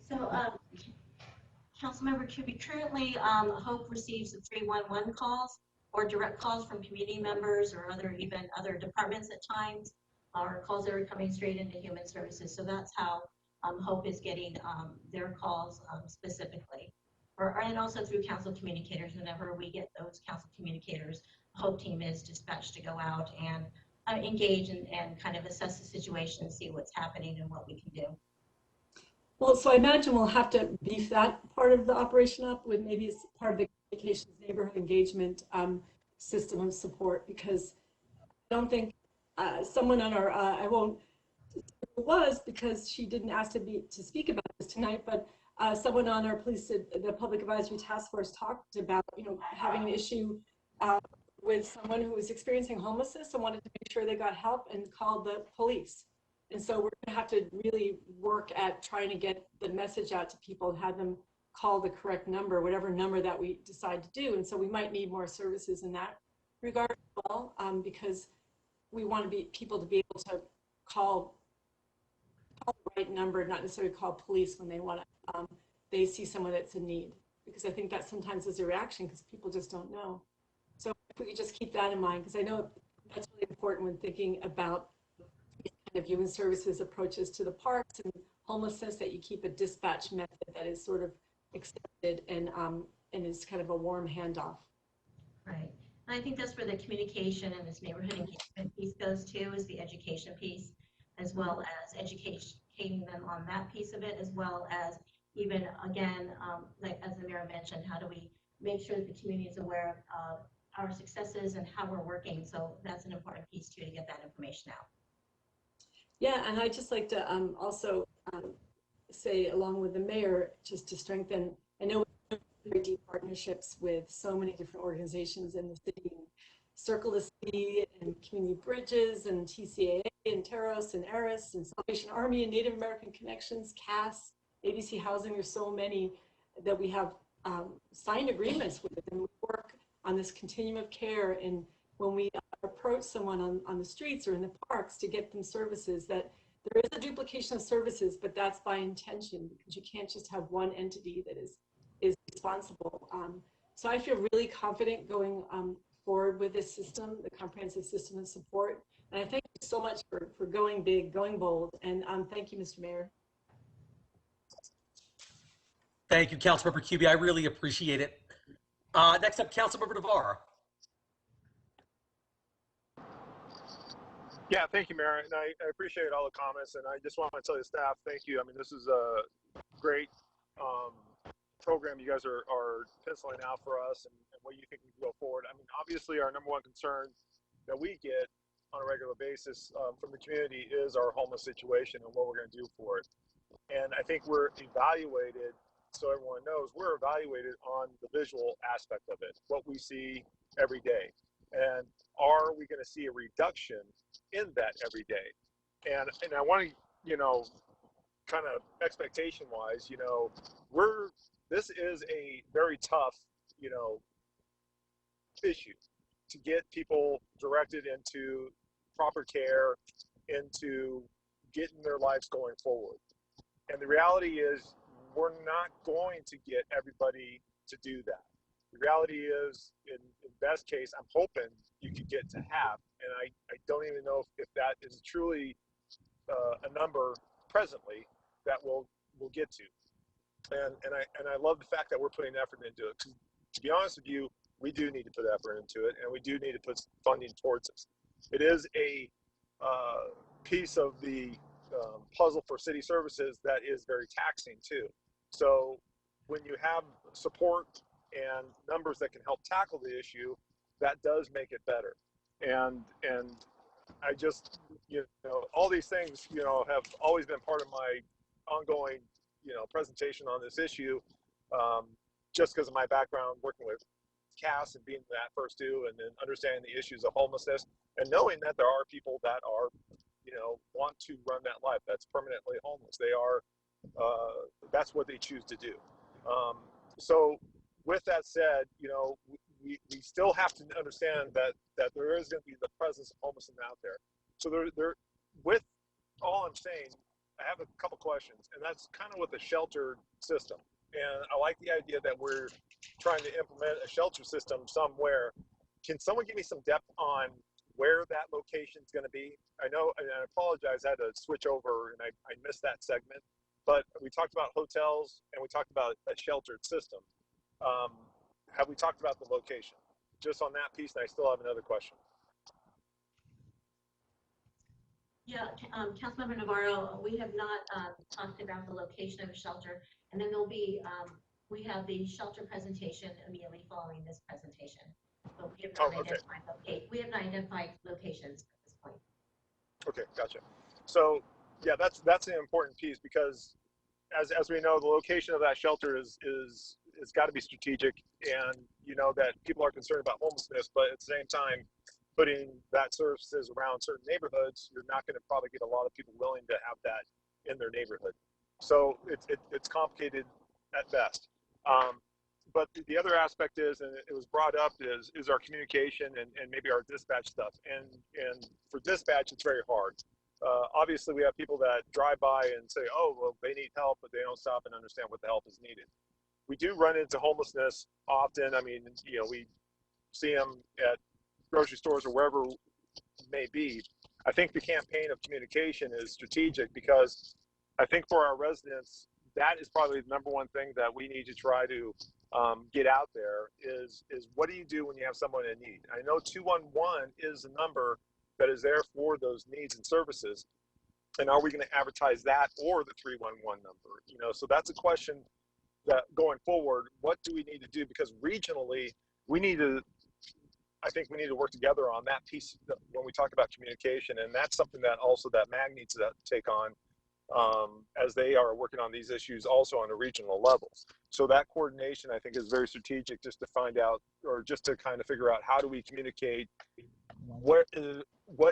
So, Councilmember Kuby, currently HOPE receives the 311 calls or direct calls from community members or even other departments at times, or calls that are coming straight into Human Services. So that's how HOPE is getting their calls specifically. And also through council communicators. Whenever we get those council communicators, HOPE team is dispatched to go out and engage and kind of assess the situation and see what's happening and what we can do. Well, so I imagine we'll have to beef that part of the operation up with maybe part of the communications neighborhood engagement system of support, because I don't think someone on our, I won't, it was because she didn't ask to speak about this tonight, but someone on our the Public Advisory Task Force talked about, having an issue with someone who was experiencing homelessness and wanted to make sure they got help and called the police. And so we're going to have to really work at trying to get the message out to people and have them call the correct number, whatever number that we decide to do. And so we might need more services in that regard as well, because we want people to be able to call the right number, not necessarily call police when they want to, they see someone that's in need, because I think that sometimes is a reaction because people just don't know. So if we could just keep that in mind, because I know that's really important when thinking about these kind of human services approaches to the parks and homelessness, that you keep a dispatch method that is sort of accepted and is kind of a warm handoff. Right. And I think that's where the communication and this neighborhood engagement piece goes too, is the education piece, as well as educating them on that piece of it, as well as even, again, like as the mayor mentioned, how do we make sure that the community is aware of our successes and how we're working. So that's an important piece too, to get that information out. Yeah, and I'd just like to also say, along with the mayor, just to strengthen, I know we have very deep partnerships with so many different organizations in the city, Circle the City and Community Bridges and TCAA and Teros and Eris and Salvation Army and Native American Connections, CAS, ABC Housing. There's so many that we have signed agreements with, and we work on this continuum of care. And when we approach someone on the streets or in the parks to get them services, that there is a duplication of services, but that's by intention, because you can't just have one entity that is responsible. So I feel really confident going forward with this system, the comprehensive system of support. And I thank you so much for going big, going bold. And thank you, Mr. Mayor. Thank you, Councilmember Cubie. I really appreciate it. Next up, Councilmember Navarro. Yeah, thank you, Mayor. And I appreciate all the comments. And I just want to tell you, staff, thank you. I mean, this is a great program you guys are penciling out for us, and what you think we can go forward. I mean, obviously, our number one concern that we get on a regular basis from the community is our homeless situation and what we're going to do for it. And I think we're evaluated, so everyone knows, we're evaluated on the visual aspect of it, what we see every day. And are we going to see a reduction in that every day? And I want to, you know, kind of expectation wise, you know, this is a very tough, you know, issue to get people directed into proper care, into getting their lives going forward. And the reality is, we're not going to get everybody to do that. The reality is, in best case, I'm hoping you could get to half, and I don't even know if that is truly a number presently that we'll get to. And I love the fact that we're putting effort into it. To be honest with you, we do need to put effort into it, and we do need to put funding towards it. It is a piece of the puzzle for city services that is very taxing too. So when you have support and numbers that can help tackle the issue, that does make it better. And I just, you know, all these things, you know, have always been part of my ongoing, you know, presentation on this issue, just because of my background working with CAS and being that first due, and then understanding the issues of homelessness, and knowing that there are people that are, you know, want to run that life, that's permanently homeless. They are, that's what they choose to do. So with that said, you know, we still have to understand that there is going to be the presence of homelessness out there. So there, with all I'm saying, I have a couple questions, and that's kind of with the shelter system. And I like the idea that we're trying to implement a shelter system somewhere. Can someone give me some depth on where that location is going to be? I know, and I apologize, I had to switch over and I missed that segment, but we talked about hotels and we talked about a sheltered system. Have we talked about the location? Just on that piece, and I still have another question. Yeah, Councilmember Navarro, we have not talked about the location of a shelter, and then there'll be, we have the shelter presentation immediately following this presentation. But we have not identified locations at this point. Okay, gotcha. So yeah, that's an important piece, because as we know, the location of that shelter is it's got to be strategic, and you know that people are concerned about homelessness, but at the same time, putting that services around certain neighborhoods, you're not going to probably get a lot of people willing to have that in their neighborhood. So it's complicated at best. But the other aspect is, and it was brought up, is our communication and maybe our dispatch stuff. And for dispatch, it's very hard. Obviously, we have people that drive by and say, oh, well, they need help, but they don't stop and understand what the help is needed. We do run into homelessness often. I mean, you know, see them at grocery stores or wherever it may be. I think the campaign of communication is strategic because I think for our residents, that is probably the number one thing that we need to try to get out there is what do you do when you have someone in need? I know 211 is a number that is there for those needs and services. And are we going to advertise that or the 311 number? You know, so that's a question that going forward, what do we need to do? Because regionally, I think we need to work together on that piece when we talk about communication. And that's something that also that MAG needs to take on as they are working on these issues also on a regional level. So that coordination, I think, is very strategic just to find out, or just to kind of figure out how do we communicate what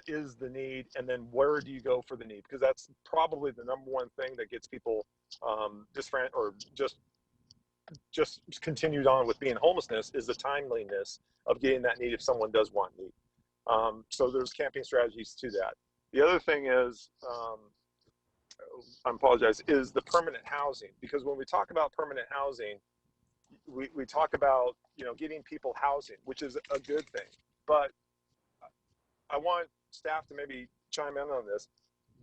is the need, and then where do you go for the need? Because that's probably the number one thing that gets people just continued on with being homelessness is the timeliness of getting that need if someone does want need. So there's campaign strategies to that. The other thing is, I apologize, is the permanent housing. Because when we talk about permanent housing, we talk about, you know, getting people housing, which is a good thing. But I want staff to maybe chime in on this.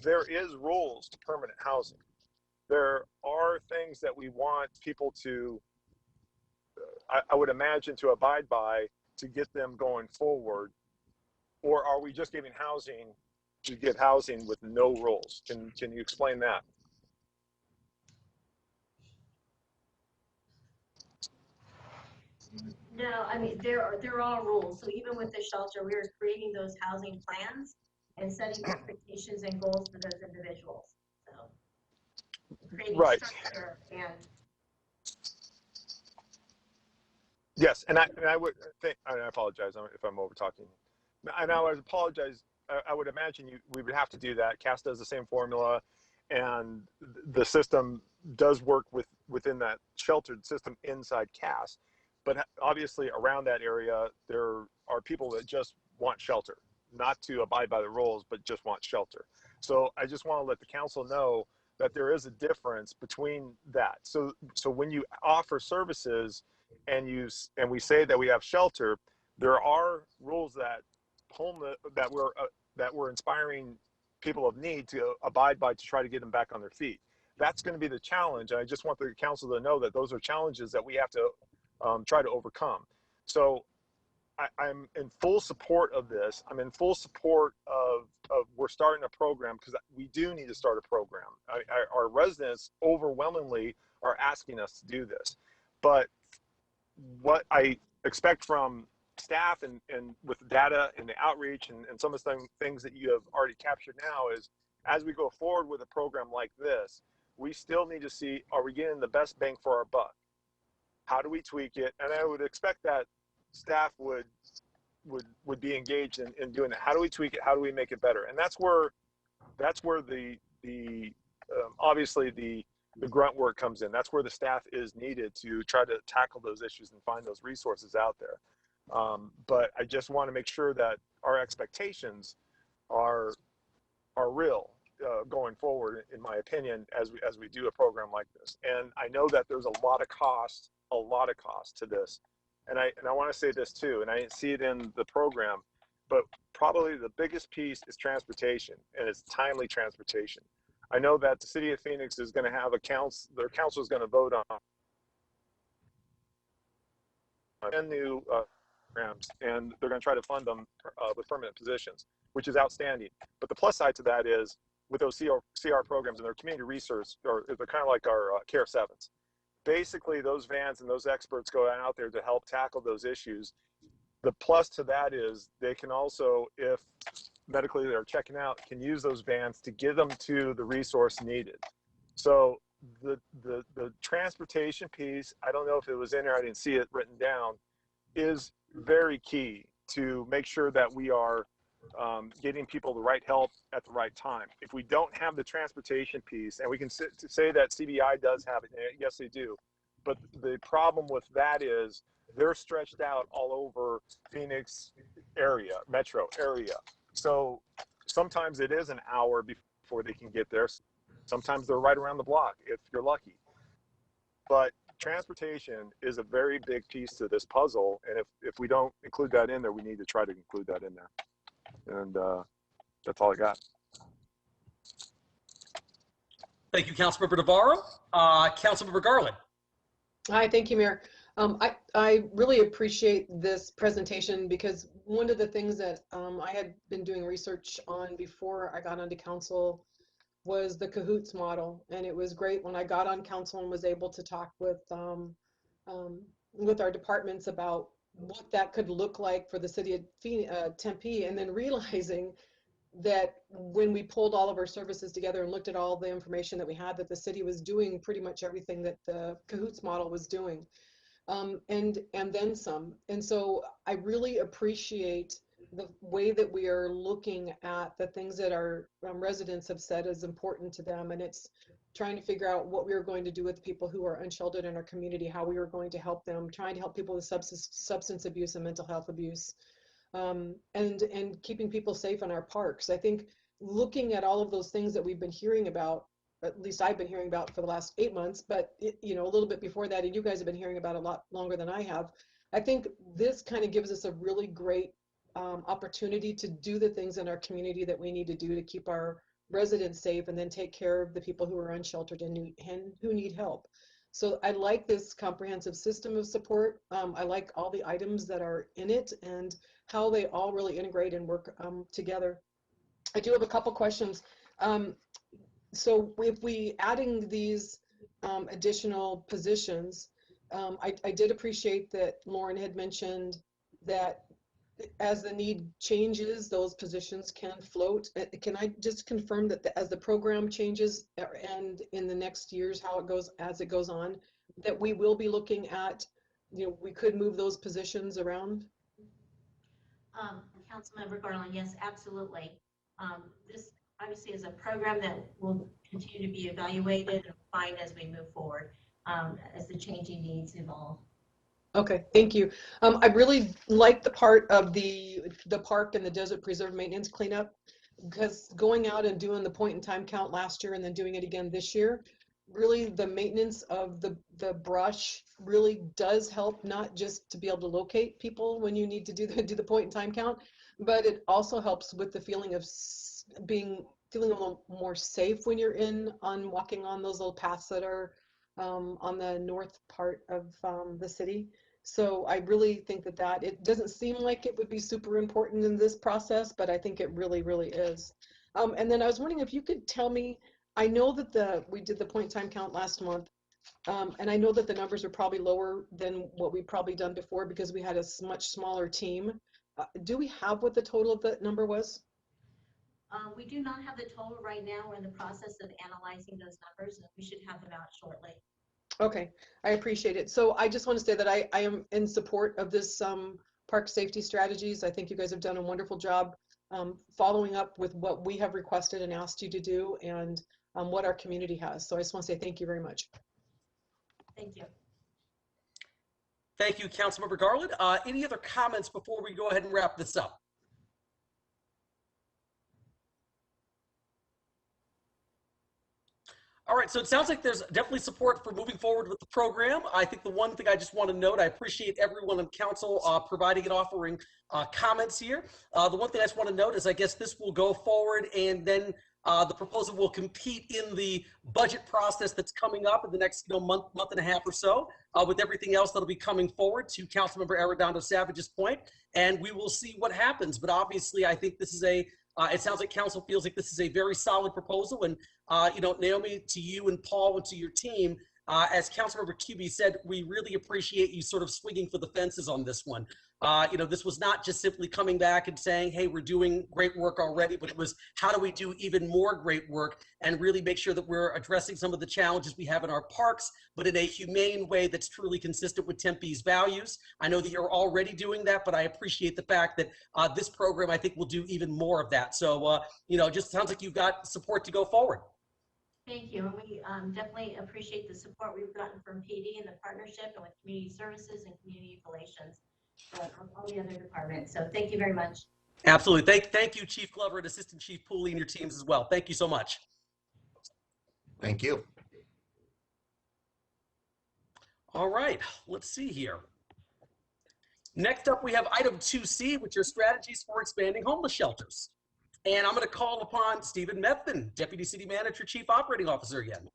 There is rules to permanent housing. There are things that we want people to, I would imagine, to abide by to get them going forward. Or are we just giving housing to give housing with no rules? Can you explain that? No, I mean, there are rules. So even with the shelter, we are creating those housing plans and setting expectations and goals for those individuals. So creating structure and. Yes, and I would think, I apologize if I'm over talking. And I would apologize. I would imagine we would have to do that. CAS does the same formula, and the system does work within that sheltered system inside CAS. But obviously around that area, there are people that just want shelter, not to abide by the rules, but just want shelter. So I just want to let the council know that there is a difference between that. So when you offer services and we say that we have shelter, there are rules that we're inspiring people of need to abide by to try to get them back on their feet. That's going to be the challenge. And I just want the council to know that those are challenges that we have to try to overcome. So I'm in full support of this. I'm in full support of we're starting a program, because we do need to start a program. Our residents overwhelmingly are asking us to do this. But what I expect from staff and with data and the outreach and some of the things that you have already captured now is, as we go forward with a program like this, we still need to see, are we getting the best bang for our buck? How do we tweak it? And I would expect that staff would be engaged in doing it. How do we tweak it? How do we make it better? And that's where the obviously the grunt work comes in. That's where the staff is needed to try to tackle those issues and find those resources out there. But I just want to make sure that our expectations are real going forward, in my opinion, as we do a program like this. And I know that there's a lot of cost to this. And I want to say this too, and I didn't see it in the program, but probably the biggest piece is transportation, and it's timely transportation. I know that the city of Phoenix is going to have their council is going to vote on 10 new programs, and they're going to try to fund them with permanent positions, which is outstanding. But the plus side to that is, with those CR programs and their community research, or they're kind of like our Care 7s. Basically, those vans and those experts go out there to help tackle those issues. The plus to that is they can also, if medically they're checking out, can use those vans to get them to the resource needed. So the transportation piece, I don't know if it was in there, I didn't see it written down, is very key to make sure that we are getting people the right help at the right time. If we don't have the transportation piece, and we can say that CBI does have it, yes they do, but the problem with that is they're stretched out all over Phoenix area, metro area. So sometimes it is an hour before they can get there. Sometimes they're right around the block if you're lucky. But transportation is a very big piece to this puzzle, and if we don't include that in there, we need to try to include that in there. And that's all I got. Thank you, Councilmember Navarro. Councilmember Garland. Hi, thank you, Mayor. I really appreciate this presentation because one of the things that I had been doing research on before I got onto council was the cahoots model. And it was great when I got on council and was able to talk with our departments about what that could look like for the city of Tempe, and then realizing that when we pulled all of our services together and looked at all the information that we had, that the city was doing pretty much everything that the cahoots model was doing, and then some. And so I really appreciate the way that we are looking at the things that our residents have said is important to them, and it's trying to figure out what we are going to do with people who are unsheltered in our community, how we are going to help them, trying to help people with substance abuse and mental health abuse. And keeping people safe in our parks. I think looking at all of those things that we've been hearing about, at least I've been hearing about for the last 8 months, but a little bit before that, and you guys have been hearing about a lot longer than I have. I think this kind of gives us a really great opportunity to do the things in our community that we need to do to keep our residents safe, and then take care of the people who are unsheltered and who need help. So I like this comprehensive system of support. I like all the items that are in it and how they all really integrate and work together. I do have a couple questions. So if we adding these additional positions, I did appreciate that Lauren had mentioned that as the need changes, those positions can float. Can I just confirm that as the program changes and in the next years, how it goes, as it goes on, that we will be looking at, we could move those positions around? Councilmember Garland, yes, absolutely. This obviously is a program that will continue to be evaluated and refined as we move forward, as the changing needs evolve. Okay, thank you. I really like the part of the park and the desert preserve maintenance cleanup, because going out and doing the point in time count last year and then doing it again this year, really the maintenance of the brush really does help, not just to be able to locate people when you need to do the point in time count, but it also helps with the feeling of feeling a little more safe when you're walking on those little paths that are on the north part of the city. So I really think that it doesn't seem like it would be super important in this process, but I think it really, really is. And then I was wondering if you could tell me, I know that we did the point time count last month, and I know that the numbers are probably lower than what we've probably done before because we had a much smaller team. Do we have what the total of the number was? We do not have the total right now. We're in the process of analyzing those numbers, and we should have them out shortly. Okay, I appreciate it. So I just want to say that I am in support of this park safety strategies. I think you guys have done a wonderful job following up with what we have requested and asked you to do, and what our community has. So I just want to say thank you very much. Thank you. Thank you, Councilmember Garland. Any other comments before we go ahead and wrap this up? All right, so it sounds like there's definitely support for moving forward with the program. I think the one thing I just want to note, I appreciate everyone on council providing and offering comments here. The one thing I just want to note is I guess this will go forward, and then the proposal will compete in the budget process that's coming up in the next month and a half or so, with everything else that'll be coming forward, to Councilmember Arredondo Savage's point, and we will see what happens. But obviously, I think this is it sounds like council feels like this is a very solid proposal. And, Naomi, to you and Paul and to your team, as Councilmember QB said, we really appreciate you sort of swinging for the fences on this one. This was not just simply coming back and saying, hey, we're doing great work already, but it was how do we do even more great work and really make sure that we're addressing some of the challenges we have in our parks, but in a humane way that's truly consistent with Tempe's values. I know that you're already doing that, but I appreciate the fact that this program, I think, will do even more of that. So, just sounds like you've got support to go forward. Thank you. And we definitely appreciate the support we've gotten from PD and the partnership, and with community services and community relations, all the other departments. So thank you very much. Absolutely. Thank you, Chief Glover and Assistant Chief Pooley and your teams as well. Thank you so much. Thank you. All right, let's see here. Next up, we have item 2C, which are strategies for expanding homeless shelters. And I'm going to call upon Stephen Methvin, Deputy City Manager, Chief Operating Officer again.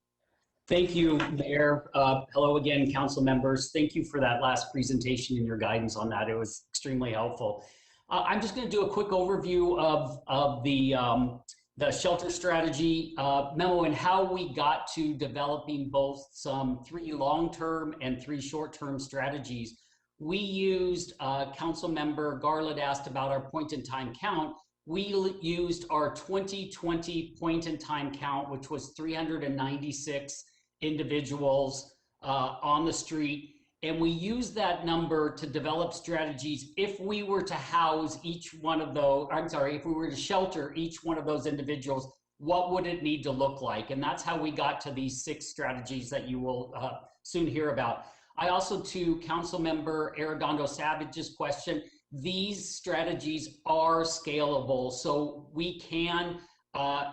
Thank you, Mayor. Hello again, council members. Thank you for that last presentation and your guidance on that. It was extremely helpful. I'm just going to do a quick overview of the shelter strategy memo and how we got to developing both some 3 long-term and 3 short-term strategies. We used, council member Garland asked about our point-in-time count. We used our 2020 point-in-time count, which was 396 individuals on the street. And we used that number to develop strategies if we were to house each one of those, if we were to shelter each one of those individuals, what would it need to look like? And that's how we got to these 6 strategies that you will soon hear about. I also, to Council Member Arredondo Savage's question, these strategies are scalable. So we can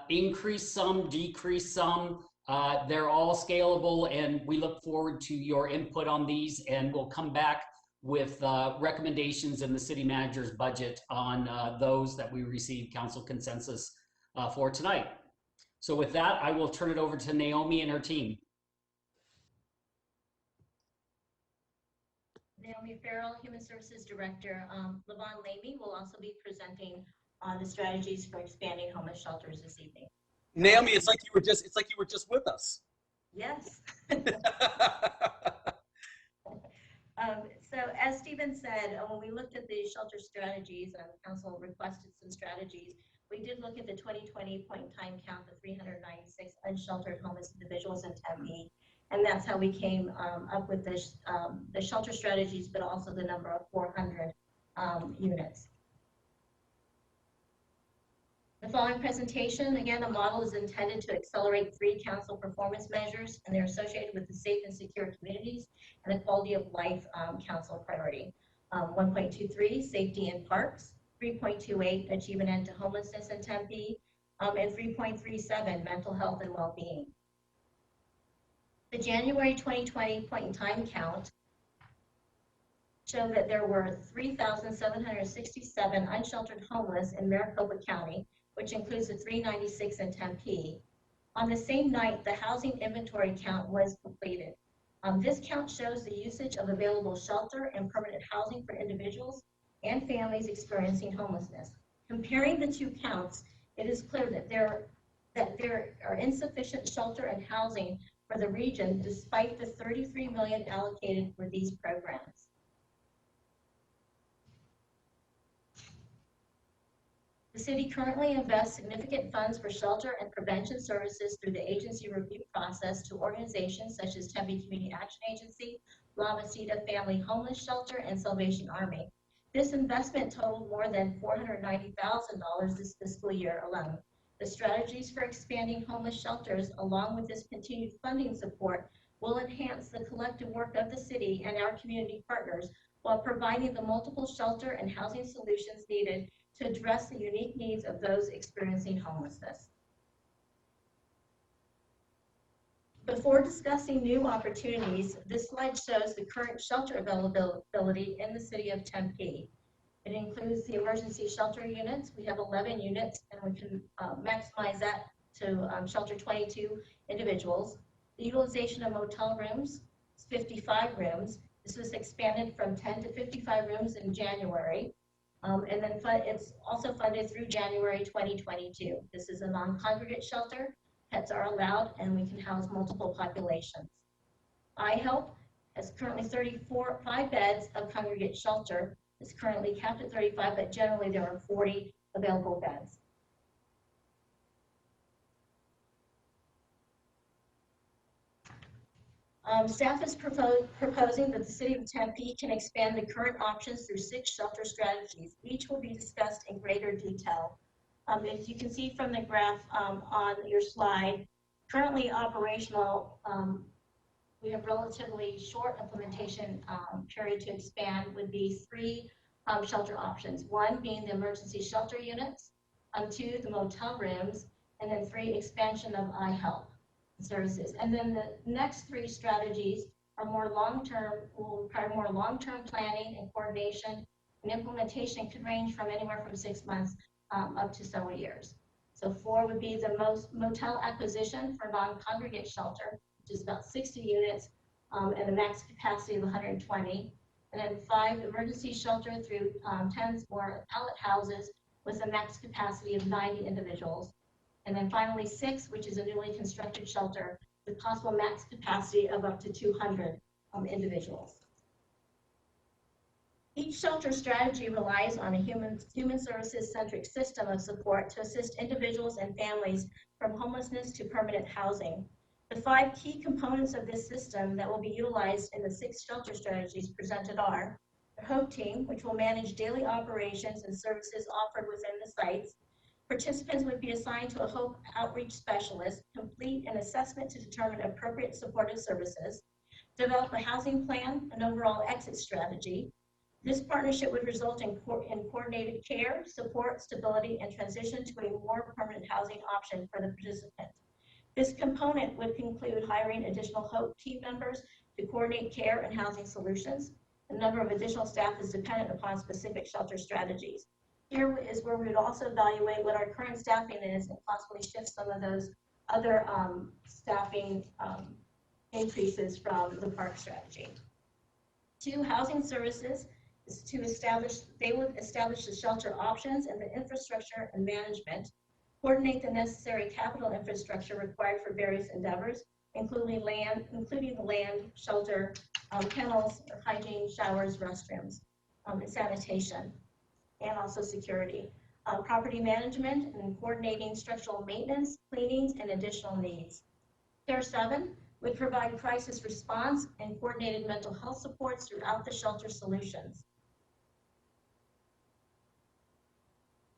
increase some, decrease some. They're all scalable, and we look forward to your input on these, and we'll come back with recommendations in the city manager's budget on those that we received council consensus for tonight. So with that, I will turn it over to Naomi and her team. Naomi Farrell, Human Services Director. Levon Lamy will also be presenting on the strategies for expanding homeless shelters this evening. Naomi, it's like you were just with us. Yes. So as Stephen said, when we looked at the shelter strategies and the council requested some strategies, we did look at the 2020 point-in-time count of 396 unsheltered homeless individuals in Tempe. And that's how we came up with this, the shelter strategies, but also the number of 400 units. The following presentation, again, the model is intended to accelerate 3 council performance measures, and they're associated with the safe and secure communities and the quality of life council priority. 1.23, safety in parks, 3.28, achieve an end to homelessness in Tempe, and 3.37, mental health and well-being. The January 2020 point-in-time count showed that there were 3,767 unsheltered homeless in Maricopa County, which includes the 396 in Tempe. On the same night, the housing inventory count was completed. This count shows the usage of available shelter and permanent housing for individuals and families experiencing homelessness. Comparing the 2 counts, it is clear that there are insufficient shelter and housing for the region despite the $33 million allocated for these programs. The city currently invests significant funds for shelter and prevention services through the agency review process to organizations such as Tempe Community Action Agency, La Mesita Family Homeless Shelter, and Salvation Army. This investment totaled more than $490,000 this fiscal year alone. The strategies for expanding homeless shelters, along with this continued funding support, will enhance the collective work of the city and our community partners while providing the multiple shelter and housing solutions needed to address the unique needs of those experiencing homelessness. Before discussing new opportunities, this slide shows the current shelter availability in the city of Tempe. It includes the emergency shelter units. We have 11 units, and we can maximize that to shelter 22 individuals. The utilization of motel rooms is 55 rooms. This was expanded from 10 to 55 rooms in January. And then it's also funded through January 2022. This is a non-congregate shelter. Pets are allowed, and we can house multiple populations. iHelp has currently 5 beds of congregate shelter. It's currently capped at 35, but generally there are 40 available beds. Staff is proposing that the city of Tempe can expand the current options through 6 shelter strategies. Each will be discussed in greater detail. As you can see from the graph on your slide, currently operational, we have relatively short implementation period to expand would be 3 shelter options. 1 being the emergency shelter units, 2 the motel rooms, and then 3 expansion of iHelp services. And then the next 3 strategies will require more long-term planning and coordination, and implementation could range from anywhere from 6 months up to several years. So 4 would be the most motel acquisition for non-congregate shelter, which is about 60 units and a max capacity of 120. And then 5, emergency shelter through 10 more pallet houses with a max capacity of 90 individuals. And then finally 6, which is a newly constructed shelter with possible max capacity of up to 200 individuals. Each shelter strategy relies on a human services centric system of support to assist individuals and families from homelessness to permanent housing. The 5 key components of this system that will be utilized in the 6 shelter strategies presented are the HOPE team, which will manage daily operations and services offered within the sites. Participants would be assigned to a HOPE outreach specialist, complete an assessment to determine appropriate supportive services, develop a housing plan, an overall exit strategy. This partnership would result in coordinated care, support, stability, and transition to a more permanent housing option for the participant. This component would include hiring additional HOPE team members to coordinate care and housing solutions. The number of additional staff is dependent upon specific shelter strategies. Here is where we would also evaluate what our current staffing is and possibly shift some of those other staffing increases from the park strategy. 2, housing services is to they would establish the shelter options and the infrastructure and management, coordinate the necessary capital infrastructure required for various endeavors, including the land, shelter, kennels, hygiene, showers, restrooms, and sanitation, and also security. Property management and coordinating structural maintenance, cleanings, and additional needs. Care 7 would provide crisis response and coordinated mental health supports throughout the shelter solutions.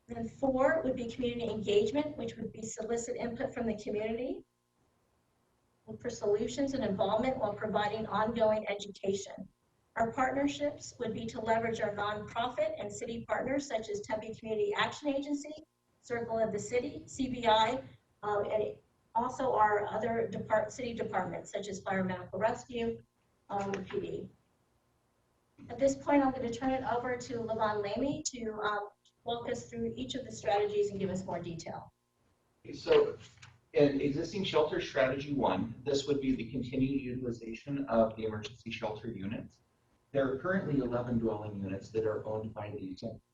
Then 4 would be community engagement, which would be solicit input from the community for solutions and involvement while providing ongoing education. Our partnerships would be to leverage our nonprofit and city partners such as Tempe Community Action Agency, Circle of the City, CBI, and also our other city departments such as Fire Medical Rescue, PD. At this point, I'm going to turn it over to Levon Lamy to walk us through each of the strategies and give us more detail. So in existing shelter strategy 1, this would be the continued utilization of the emergency shelter units. There are currently 11 dwelling units that are owned by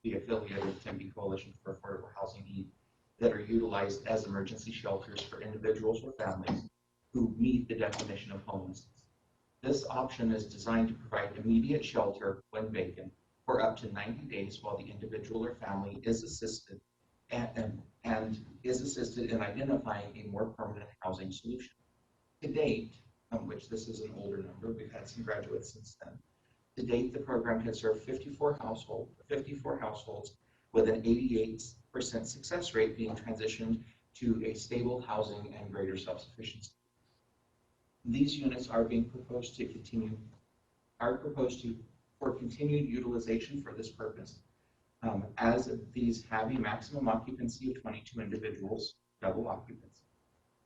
the affiliated Tempe Coalition for Affordable Housing Need that are utilized as emergency shelters for individuals or families who meet the definition of homelessness. This option is designed to provide immediate shelter when vacant for up to 90 days while the individual or family is assisted and is assisted in identifying a more permanent housing solution. To date, which this is an older number, we've had some graduates since then. To date, the program has served 54 households with an 88% success rate being transitioned to a stable housing and greater self-sufficiency. These units are being proposed for continued utilization for this purpose, as these have a maximum occupancy of 22 individuals, double occupancy.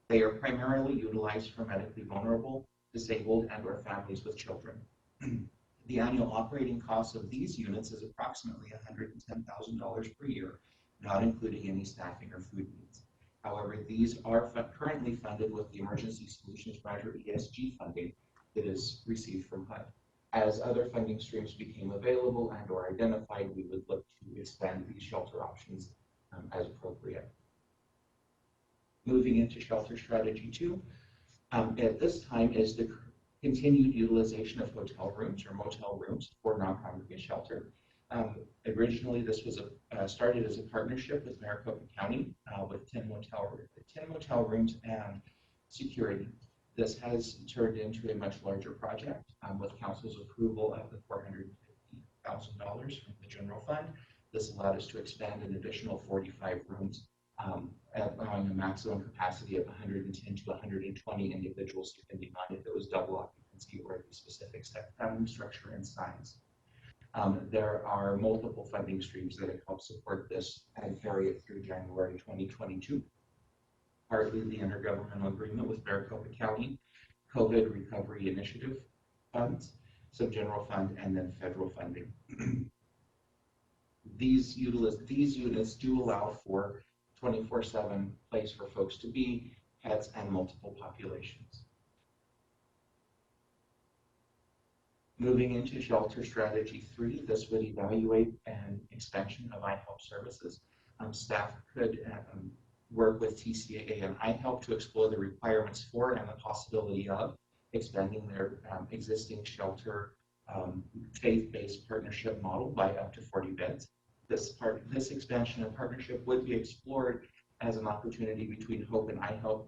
They are primarily utilized for medically vulnerable, disabled, and or families with children. The annual operating cost of these units is approximately $110,000 per year, not including any staffing or food needs. However, these are currently funded with the Emergency Solutions Grant or ESG funding that is received from HUD. As other funding streams became available and or identified, we would look to expand these shelter options as appropriate. Moving into shelter strategy 2, at this time is the continued utilization of hotel rooms or motel rooms for non-congregate shelter. Originally, this was started as a partnership with Maricopa County with 10 motel rooms and security. This has turned into a much larger project with council's approval of the $450,000 from the general fund. This allowed us to expand an additional 45 rooms, allowing a maximum capacity of 110 to 120 individuals, depending on if it was double occupancy or the specific family structure and size. There are multiple funding streams that have helped support this and carry it through January 2022. Partly the intergovernmental agreement with Maricopa County, COVID Recovery Initiative funds, some general fund, and then federal funding. These units do allow for 24/7 place for folks to be, pets, and multiple populations. Moving into shelter strategy 3, this would evaluate an expansion of iHelp services. Staff could work with TCAA and iHelp to explore the requirements for and the possibility of expanding their existing shelter faith-based partnership model by up to 40 beds. This expansion and partnership would be explored as an opportunity between Hope and iHelp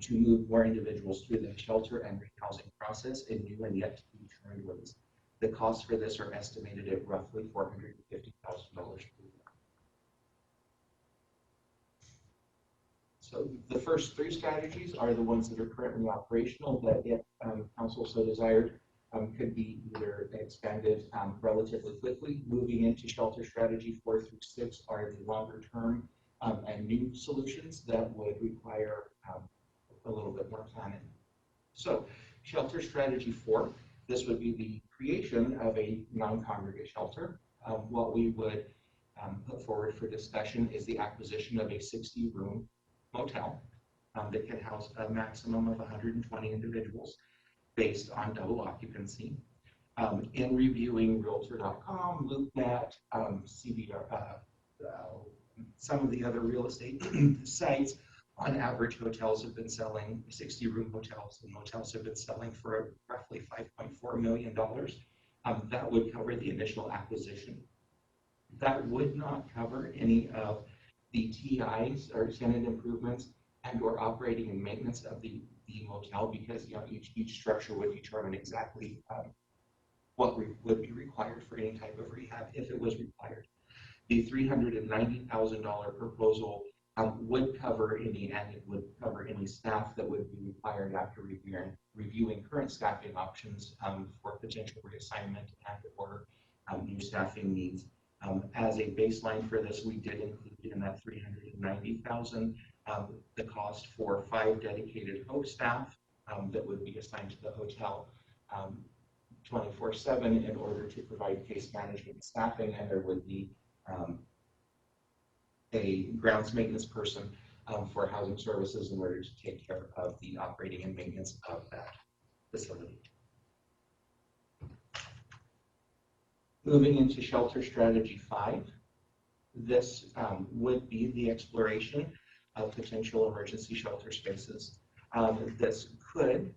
to move more individuals through the shelter and rehousing process in new and yet to be determined ways. The costs for this are estimated at roughly $450,000 per year. So the first 3 strategies are the ones that are currently operational, that if council so desired, could be either expanded relatively quickly. Moving into shelter strategy 4 through 6 are the longer term and new solutions that would require a little bit more planning. So shelter strategy 4, this would be the creation of a non-congregate shelter. What we would put forward for discussion is the acquisition of a 60-room motel that can house a maximum of 120 individuals based on double occupancy. In reviewing Realtor.com, LoopNet, CBR, some of the other real estate sites, on average, hotels have been selling, 60-room hotels and motels have been selling for roughly $5.4 million. That would cover the initial acquisition. That would not cover any of the TIs or tenant improvements and or operating and maintenance of the motel, because each structure would determine exactly what would be required for any type of rehab if it was required. The $390,000 proposal would cover any, and it would cover any staff that would be required after reviewing current staffing options for potential reassignment and or new staffing needs. As a baseline for this, we did include in that $390,000 the cost for 5 dedicated Hope staff that would be assigned to the hotel 24/7 in order to provide case management staffing, and there would be a grounds maintenance person for housing services in order to take care of the operating and maintenance of that facility. Moving into shelter strategy 5, this would be the exploration of potential emergency shelter spaces. This could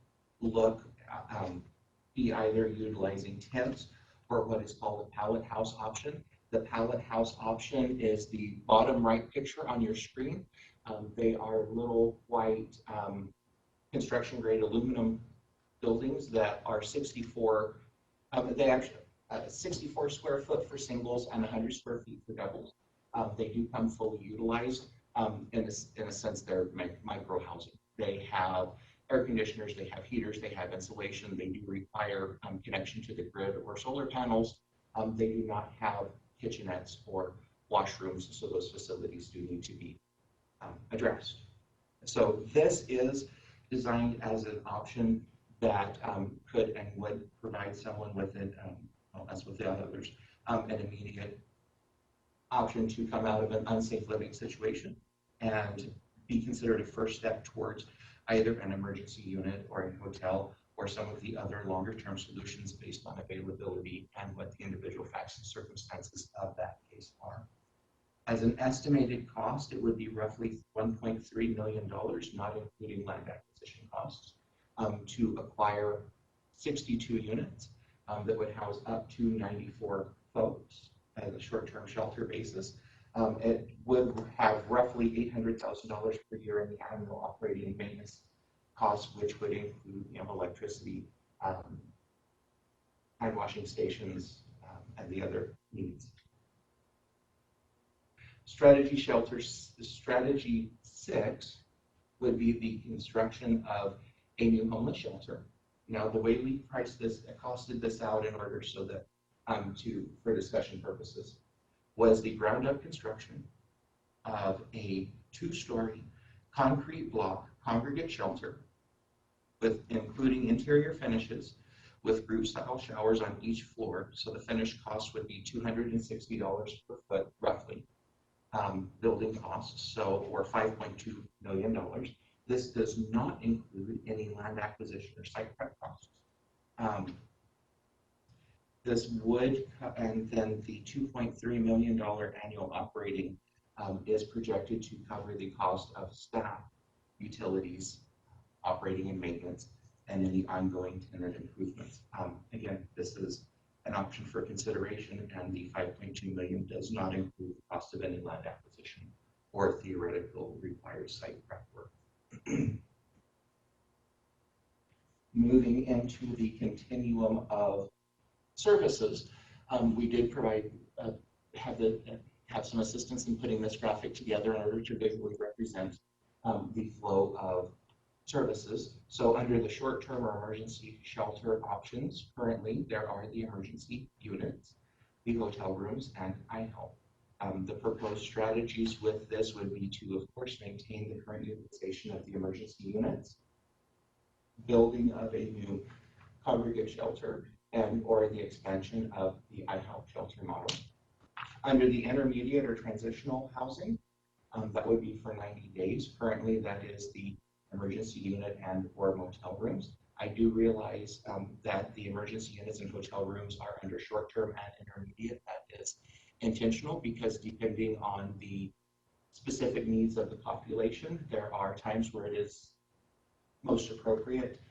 be either utilizing tents or what is called a pallet house option. The pallet house option is the bottom right picture on your screen. They are little white construction grade aluminum buildings that are 64 square foot for singles and 100 square feet for doubles. They do come fully utilized. In a sense, they're micro housing. They have air conditioners, they have heaters, they have insulation. They do require connection to the grid or solar panels. They do not have kitchenettes or washrooms, so those facilities do need to be addressed. So this is designed as an option that could and would provide someone with an, as with the others, an immediate option to come out of an unsafe living situation and be considered a first step towards either an emergency unit or a hotel or some of the other longer term solutions based on availability and what the individual facts and circumstances of that case are. As an estimated cost, it would be roughly $1.3 million, not including land acquisition costs, to acquire 62 units that would house up to 94 folks as a short-term shelter basis. It would have roughly $800,000 per year in the annual operating and maintenance costs, which would include electricity, hand washing stations, and the other needs. Strategy 6 would be the construction of a new homeless shelter. Now, the way we priced this, costed this out in order so that, for discussion purposes, was the ground up construction of a 2-story concrete block congregate shelter with including interior finishes with group style showers on each floor. So the finished cost would be $260 per foot, roughly. Building costs, so, or $5.2 million. This does not include any land acquisition or site prep costs. This would, and then the $2.3 million annual operating is projected to cover the cost of staff, utilities, operating and maintenance, and any ongoing tenant improvements. Again, this is an option for consideration, and the $5.2 million does not include the cost of any land acquisition or theoretical required site prep work. Moving into the continuum of services, we did provide have some assistance in putting this graphic together in order to visually represent the flow of services. So under the short-term or emergency shelter options, currently there are the emergency units, the hotel rooms, and iHelp. The proposed strategies with this would be to, of course, maintain the current utilization of the emergency units, building of a new congregate shelter, and or the expansion of the iHelp shelter model. Under the intermediate or transitional housing, that would be for 90 days. Currently, that is the emergency unit and or motel rooms. I do realize that the emergency units and hotel rooms are under short-term and intermediate. That is intentional because depending on the specific needs of the population, there are times where it is most appropriate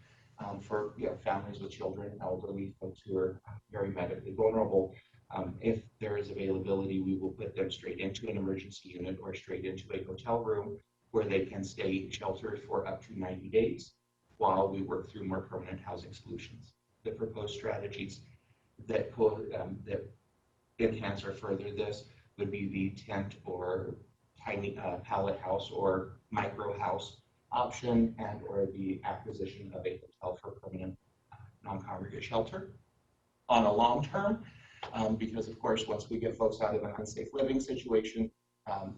for families with children, elderly folks who are very medically vulnerable. If there is availability, we will put them straight into an emergency unit or straight into a hotel room where they can stay sheltered for up to 90 days while we work through more permanent housing solutions. The proposed strategies that enhance or further this would be the tent or tiny pallet house or micro house option, and or the acquisition of a hotel for permanent non-congregate shelter. On a long term, because of course, once we get folks out of an unsafe living situation,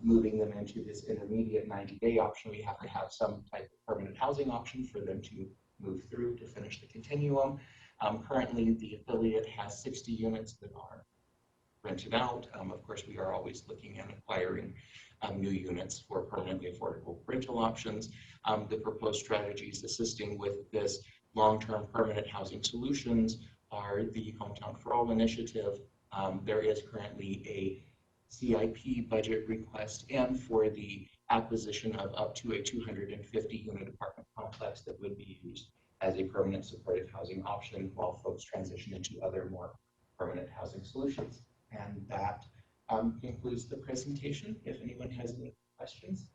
moving them into this intermediate 90-day option, we have to have some type of permanent housing option for them to move through to finish the continuum. Currently, the affiliate has 60 units that are rented out. Of course, we are always looking at acquiring new units for permanently affordable rental options. The proposed strategies assisting with this long-term permanent housing solutions are the Hometown for All initiative. There is currently a CIP budget request and for the acquisition of up to a 250-unit apartment complex that would be used as a permanent supportive housing option while folks transition into other more permanent housing solutions. And that concludes the presentation. If anyone has any questions.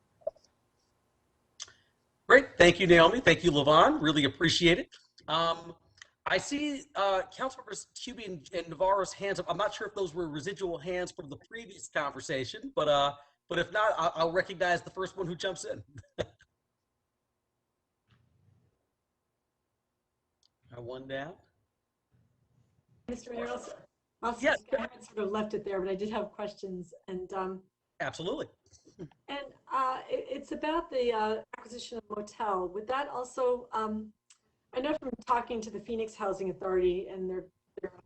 Great. Thank you, Naomi. Thank you, Levon. Really appreciate it. I see Councilmembers Cubey and Navarro's hands up. I'm not sure if those were residual hands from the previous conversation, but if not, I'll recognize the first one who jumps in. One down. Mr. Mayor, Yes. I haven't sort of left it there, but I did have questions, and absolutely. And it's about the acquisition of motel. Would that also, I know from talking to the Phoenix Housing Authority and their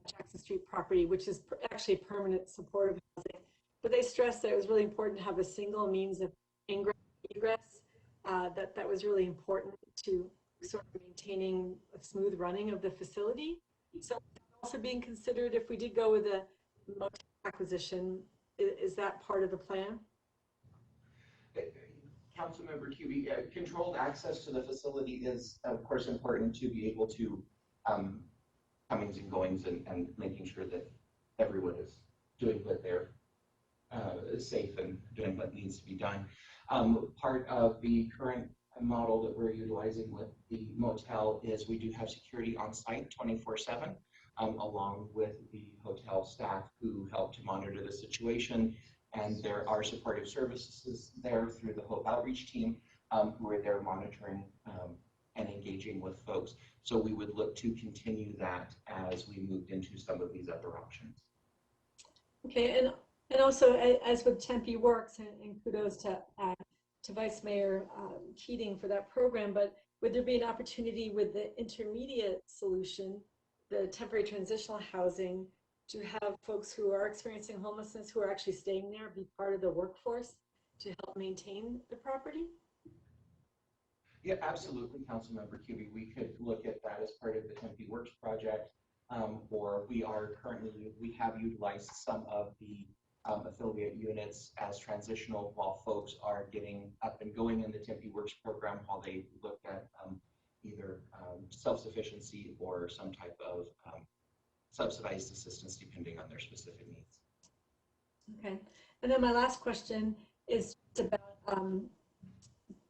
Jackson Street property, which is actually permanent supportive housing, but they stressed that it was really important to have a single means of ingress, egress, that was really important to sort of maintaining a smooth running of the facility. So also being considered if we did go with a motel acquisition, is that part of the plan? Councilmember Cubey, controlled access to the facility is, of course, important to be able to comings and goings and making sure that everyone is doing what they're safe and doing what needs to be done. Part of the current model that we're utilizing with the motel is we do have security on site 24/7, along with the hotel staff who help to monitor the situation. And there are supportive services there through the Hope Outreach team who are there monitoring and engaging with folks. So we would look to continue that as we moved into some of these other options. Okay, and also as with Tempe Works, and kudos to Vice Mayor Keating for that program, but would there be an opportunity with the intermediate solution the temporary transitional housing to have folks who are experiencing homelessness who are actually staying there be part of the workforce to help maintain the property? Yeah, absolutely, Councilmember Cubie. We could look at that as part of the Tempe Works project, or we have utilized some of the affiliate units as transitional while folks are getting up and going in the Tempe Works program while they look at either self-sufficiency or some type of subsidized assistance depending on their specific needs. Okay, and then my last question is just about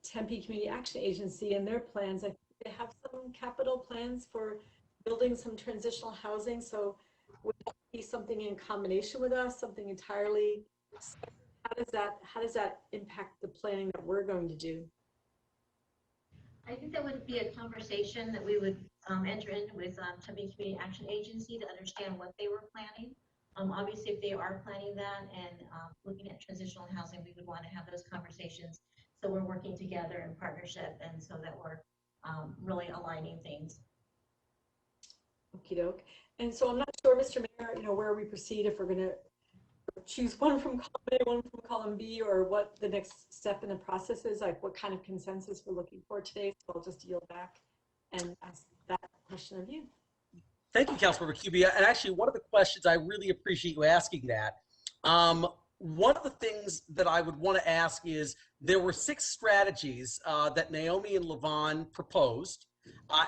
Tempe Community Action Agency and their plans. I think they have some capital plans for building some transitional housing. So would that be something in combination with us, something entirely separate? How does that impact the planning that we're going to do? I think that would be a conversation that we would enter in with Tempe Community Action Agency to understand what they were planning. Obviously, if they are planning that and looking at transitional housing, we would want to have those conversations. So we're working together in partnership, and so that we're really aligning things. Okie doke. And so I'm not sure, Mr. Mayor, where we proceed, if we're going to choose one from column A, one from column B, or what the next step in the process is, like what kind of consensus we're looking for today. So I'll just yield back and ask that question of you. Thank you, Councilmember Cubia. And actually, one of the questions, I really appreciate you asking that. One of the things that I would want to ask is, there were 6 strategies that Naomi and Levon proposed.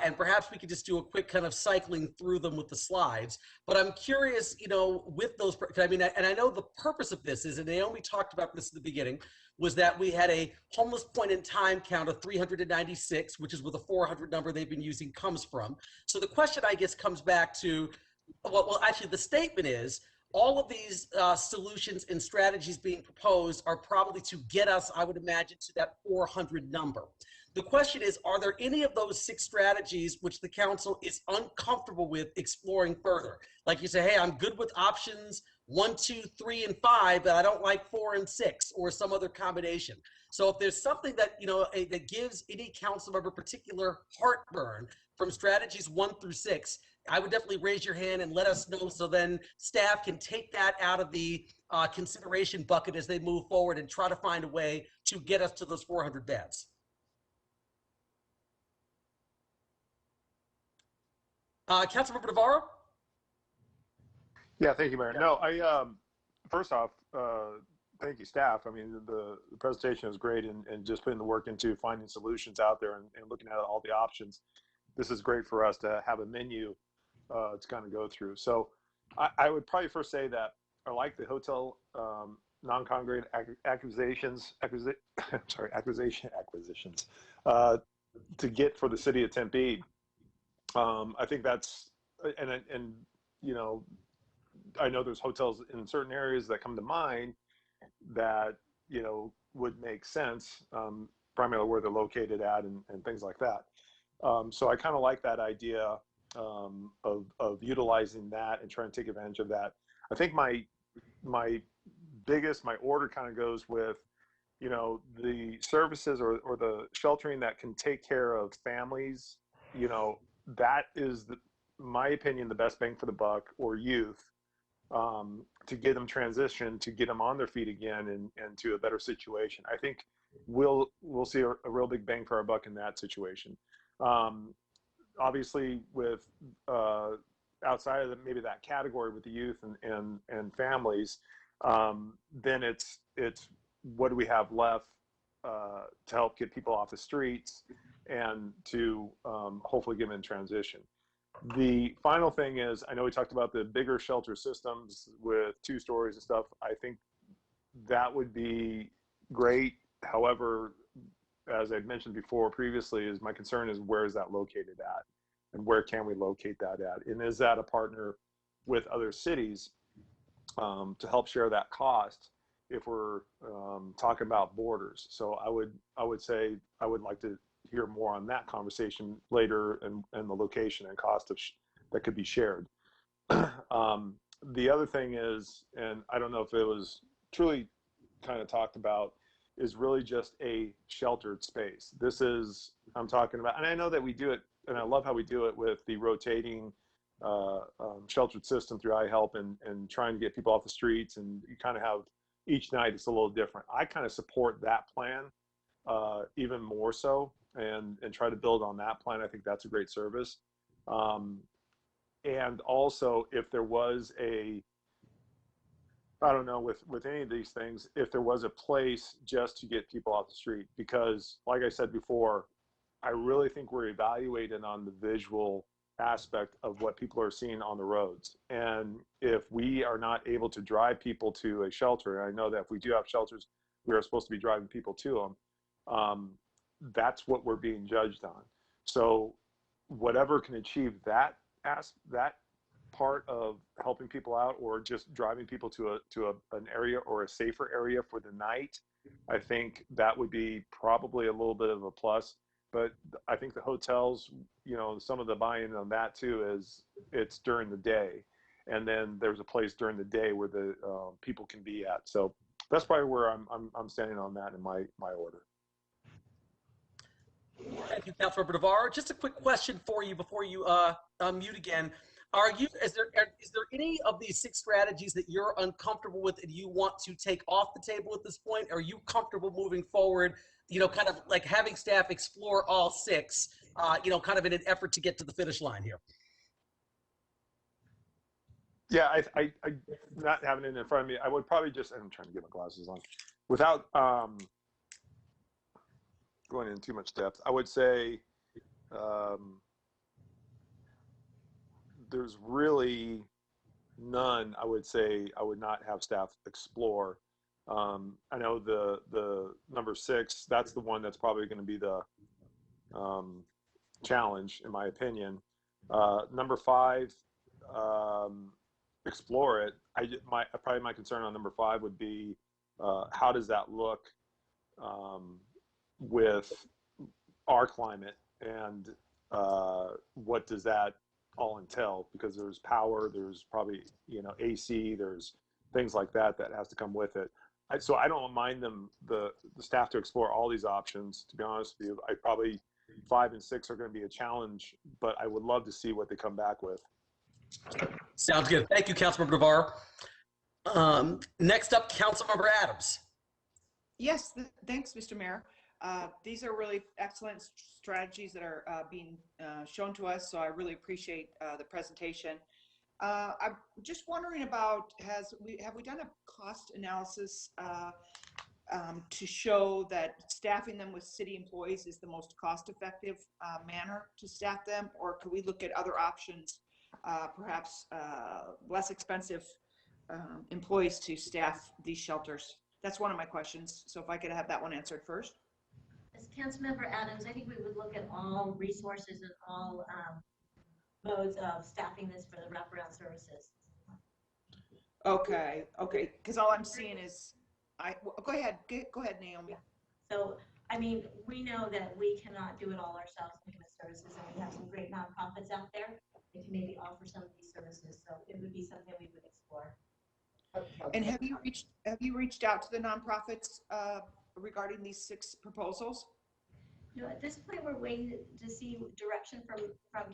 And perhaps we could just do a quick kind of cycling through them with the slides. But I'm curious, with those, I mean, and I know the purpose of this is, and Naomi talked about this at the beginning, was that we had a homeless point in time count of 396, which is where the 400 number they've been using comes from. So the question, I guess, comes back to, well, actually, the statement is, all of these solutions and strategies being proposed are probably to get us, I would imagine, to that 400 number. The question is, are there any of those 6 strategies which the council is uncomfortable with exploring further? Like you say, hey, I'm good with options 1, 2, 3, and 5, but I don't like 4 and 6, or some other combination. So if there's something that, that gives any council member particular heartburn from strategies 1 through 6, I would definitely raise your hand and let us know, so then staff can take that out of the consideration bucket as they move forward and try to find a way to get us to those 400 beds. Councilmember Navarro? Yeah, thank you, Mayor. No, first off, thank you, staff. I mean, the presentation was great, and just putting the work into finding solutions out there and looking at all the options. This is great for us to have a menu to kind of go through. So I would probably first say that I like the hotel non-congregate acquisitions to get for the city of Tempe. I think that's, and I know there's hotels in certain areas that come to mind that, would make sense, primarily where they're located at and things like that. So I kind of like that idea of utilizing that and trying to take advantage of that. I think my order kind of goes with, the services or the sheltering that can take care of families, that is, my opinion, the best bang for the buck, or youth, to get them transitioned, to get them on their feet again and to a better situation. I think we'll see a real big bang for our buck in that situation. Obviously, with outside of maybe that category with the youth and families, then it's what do we have left to help get people off the streets and to hopefully get them in transition. The final thing is, I know we talked about the bigger shelter systems with 2 stories and stuff. I think that would be great. However, as I've mentioned before previously, is my concern is, where is that located at, and where can we locate that at, and is that a partner with other cities to help share that cost if we're talking about borders? So I would say I would like to hear more on that conversation later, and the location and cost of that could be shared. The other thing is, and I don't know if it was truly kind of talked about, is really just a sheltered space. This is, I'm talking about, and I know that we do it, and I love how we do it with the rotating sheltered system through iHelp and trying to get people off the streets, and you kind of have each night it's a little different. I kind of support that plan even more so, and try to build on that plan. I think that's a great service. And also, if there was I don't know, with any of these things, if there was a place just to get people off the street, because like I said before, I really think we're evaluated on the visual aspect of what people are seeing on the roads. And if we are not able to drive people to a shelter, and I know that if we do have shelters, we are supposed to be driving people to them, that's what we're being judged on. So whatever can achieve that part of helping people out, or just driving people to an area or a safer area for the night, I think that would be probably a little bit of a plus. But I think the hotels, some of the buy-in on that too is it's during the day, and then there's a place during the day where the people can be at. So that's probably where I'm standing on that in my order. Thank you, Councilmember Navarro. Just a quick question for you before you unmute again. Is there any of these 6 strategies that you're uncomfortable with and you want to take off the table at this point? Are you comfortable moving forward, kind of like having staff explore all 6, kind of in an effort to get to the finish line here? Yeah, I not having it in front of me, I would probably just, I'm trying to get my glasses on, without going into too much depth, I would say there's really none I would say I would not have staff explore. I know the number 6, that's the one that's probably going to be the challenge, in my opinion. Number 5, explore it. Probably my concern on number 5 would be how does that look with our climate, and what does that all entail? Because there's power, there's probably AC, there's things like that has to come with it. So I don't mind the staff to explore all these options. To be honest with you, I probably 5 and 6 are going to be a challenge, but I would love to see what they come back with. Sounds good. Thank you, Councilmember Navarro. Next up, Councilmember Adams. Yes, thanks, Mr. Mayor. These are really excellent strategies that are being shown to us, so I really appreciate the presentation. I'm just wondering about, have we done a cost analysis to show that staffing them with city employees is the most cost-effective manner to staff them, or could we look at other options, perhaps less expensive employees to staff these shelters? That's one of my questions, so if I could have that one answered first. As Councilmember Adams, I think we would look at all resources and all modes of staffing this for the wraparound services. Okay, because all I'm seeing is, go ahead, Naomi. Yeah. So, I mean, we know that we cannot do it all ourselves in human services, and we have some great nonprofits out there that can maybe offer some of these services. So it would be something we would explore. And have you reached out to the nonprofits regarding these 6 proposals? At this point, we're waiting to see direction from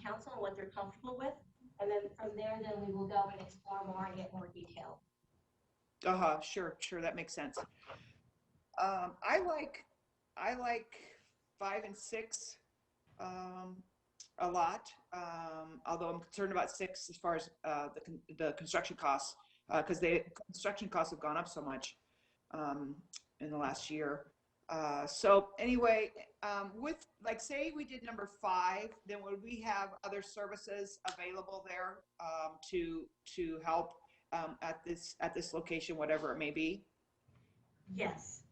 council and what they're comfortable with, and then from there, then we will go and explore more and get more detail. Sure, that makes sense. I like 5 and 6 a lot, although I'm concerned about 6 as far as the construction costs, because the construction costs have gone up so much in the last year. So anyway, with, like, say we did number 5, then would we have other services available there to help at this location, whatever it may be? Yes.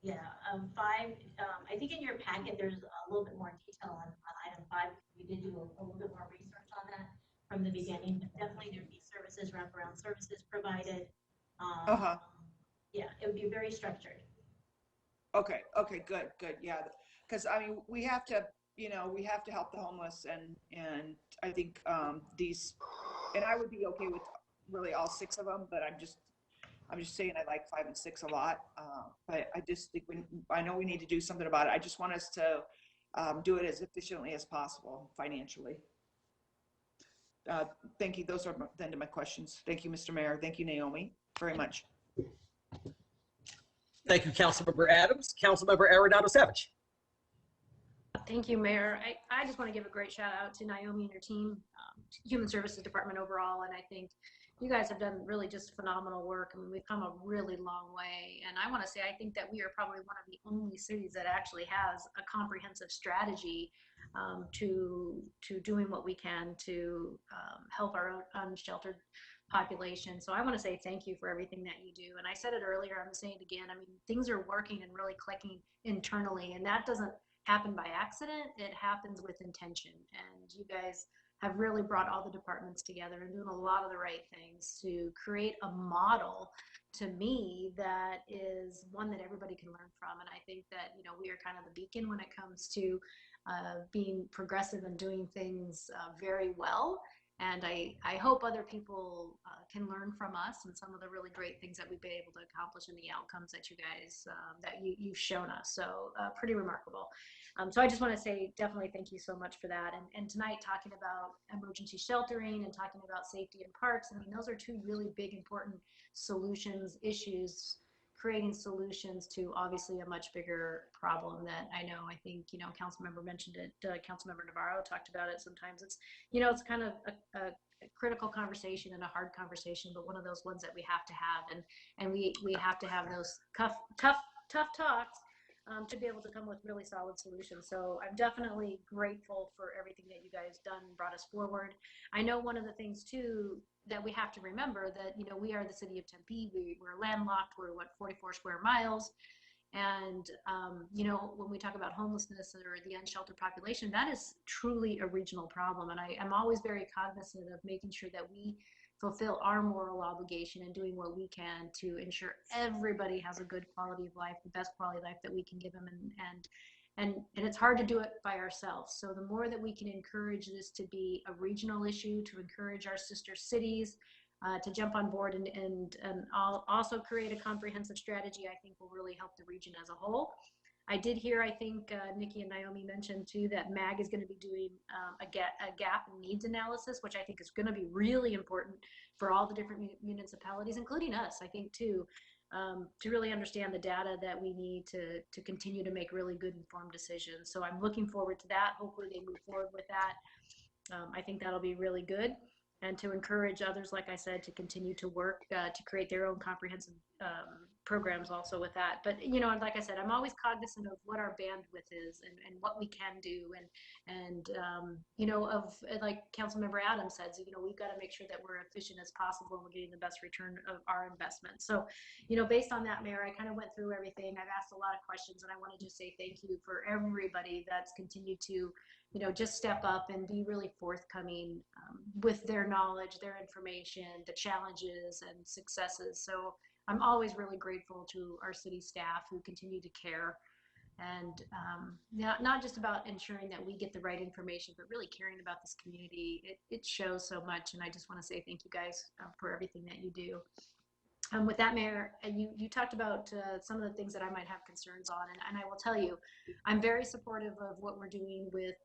Yeah. 5. I think in your packet there's a little bit more detail on item 5. We did do a little bit more research on that from the beginning. But definitely there'd be services, wraparound services provided. Yeah, it would be very structured. Okay, good, yeah, because I mean we have to help the homeless, and I think these, and I would be okay with really all 6 of them, but I'm just saying I like 5 and 6 a lot, but I just think I know we need to do something about it. I just want us to do it as efficiently as possible financially. Thank you. Those are the end of my questions. Thank you, Mr. Mayor. Thank you, Naomi, very much. Thank you, Councilmember Adams. Councilmember Arenado Savage. Thank you, Mayor. I just want to give a great shout out to Naomi and her team, Human Services Department overall, and I think you guys have done really just phenomenal work. I mean, we've come a really long way, and I want to say I think that we are probably one of the only cities that actually has a comprehensive strategy to doing what we can to help our own unsheltered population. So I want to say thank you for everything that you do. And I said it earlier, I'm saying it again. I mean, things are working and really clicking internally, and that doesn't happen by accident. It happens with intention. And you guys have really brought all the departments together and doing a lot of the right things to create a model, to me, that is one that everybody can learn from. And I think that, you know, we are kind of the beacon when it comes to being progressive and doing things very well. And I hope other people can learn from us and some of the really great things that we've been able to accomplish and the outcomes that you guys, that you've shown us. So pretty remarkable. So I just want to say definitely thank you so much for that. And tonight, talking about emergency sheltering and talking about safety in parks, I mean, those are two really big, important solutions, issues, creating solutions to obviously a much bigger problem that I know, I think, you know, Councilmember mentioned it, Councilmember Navarro talked about it. Sometimes it's, you know, it's kind of a critical conversation and a hard conversation, but one of those ones that we have to have. And we have to have those tough talks to be able to come with really solid solutions. So I'm definitely grateful for everything that you guys done and brought us forward. I know one of the things too that we have to remember that, you know, we are the city of Tempe. We're landlocked. We're what, 44 square miles. And, you know, when we talk about homelessness or the unsheltered population, that is truly a regional problem. And I'm always very cognizant of making sure that we fulfill our moral obligation and doing what we can to ensure everybody has a good quality of life, the best quality of life that we can give them. And it's hard to do it by ourselves. So the more that we can encourage this to be a regional issue, to encourage our sister cities to jump on board and also create a comprehensive strategy, I think will really help the region as a whole. I did hear, I think Nikki and Naomi mentioned too, that MAG is going to be doing a gap and needs analysis, which I think is going to be really important for all the different municipalities, including us, I think too, to really understand the data that we need to continue to make really good informed decisions. So I'm looking forward to that. Hopefully they move forward with that. I think that'll be really good. And to encourage others, like I said, to continue to work to create their own comprehensive programs also with that. But, you know, like I said, I'm always cognizant of what our bandwidth is and what we can do. And you know, of like Councilmember Adams says, you know, we've got to make sure that we're efficient as possible and we're getting the best return of our investment. So, you know, based on that, Mayor, I kind of went through everything. I've asked a lot of questions and I want to just say thank you for everybody that's continued to, you know, just step up and be really forthcoming with their knowledge, their information, the challenges and successes. So I'm always really grateful to our city staff who continue to care and not just about ensuring that we get the right information, but really caring about this community. It shows so much. And I just want to say thank you guys for everything that you do. With that, Mayor, you talked about some of the things that I might have concerns on, and I will tell you, I'm very supportive of what we're doing with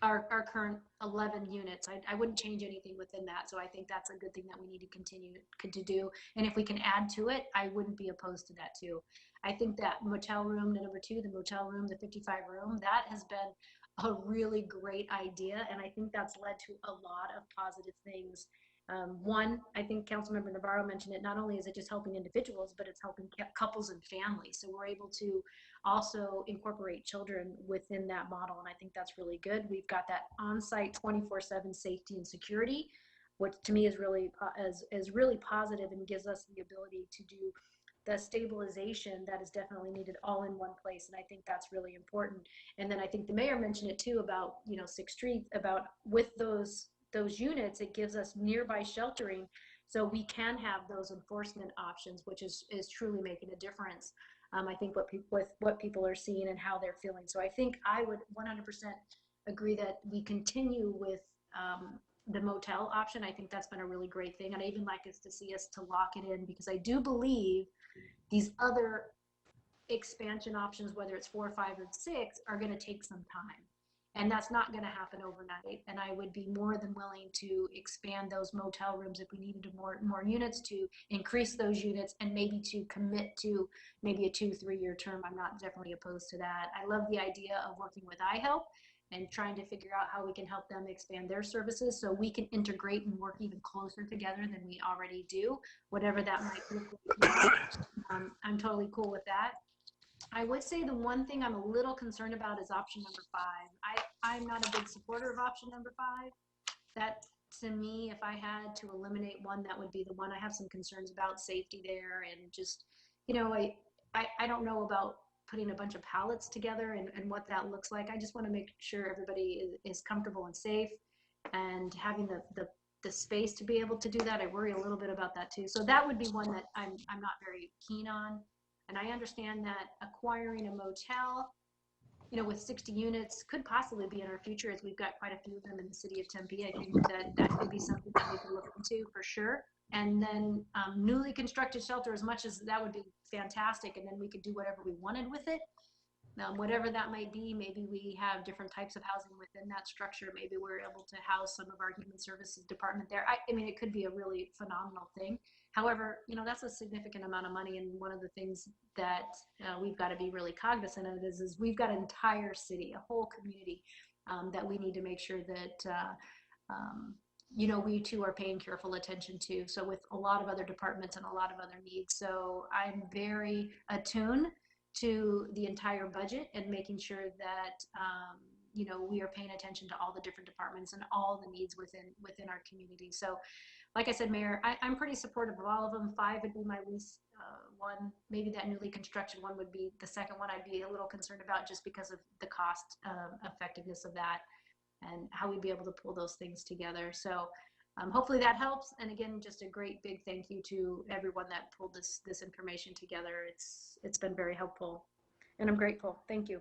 our current 11 units. I wouldn't change anything within that, so I think that's a good thing that we need to continue to do. And if we can add to it, I wouldn't be opposed to that too. I think that motel room number 2, the motel room, the 55 room, that has been a really great idea, and I think that's led to a lot of positive things. One, I think Councilmember Navarro mentioned it, not only is it just helping individuals, but it's helping couples and families. So we're able to also incorporate children within that model. And I think that's really good. We've got that on-site 24/7 safety and security, which to me is really positive and gives us the ability to do the stabilization that is definitely needed all in one place. And I think that's really important. And then I think the mayor mentioned it too about, you know, 6th Street, about with those units, it gives us nearby sheltering so we can have those enforcement options, which is truly making a difference. I think what people are seeing and how they're feeling. So I think I would 100% agree that we continue with the motel option. I think that's been a really great thing. And I even like us to see us to lock it in, because I do believe these other expansion options, whether it's 4, 5, or 6, are going to take some time. And that's not going to happen overnight. And I would be more than willing to expand those motel rooms if we needed more units, to increase those units, and maybe to commit to maybe a 2-3 year term. I'm not definitely opposed to that. I love the idea of working with iHelp and trying to figure out how we can help them expand their services so we can integrate and work even closer together than we already do, whatever that might look like. I'm totally cool with that. I would say the one thing I'm a little concerned about is option number 5. I'm not a big supporter of option number 5. That, to me, if I had to eliminate one, that would be the one. I have some concerns about safety there, and just, you know, I don't know about putting a bunch of pallets together and what that looks like. I just want to make sure everybody is comfortable and safe, and having the space to be able to do that. I worry a little bit about that too. So that would be one that I'm not very keen on. And I understand that acquiring a motel, you know, with 60 units could possibly be in our future, as we've got quite a few of them in the city of Tempe. I think that could be something that we could look into for sure. And then newly constructed shelter, as much as that would be fantastic, and then we could do whatever we wanted with it. Whatever that might be, maybe we have different types of housing within that structure. Maybe we're able to house some of our human services department there. I mean, it could be a really phenomenal thing. However, you know, that's a significant amount of money. And one of the things that we've got to be really cognizant of is we've got an entire city, a whole community that we need to make sure that, you know, we too are paying careful attention to. So with a lot of other departments and a lot of other needs. So I'm very attuned to the entire budget and making sure that you know, we are paying attention to all the different departments and all the needs within our community. So like I said, Mayor, I'm pretty supportive of all of them. 5 would be my least one. Maybe that newly constructed one would be the second one I'd be a little concerned about, just because of the cost effectiveness of that and how we'd be able to pull those things together. So hopefully that helps. And again, just a great big thank you to everyone that pulled this information together. It's been very helpful, and I'm grateful. Thank you.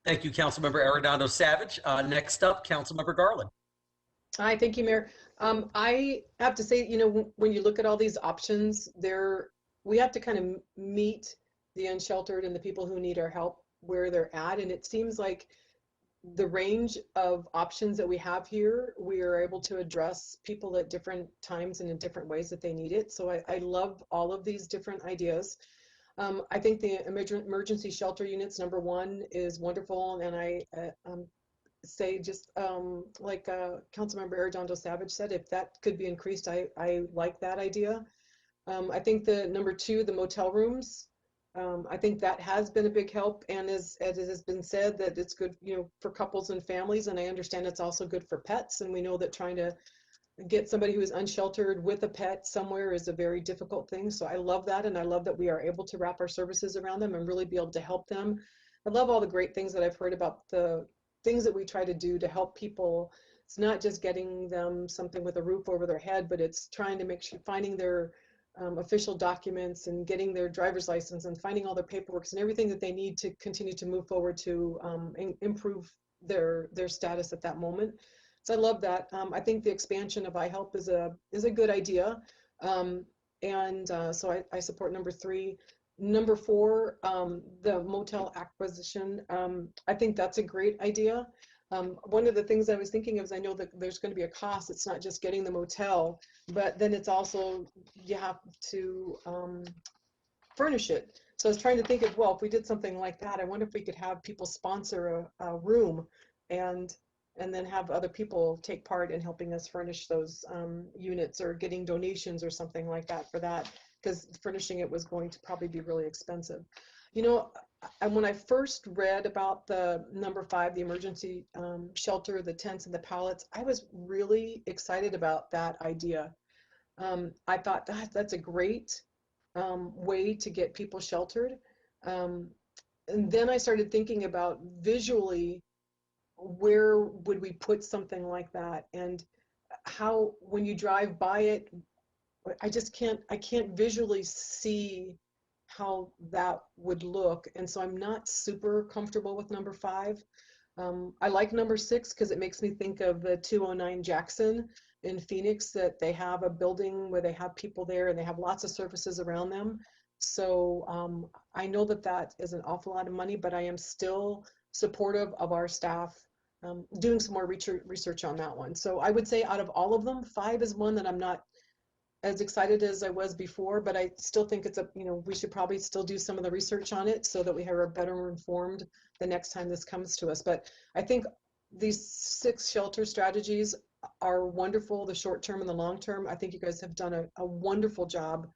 Thank you, Councilmember Arredondo Savage. Next up, Councilmember Garland. Hi, thank you, Mayor. I have to say, you know, when you look at all these options, we have to kind of meet the unsheltered and the people who need our help where they're at. And it seems like the range of options that we have here, we are able to address people at different times and in different ways that they need it. So I love all of these different ideas. I think the emergency shelter units, number 1, is wonderful. And I say, just like Councilmember Arredondo Savage said, if that could be increased, I like that idea. I think the number 2, the motel rooms, I think that has been a big help, and as it has been said, that it's good, you know, for couples and families, and I understand it's also good for pets, and we know that trying to get somebody who is unsheltered with a pet somewhere is a very difficult thing. So I love that, and I love that we are able to wrap our services around them and really be able to help them. I love all the great things that I've heard about the things that we try to do to help people. It's not just getting them something with a roof over their head, but it's trying to make sure, finding their official documents and getting their driver's license and finding all their paperwork and everything that they need to continue to move forward to improve their status at that moment. So I love that. I think the expansion of iHelp is a good idea. So I support number 3. Number 4, the motel acquisition. I think that's a great idea. One of the things I was thinking of is I know that there's going to be a cost. It's not just getting the motel, but then it's also, you have to furnish it. So I was trying to think of, well, if we did something like that, I wonder if we could have people sponsor a room and then have other people take part in helping us furnish those units, or getting donations or something like that for that, because furnishing it was going to probably be really expensive. You know, when I first read about the number 5, the emergency shelter, the tents and the pallets, I was really excited about that idea. I thought that's a great way to get people sheltered. And then I started thinking about visually, where would we put something like that, and how, when you drive by it, I can't visually see how that would look. And so I'm not super comfortable with number 5. I like number 6 because it makes me think of the 209 Jackson in Phoenix, that they have a building where they have people there and they have lots of services around them. So I know that that is an awful lot of money, but I am still supportive of our staff doing some more research on that one. So I would say out of all of them, 5 is one that I'm not as excited as I was before, but I still think it's we should probably still do some of the research on it so that we are better informed the next time this comes to us. But I think these 6 shelter strategies are wonderful, the short term and the long term. I think you guys have done a wonderful job.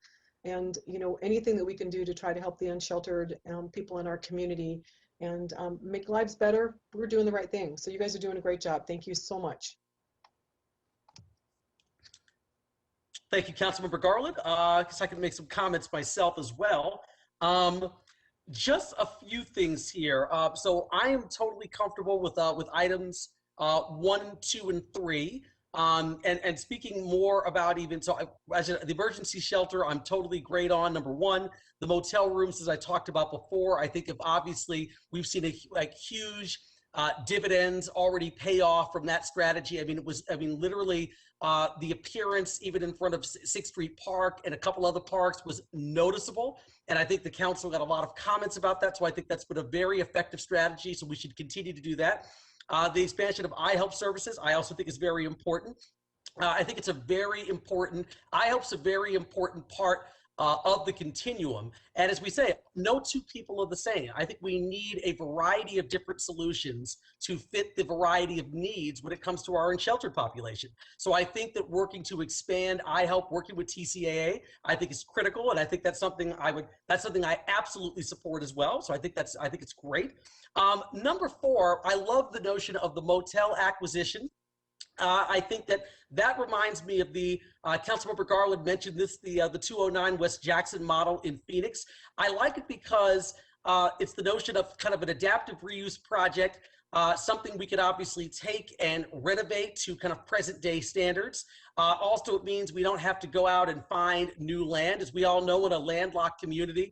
And, anything that we can do to try to help the unsheltered people in our community and make lives better, we're doing the right thing. So you guys are doing a great job. Thank you so much. Thank you, Councilmember Garland. Because I can make some comments myself as well. Just a few things here. So I am totally comfortable with items 1, 2, and 3. And speaking more about as the emergency shelter, I'm totally great on. Number 1, the motel rooms, as I talked about before, I think obviously we've seen huge dividends already pay off from that strategy. Literally the appearance even in front of 6th Street Park and a couple other parks was noticeable. And I think the council got a lot of comments about that. So I think that's been a very effective strategy. So we should continue to do that. The expansion of iHelp services, I also think is very important. I think it's a very important, iHelp's a very important part of the continuum. And as we say, no 2 people are the same. I think we need a variety of different solutions to fit the variety of needs when it comes to our unsheltered population. So I think that working to expand iHelp, working with TCAA, I think is critical. And I think that's something I absolutely support as well. So I think it's great. Number 4, I love the notion of the motel acquisition. I think that reminds me of the Councilmember Garland mentioned this, the 209 West Jackson model in Phoenix. I like it because it's the notion of kind of an adaptive reuse project, something we could obviously take and renovate to kind of present day standards. Also, it means we don't have to go out and find new land. As we all know, in a landlocked community,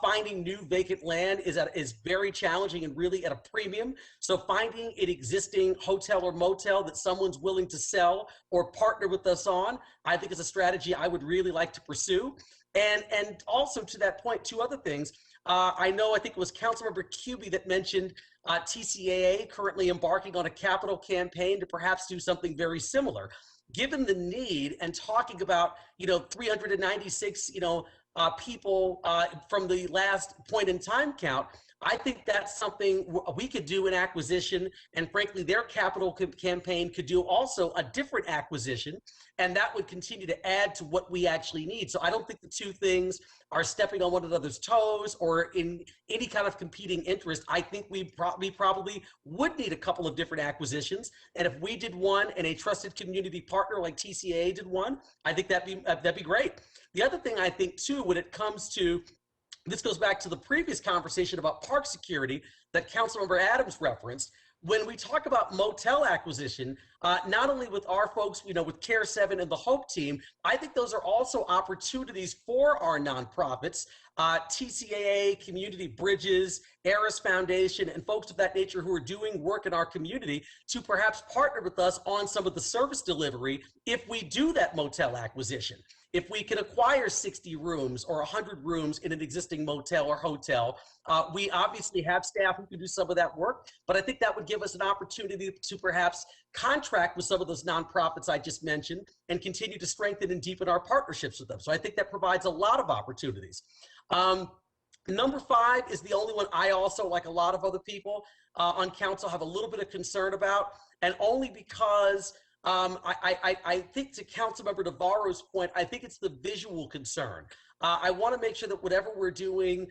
finding new vacant land is very challenging and really at a premium. So finding an existing hotel or motel that someone's willing to sell or partner with us on, I think is a strategy I would really like to pursue. And also to that point, 2 other things. I think it was Councilmember Cubie that mentioned TCAA currently embarking on a capital campaign to perhaps do something very similar. Given the need and talking about 396 people from the last point in time count, I think that's something we could do in acquisition, and frankly, their capital campaign could do also a different acquisition, and that would continue to add to what we actually need. So I don't think the 2 things are stepping on one another's toes or in any kind of competing interest. I think we probably would need a couple of different acquisitions, and if we did one and a trusted community partner like TCAA did one, I think that'd be great. The other thing I think too, when it comes to this goes back to the previous conversation about park security that Councilmember Adams referenced. When we talk about motel acquisition, not only with our folks, with Care 7 and the Hope team, I think those are also opportunities for our nonprofits, TCAA, Community Bridges, Eris Foundation, and folks of that nature who are doing work in our community to perhaps partner with us on some of the service delivery if we do that motel acquisition. If we can acquire 60 rooms or 100 rooms in an existing motel or hotel, we obviously have staff who can do some of that work, but I think that would give us an opportunity to perhaps contract with some of those nonprofits I just mentioned and continue to strengthen and deepen our partnerships with them. So I think that provides a lot of opportunities. Number 5 is the only one I also, like a lot of other people on council, have a little bit of concern about, and only because I think to Councilmember Navarro's point, I think it's the visual concern. I want to make sure that whatever we're doing,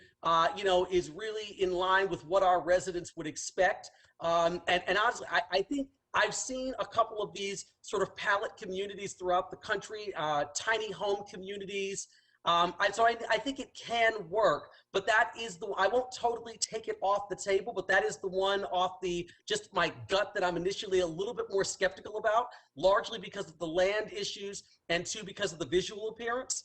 is really in line with what our residents would expect. And honestly, I think I've seen a couple of these sort of pallet communities throughout the country, tiny home communities. So I think it can work, but that is I won't totally take it off the table, but that is the one off just my gut that I'm initially a little bit more skeptical about, largely because of the land issues and 2, because of the visual appearance.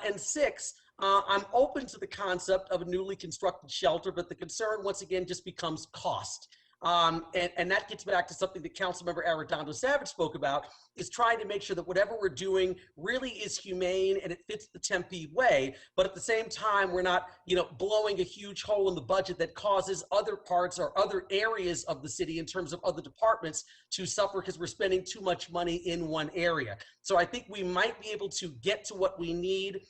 And 6, I'm open to the concept of a newly constructed shelter, but the concern once again just becomes cost. And that gets back to something that Councilmember Arredondo Savage spoke about, is trying to make sure that whatever we're doing really is humane and it fits the Tempe way. But at the same time, we're not, blowing a huge hole in the budget that causes other parts or other areas of the city in terms of other departments to suffer because we're spending too much money in one area. So I think we might be able to get to what we need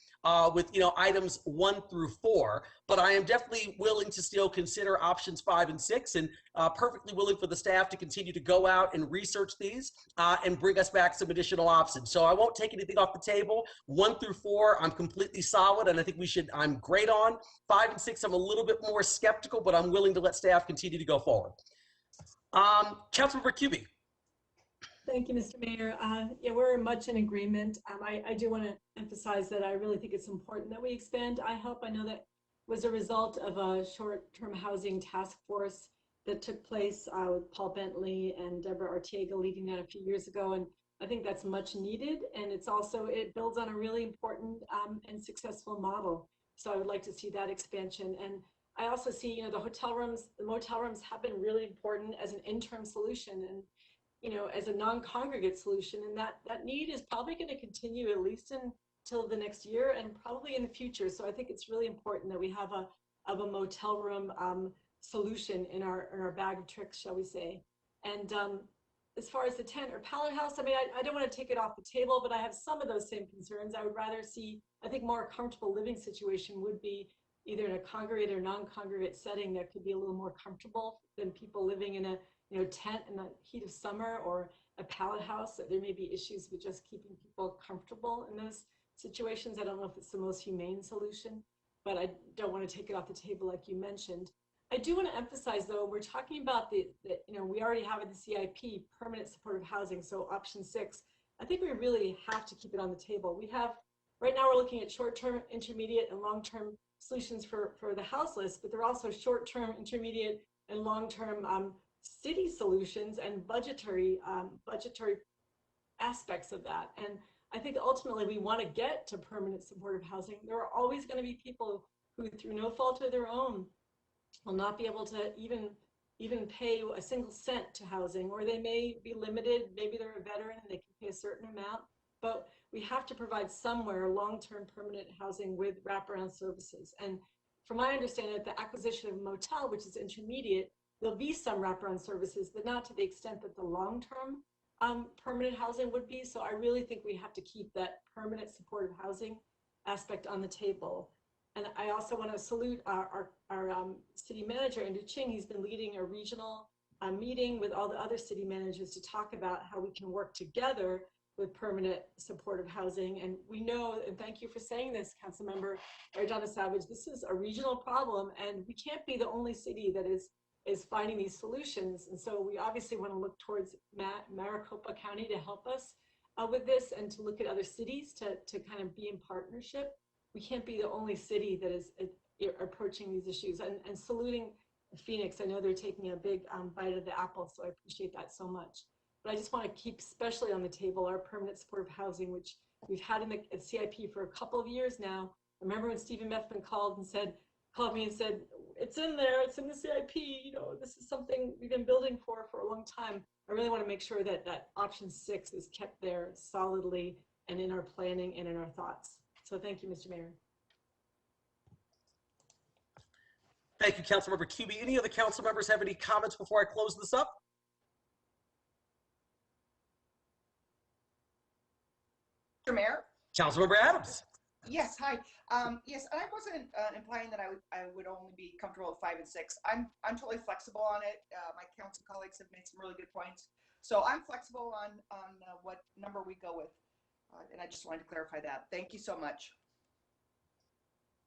with items 1 through 4, but I am definitely willing to still consider options 5 and 6, and perfectly willing for the staff to continue to go out and research these and bring us back some additional options. So I won't take anything off the table. 1 through 4, I'm completely solid, and I think I'm great on. 5 and 6, I'm a little bit more skeptical, but I'm willing to let staff continue to go forward. Councilmember Cubie. Thank you, Mr. Mayor. Yeah, we're much in agreement. I do want to emphasize that I really think it's important that we expand IHELP. I know that was a result of a short-term housing task force that took place with Paul Bentley and Deborah Arteaga leading that a few years ago. And I think that's much needed. And it builds on a really important and successful model. So I would like to see that expansion. And I also see, the motel rooms have been really important as an interim solution and, as a non-congregate solution. And that need is probably going to continue at least until the next year and probably in the future. So I think it's really important that we have a motel room solution in our bag of tricks, shall we say. And as far as the tent or pallet house, I don't want to take it off the table, but I have some of those same concerns. I would rather see, I think, more comfortable living situation would be either in a congregate or non-congregate setting that could be a little more comfortable than people living in a tent in the heat of summer or a pallet house. That there may be issues with just keeping people comfortable in those situations. I don't know if it's the most humane solution, but I don't want to take it off the table like you mentioned. I do want to emphasize, though, we're talking about we already have in the CIP permanent supportive housing, so option 6. I think we really have to keep it on the table. Right now we're looking at short-term, intermediate, and long-term solutions for the houseless, but there are also short-term, intermediate, and long-term city solutions and budgetary aspects of that. And I think ultimately we want to get to permanent supportive housing. There are always going to be people who, through no fault of their own, will not be able to even pay a single cent to housing, or they may be limited. Maybe they're a veteran and they can pay a certain amount, but we have to provide somewhere long-term permanent housing with wraparound services. And from my understanding, at the acquisition of a motel, which is intermediate, there'll be some wraparound services, but not to the extent that the long-term permanent housing would be. So I really think we have to keep that permanent supportive housing aspect on the table. And I also want to salute our city manager, Andrew Ching. He's been leading a regional meeting with all the other city managers to talk about how we can work together with permanent supportive housing. And we know, and thank you for saying this, Councilmember Arredondo Savage, this is a regional problem, and we can't be the only city that is finding these solutions. And so we obviously want to look towards Maricopa County to help us with this, and to look at other cities to kind of be in partnership. We can't be the only city that is approaching these issues. And saluting Phoenix, I know they're taking a big bite of the apple, so I appreciate that so much. But I just want to keep especially on the table our permanent supportive housing, which we've had in the CIP for a couple of years now. I remember when Stephen Methvin called me and said, it's in there, it's in the CIP, this is something we've been building for a long time. I really want to make sure that option 6 is kept there solidly and in our planning and in our thoughts. So thank you, Mr. Mayor. Thank you, Councilmember Cubie. Any other council members have any comments before I close this up? Mr. Mayor? Councilmember Adams. Yes, hi. Yes, I wasn't implying that I would only be comfortable with 5 and 6. I'm totally flexible on it. My council colleagues have made some really good points. So I'm flexible on what number we go with. And I just wanted to clarify that. Thank you so much.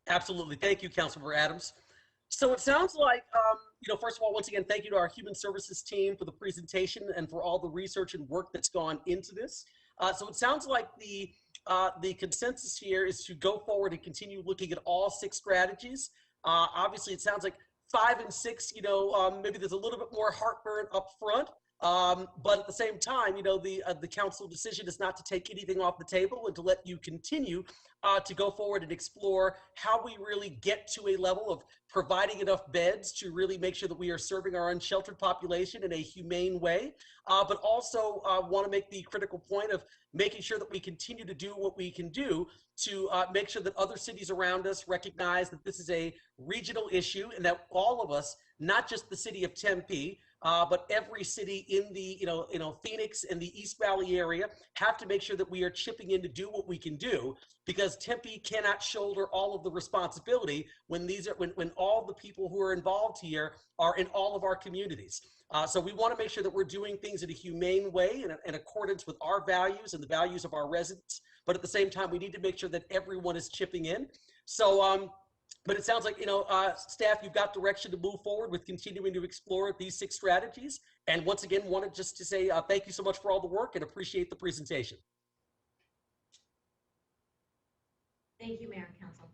Absolutely. Thank you, Councilmember Adams. So it sounds like, first of all, once again, thank you to our Human Services team for the presentation and for all the research and work that's gone into this. So it sounds like the consensus here is to go forward and continue looking at all 6 strategies. Obviously, it sounds like 5 and 6, maybe there's a little bit more heartburn up front, But at the same time, the council decision is not to take anything off the table and to let you continue to go forward and explore how we really get to a level of providing enough beds to really make sure that we are serving our unsheltered population in a humane way, but also want to make the critical point of making sure that we continue to do what we can do to make sure that other cities around us recognize that this is a regional issue and that all of us, not just the city of Tempe, but every city in the Phoenix and the East Valley area have to make sure that we are chipping in to do what we can do, because Tempe cannot shoulder all of the responsibility when all the people who are involved here are in all of our communities. So we want to make sure that we're doing things in a humane way in accordance with our values and the values of our residents. But at the same time, we need to make sure that everyone is chipping in. So, but it sounds like, staff, you've got direction to move forward with continuing to explore these 6 strategies. And once again, wanted just to say thank you so much for all the work and appreciate the presentation. Thank you, Mayor and Council.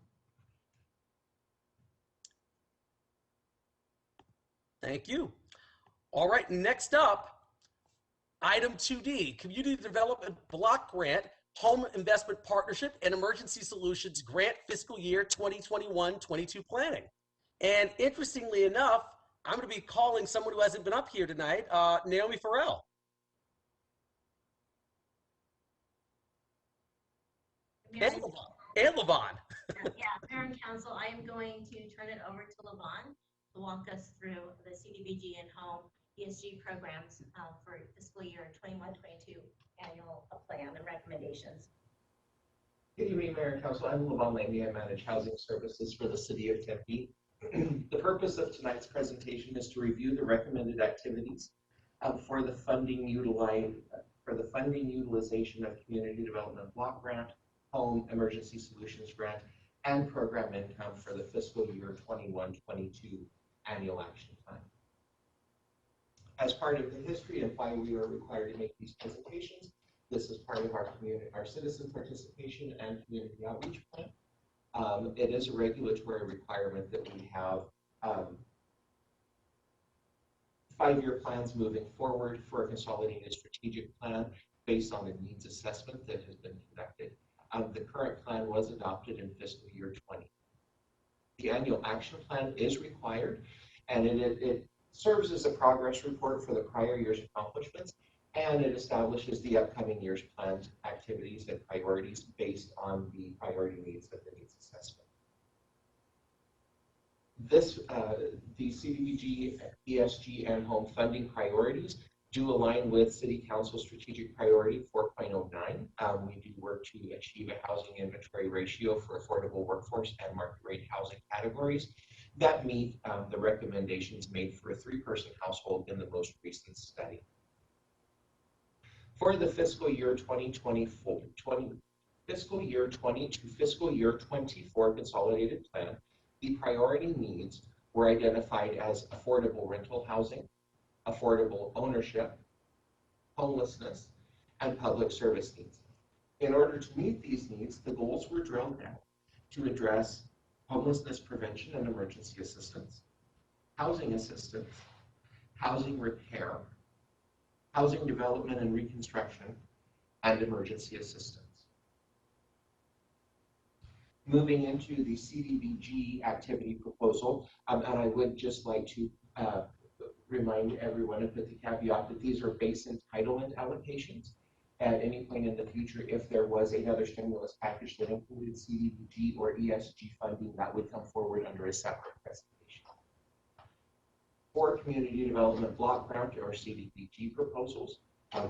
Thank you. All right, next up, item 2D, Community Development Block Grant, Home Investment Partnership and Emergency Solutions Grant Fiscal Year 2021-22 Planning. And interestingly enough, I'm going to be calling someone who hasn't been up here tonight, Naomi Farrell. And Levon. Yeah, Mayor and Council, I am going to turn it over to Levon to walk us through the CDBG and Home ESG programs for fiscal year 21-22 annual plan and recommendations. Good evening, Mayor and Council. I'm Levon Lamy. I manage housing services for the city of Tempe. The purpose of tonight's presentation is to review the recommended activities for the funding utilization of Community Development Block Grant, Home Emergency Solutions Grant, and program income for the fiscal year 21-22 annual action plan. As part of the history and why we are required to make these presentations, this is part of our citizen participation and community outreach plan. It is a regulatory requirement that we have 5-year plans moving forward for a consolidated strategic plan based on a needs assessment that has been conducted. The current plan was adopted in fiscal year 20. The annual action plan is required, and it serves as a progress report for the prior year's accomplishments, and it establishes the upcoming year's planned activities and priorities based on the priority needs of the needs assessment. The CDBG, ESG, and home funding priorities do align with City Council Strategic Priority 4.09. We do work to achieve a housing inventory ratio for affordable workforce and market rate housing categories that meet the recommendations made for a 3-person household in the most recent study. For the fiscal year 2024, fiscal year 20 to fiscal year 24 consolidated plan, the priority needs were identified as affordable rental housing, affordable ownership, homelessness, and public service needs. In order to meet these needs, the goals were drilled down to address homelessness prevention and emergency assistance, housing assistance, housing repair, housing development and reconstruction, and emergency assistance. Moving into the CDBG activity proposal, and I would just like to remind everyone and put the caveat that these are base entitlement allocations. At any point in the future, if there was another stimulus package that included CDBG or ESG funding, that would come forward under a separate presentation. For Community Development Block Grant or CDBG proposals,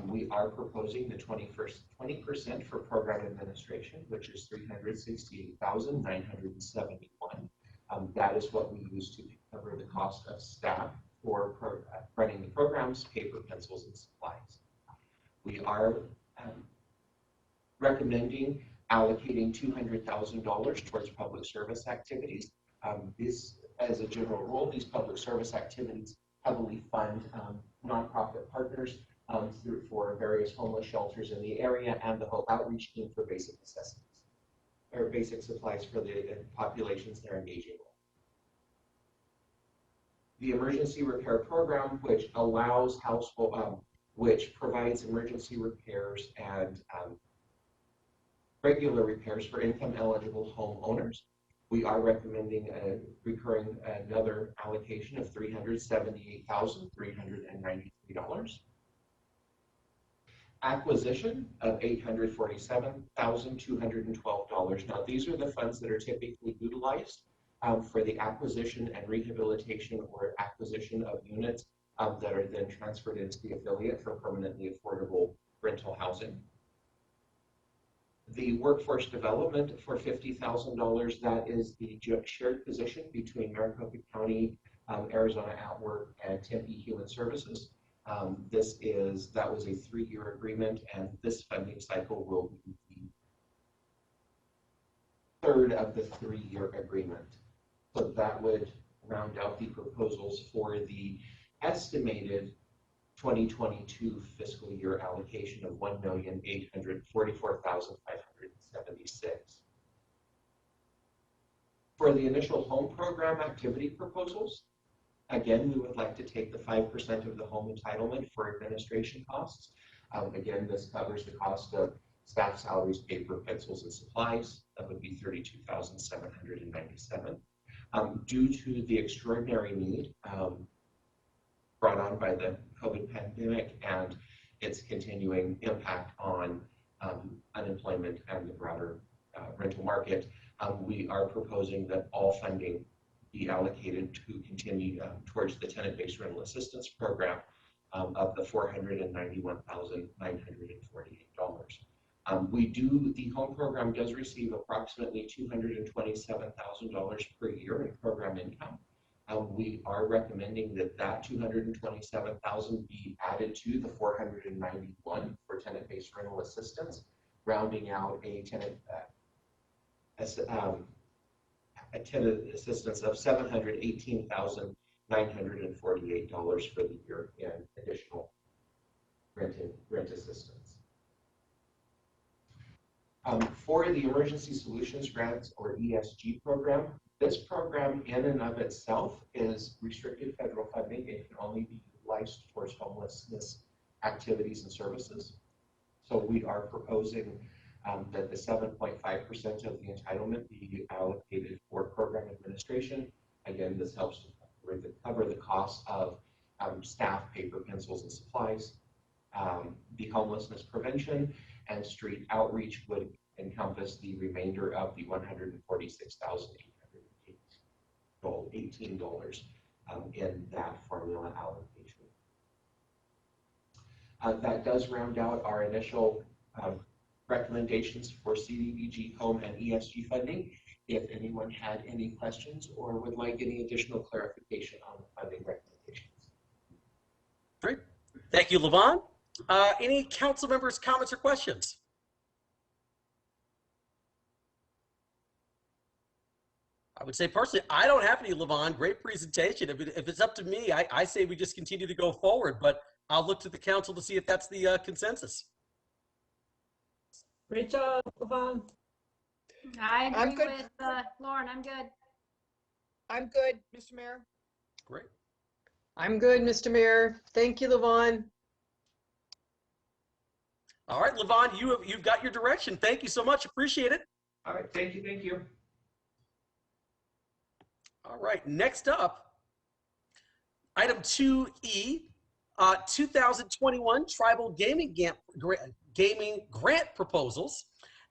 we are proposing the 20% for program administration, which is $368,971. That is what we use to cover the cost of staff for running the programs, paper, pencils, and supplies. We are recommending allocating $200,000 towards public service activities. This, as a general rule, these public service activities heavily fund nonprofit partners for various homeless shelters in the area and the whole outreach team for basic assessments or basic supplies for the populations they're engaging with. The emergency repair program, which allows household, which provides emergency repairs and regular repairs for income eligible homeowners. We are recommending another allocation of $378,393. Acquisition of $847,212. Now, these are the funds that are typically utilized for the acquisition and rehabilitation or acquisition of units that are then transferred into the affiliate for permanently affordable rental housing. The workforce development for $50,000, that is the shared position between Maricopa County, Arizona at Work, and Tempe Human Services. That was a 3-year agreement, and this funding cycle will be the third of the 3-year agreement. So that would round out the proposals for the estimated 2022 fiscal year allocation of $1,844,576. For the initial home program activity proposals, again, we would like to take the 5% of the home entitlement for administration costs. Again, this covers the cost of staff salaries, paper, pencils, and supplies. That would be $32,797. Due to the extraordinary need brought on by the COVID pandemic and its continuing impact on unemployment and the broader rental market, we are proposing that all funding be allocated to continue towards the tenant-based rental assistance program of the $491,948. The home program does receive approximately $227,000 per year in program income. We are recommending that $227,000 be added to the $491 for tenant-based rental assistance, rounding out a tenant assistance of $718,948 for the year in additional rent assistance. For the Emergency Solutions Grants or ESG program, this program in and of itself is restricted federal funding. It can only be utilized towards homelessness activities and services. So we are proposing that the 7.5% of the entitlement be allocated for program administration. Again, this helps to cover the cost of staff, paper, pencils, and supplies. The homelessness prevention and street outreach would encompass the remainder of the $146,818 in that formula allocation. That does round out our initial recommendations for CDBG, home, and ESG funding. If anyone had any questions or would like any additional clarification on the funding recommendations. Great. Thank you, Levon. Any council members' comments or questions? I would say personally, I don't have any, Levon. Great presentation. If it's up to me, I say we just continue to go forward, but I'll look to the council to see if that's the consensus. Great job, Levon. I I'm agree good. with Lauren. I'm good. I'm good, Mr. Mayor. Great. I'm good, Mr. Mayor. Thank you, Levon. All right, Levon, you've got your direction. Thank you so much. Appreciate it. All right, thank you, thank you. All right, next up, item 2E, 2021 Tribal Gaming Grant Proposals.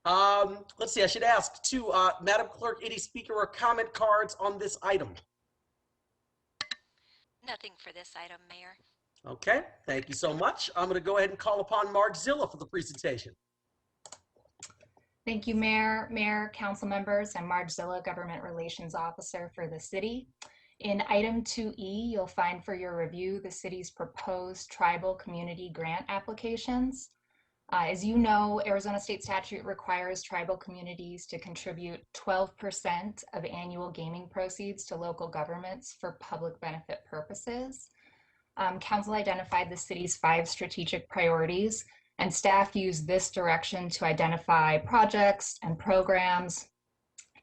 Let's see, I should ask too, Madam Clerk, any speaker or comment cards on this item? Nothing for this item, Mayor. Okay, thank you so much. I'm going to go ahead and call upon Marge Zilla for the presentation. Thank you, Mayor, council members. I'm Marge Zilla, Government Relations Officer for the city. In item 2E, you'll find for your review the city's proposed tribal community grant applications. As you know, Arizona state statute requires tribal communities to contribute 12% of annual gaming proceeds to local governments for public benefit purposes. Council identified the city's 5 strategic priorities, and staff used this direction to identify projects and programs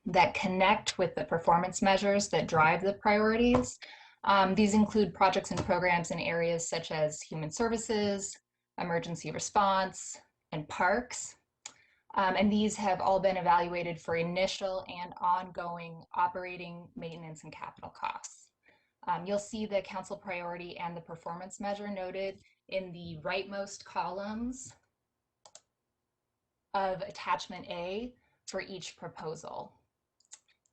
that connect with the performance measures that drive the priorities. These include projects and programs in areas such as human services, emergency response, and parks. And these have all been evaluated for initial and ongoing operating, maintenance, and capital costs. You'll see the council priority and the performance measure noted in the rightmost columns of attachment A for each proposal.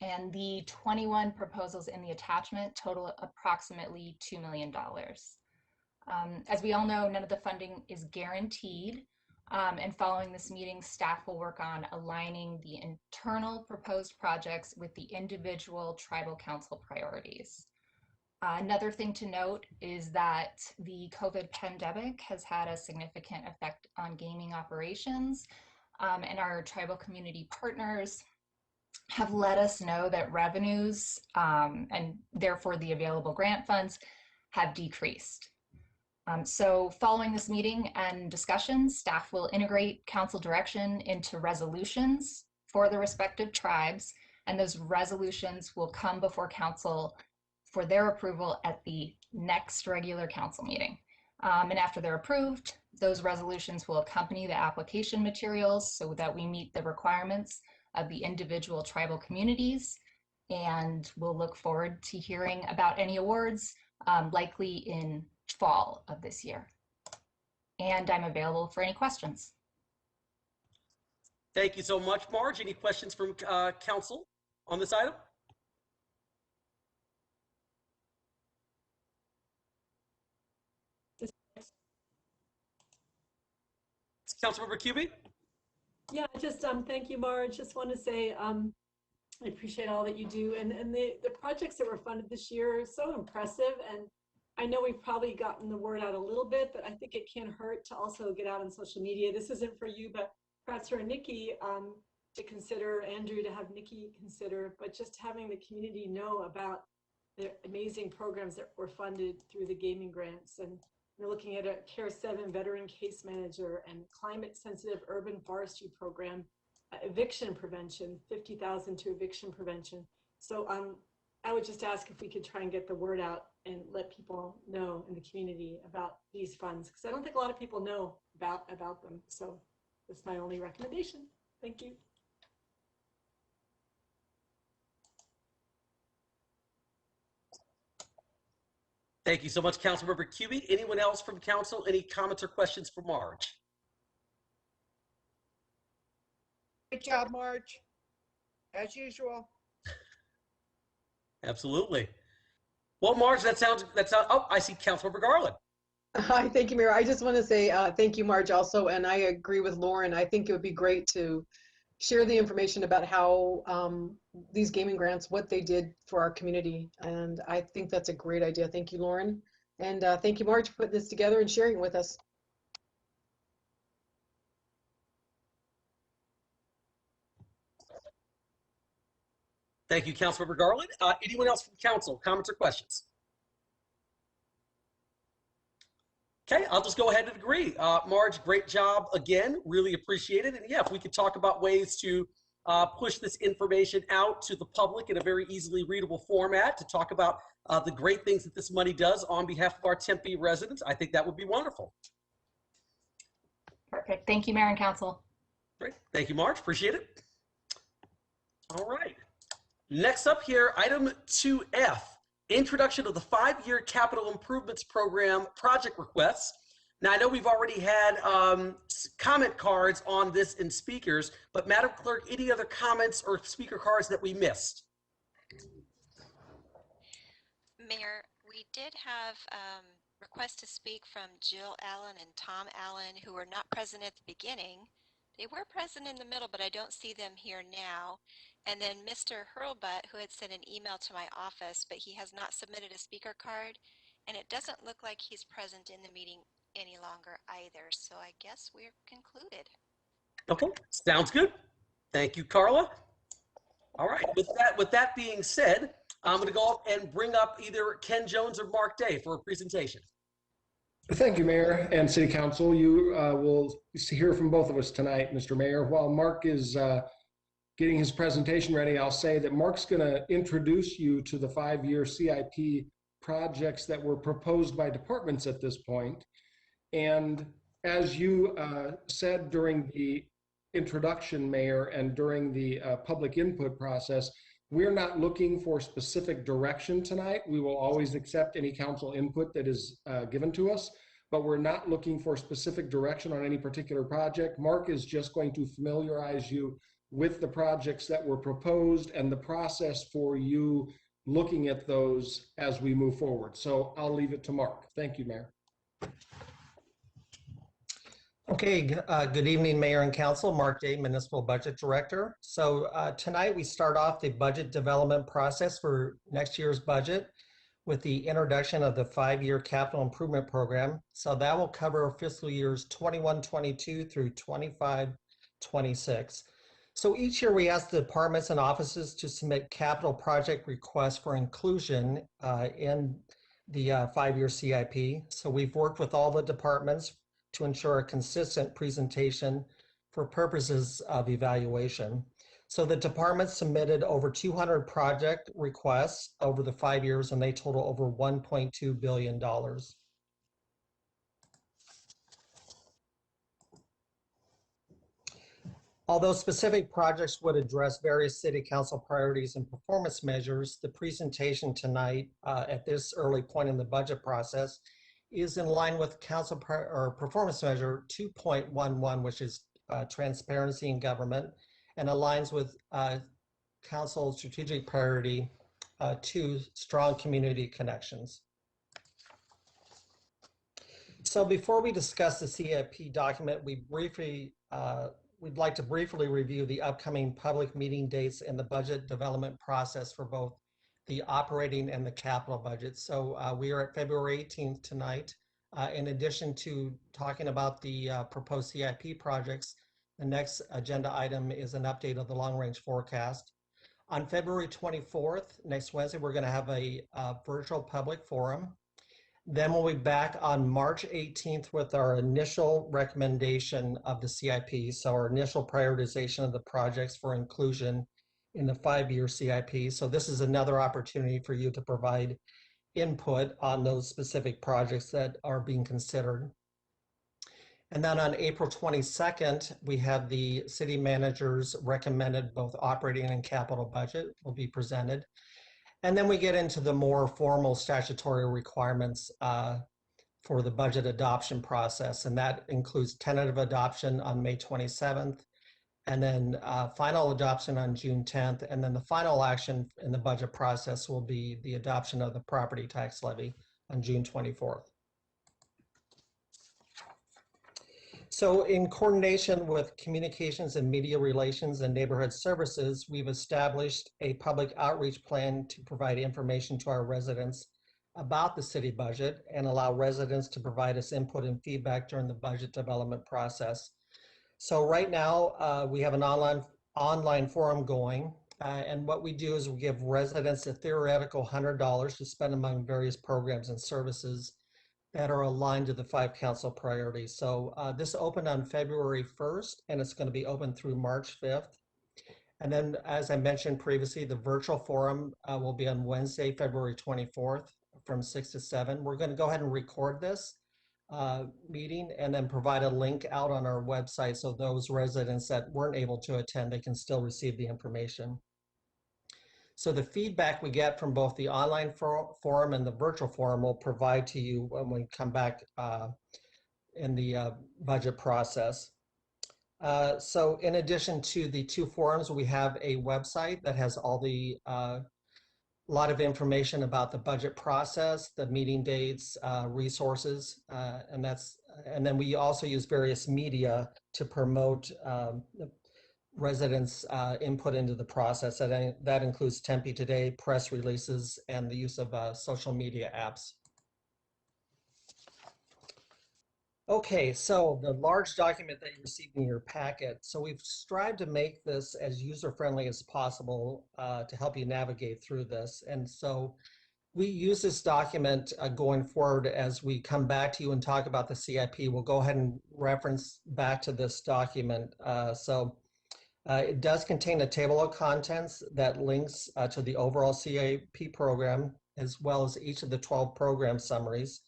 And the 21 proposals in the attachment total approximately $2 million. As we all know, none of the funding is guaranteed. And following this meeting, staff will work on aligning the internal proposed projects with the individual tribal council priorities. Another thing to note is that the COVID pandemic has had a significant effect on gaming operations, and our tribal community partners have let us know that revenues and therefore the available grant funds have decreased. So following this meeting and discussions, staff will integrate council direction into resolutions for the respective tribes, and those resolutions will come before council for their approval at the next regular council meeting. And after they're approved, those resolutions will accompany the application materials so that we meet the requirements of the individual tribal communities. And we'll look forward to hearing about any awards, likely in fall of this year. And I'm available for any questions. Thank you so much, Marge. Any questions from council on this item? Councilmember Cubie? Yeah, just thank you, Marge. Just want to say I appreciate all that you do, and the projects that were funded this year are so impressive. And I know we've probably gotten the word out a little bit, but I think it can't hurt to also get out on social media. This isn't for you, but perhaps for Nikki to consider, Andrew to have Nikki consider, but just having the community know about the amazing programs that were funded through the gaming grants. And we're looking at a Care 7 veteran case manager and climate sensitive urban forestry program, eviction prevention, 50,000 to eviction prevention. So I would just ask if we could try and get the word out and let people know in the community about these funds, because I don't think a lot of people know about them. So that's my only recommendation. Thank you. Thank you so much, Councilmember Cubie. Anyone else from council? Any comments or questions for Marge? Great job, Marge. As usual. Absolutely. Well, Marge, that sounds, oh, I see Councilmember Garland. Hi, thank you, Mayor. I just want to say thank you, Marge, also, and I agree with Lauren. I think it would be great to share the information about how these gaming grants, what they did for our community, and I think that's a great idea. Thank you, Lauren, and thank you, Marge, for putting this together and sharing it with us. Thank you, Councilmember Garland. Anyone else from council, comments or questions? Okay, I'll just go ahead and agree. Marge, great job again. Really appreciate it. And yeah, if we could talk about ways to push this information out to the public in a very easily readable format to talk about the great things that this money does on behalf of our Tempe residents, I think that would be wonderful. Perfect. Thank you, Mayor and Council. Great. Thank you, Marge. Appreciate it. All right. Next up here, item 2F, introduction of the 5-year capital improvements program project requests. Now, I know we've already had comment cards on this in speakers, but Madam Clerk, any other comments or speaker cards that we missed? Mayor, we did have requests to speak from Jill Allen and Tom Allen, who were not present at the beginning. They were present in the middle, but I don't see them here now. And then Mr. Hurlbut, who had sent an email to my office, but he has not submitted a speaker card, and it doesn't look like he's present in the meeting any longer either. So I guess we're concluded. Okay, sounds good. Thank you, Carla. All right, with that being said, I'm going to go up and bring up either Ken Jones or Mark Day for a presentation. Thank you, Mayor and City Council. You will hear from both of us tonight, Mr. Mayor. While Mark is getting his presentation ready, I'll say that Mark's going to introduce you to the 5-year CIP projects that were proposed by departments at this point. And as you said during the introduction, Mayor, and during the public input process, we're not looking for specific direction tonight. We will always accept any council input that is given to us, but we're not looking for specific direction on any particular project. Mark is just going to familiarize you with the projects that were proposed and the process for you looking at those as we move forward. So I'll leave it to Mark. Thank you, Mayor. Okay, good evening, Mayor and Council. Mark Day, Municipal Budget Director. So tonight we start off the budget development process for next year's budget with the introduction of the 5-year capital improvement program. So that will cover fiscal years 21-22 through 25-26. So each year we ask the departments and offices to submit capital project requests for inclusion in the 5-year CIP. So we've worked with all the departments to ensure a consistent presentation for purposes of evaluation. So the department submitted over 200 project requests over the 5 years, and they total over $1.2 billion. Although specific projects would address various city council priorities and performance measures, the presentation tonight at this early point in the budget process is in line with council or performance measure 2.11, which is transparency in government, and aligns with council strategic priority 2, strong community connections. So before we discuss the CIP document, we'd like to briefly review the upcoming public meeting dates and the budget development process for both the operating and the capital budget. So we are at February 18th tonight. In addition to talking about the proposed CIP projects, the next agenda item is an update of the long-range forecast. On February 24th, next Wednesday, we're going to have a virtual public forum. Then we'll be back on March 18th with our initial recommendation of the CIP, so our initial prioritization of the projects for inclusion in the 5-year CIP. So this is another opportunity for you to provide input on those specific projects that are being considered. And then on April 22nd, we have the city manager's recommended both operating and capital budget will be presented. And then we get into the more formal statutory requirements for the budget adoption process. And that includes tentative adoption on May 27th, and then final adoption on June 10th. And then the final action in the budget process will be the adoption of the property tax levy on June 24th. So in coordination with Communications and Media Relations and Neighborhood Services, we've established a public outreach plan to provide information to our residents about the city budget and allow residents to provide us input and feedback during the budget development process. So right now, we have an online forum going, and what we do is we give residents a theoretical $100 to spend among various programs and services that are aligned to the 5 council priorities. So this opened on February 1st, and it's going to be open through March 5th. And then, as I mentioned previously, the virtual forum will be on Wednesday, February 24th from 6 to 7. We're going to go ahead and record this meeting and then provide a link out on our website so those residents that weren't able to attend, they can still receive the information. So the feedback we get from both the online forum and the virtual forum will provide to you when we come back in the budget process. So in addition to the 2 forums, we have a website that has all the lot of information about the budget process, the meeting dates, resources, and then we also use various media to promote residents' input into the process. That includes Tempe Today, press releases, and the use of social media apps. Okay, so the large document that you received in your packet. So we've strived to make this as user-friendly as possible to help you navigate through this. And so we use this document going forward as we come back to you and talk about the CIP. We'll go ahead and reference back to this document. It does contain a table of contents that links to the overall CIP program, as well as each of the 12 program summaries.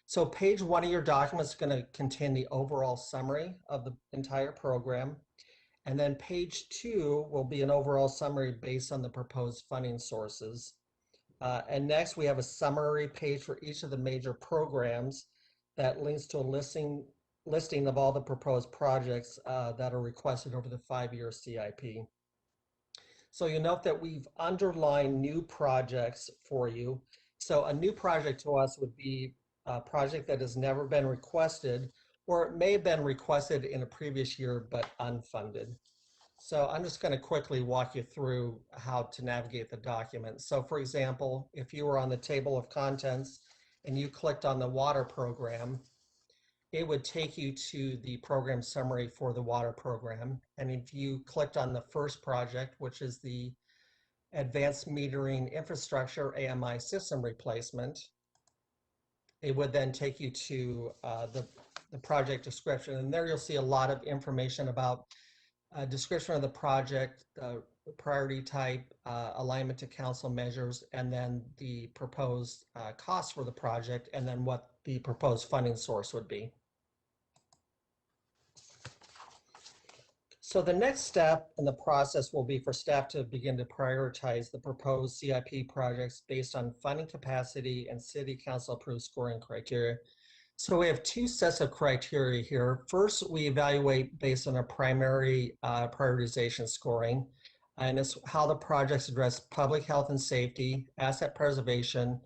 So page 1 of your document is going to contain the overall summary of the entire program. And then page 2 will be an overall summary based on the proposed funding sources. And next we have a summary page for each of the major programs that links to a listing of all the proposed projects that are requested over the 5-year CIP. So you'll note that we've underlined new projects for you. So a new project to us would be a project that has never been requested, or it may have been requested in a previous year but unfunded. So I'm just going to quickly walk you through how to navigate the document. So for example, if you were on the table of contents and you clicked on the water program, it would take you to the program summary for the water program. And if you clicked on the first project, which is the Advanced Metering Infrastructure AMI system replacement, it would then take you to the project description. And there you'll see a lot of information about a description of the project, priority type, alignment to council measures, and then the proposed cost for the project, and then what the proposed funding source would be. So the next step in the process will be for staff to begin to prioritize the proposed CIP projects based on funding capacity and city council approved scoring criteria. So we have 2 sets of criteria here. First, we evaluate based on a primary prioritization scoring, and it's how the projects address public health and safety, asset preservation,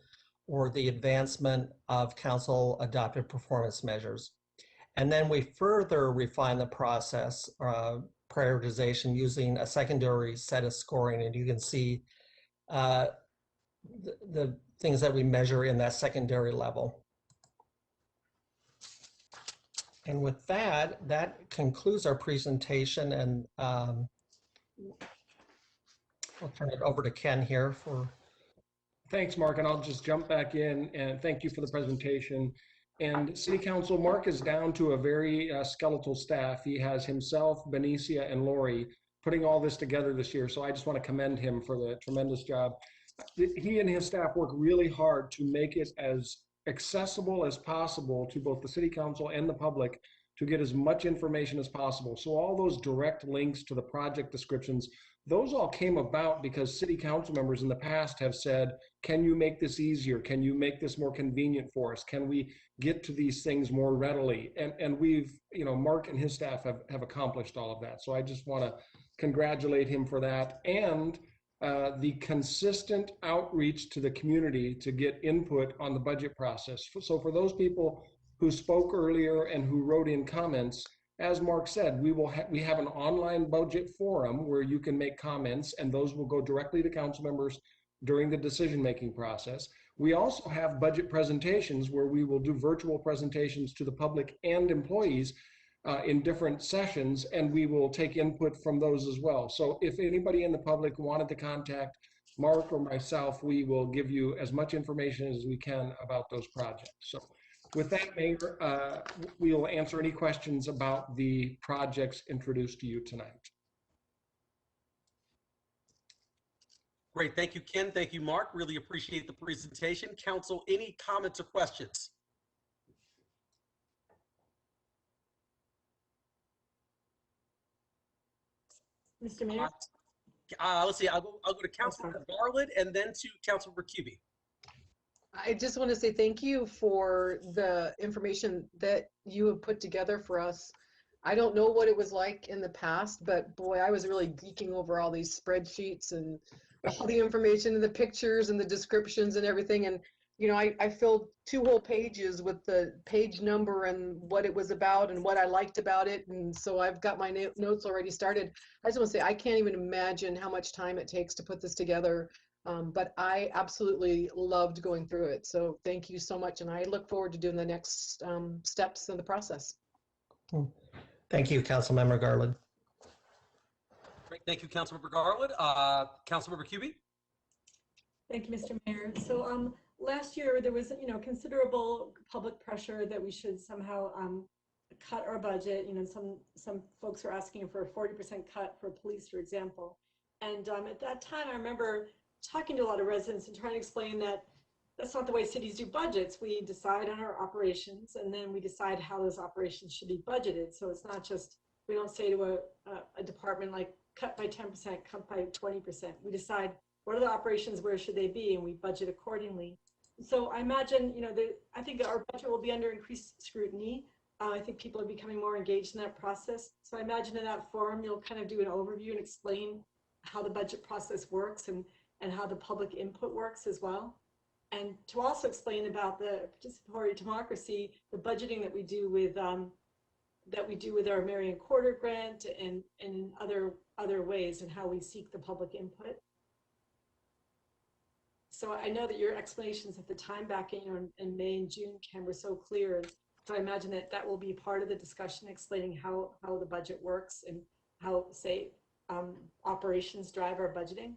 or the advancement of council adopted performance measures. And then we further refine the process prioritization using a secondary set of scoring, and you can see the things that we measure in that secondary level. And with that, that concludes our presentation, and I'll turn it over to Ken here for. Thanks, Mark, and I'll just jump back in and thank you for the presentation. And City Council, Mark is down to a very skeletal staff. He has himself, Benicia, and Lori putting all this together this year. So I just want to commend him for the tremendous job. He and his staff work really hard to make it as accessible as possible to both the City Council and the public to get as much information as possible. So all those direct links to the project descriptions, those all came about because City Council members in the past have said, can you make this easier? Can you make this more convenient for us? Can we get to these things more readily? And we've, Mark and his staff have accomplished all of that. So I just want to congratulate him for that. And the consistent outreach to the community to get input on the budget process. So for those people who spoke earlier and who wrote in comments, as Mark said, we have an online budget forum where you can make comments, and those will go directly to council members during the decision-making process. We also have budget presentations where we will do virtual presentations to the public and employees in different sessions, and we will take input from those as well. So if anybody in the public wanted to contact Mark or myself, we will give you as much information as we can about those projects. So with that, Mayor, we will answer any questions about the projects introduced to you tonight. Great, thank you, Ken. Thank you, Mark. Really appreciate the presentation. Council, any comments or questions? Mr. Mayor? Let's see, I'll go to Councilmember Garland and then to Councilmember Cubie. I just want to say thank you for the information that you have put together for us. I don't know what it was like in the past, but boy, I was really geeking over all these spreadsheets and all the information and the pictures and the descriptions and everything. And, I filled 2 whole pages with the page number and what it was about and what I liked about it. And so I've got my notes already started. I just want to say, I can't even imagine how much time it takes to put this together. But I absolutely loved going through it. So thank you so much. And I look forward to doing the next steps in the process. Thank you, Councilmember Garland. Great, thank you, Councilmember Garland. Councilmember Cubie. Thank you, Mr. Mayor. So last year there was, considerable public pressure that we should somehow cut our budget. Some folks were asking for a 40% cut for police, for example. And at that time, I remember talking to a lot of residents and trying to explain that that's not the way cities do budgets. We decide on our operations and then we decide how those operations should be budgeted. So it's not just, we don't say to a department like cut by 10%, cut by 20%. We decide what are the operations, where should they be, and we budget accordingly. So I imagine, I think our budget will be under increased scrutiny. I think people are becoming more engaged in that process. So I imagine in that forum, you'll kind of do an overview and explain how the budget process works and how the public input works as well. And to also explain about the participatory democracy, the budgeting that we do with our Marion Quarter grant and in other ways, and how we seek the public input. So I know that your explanations at the time back in May and June, Ken, were so clear. So I imagine that will be part of the discussion, explaining how the budget works and how, say, operations drive our budgeting.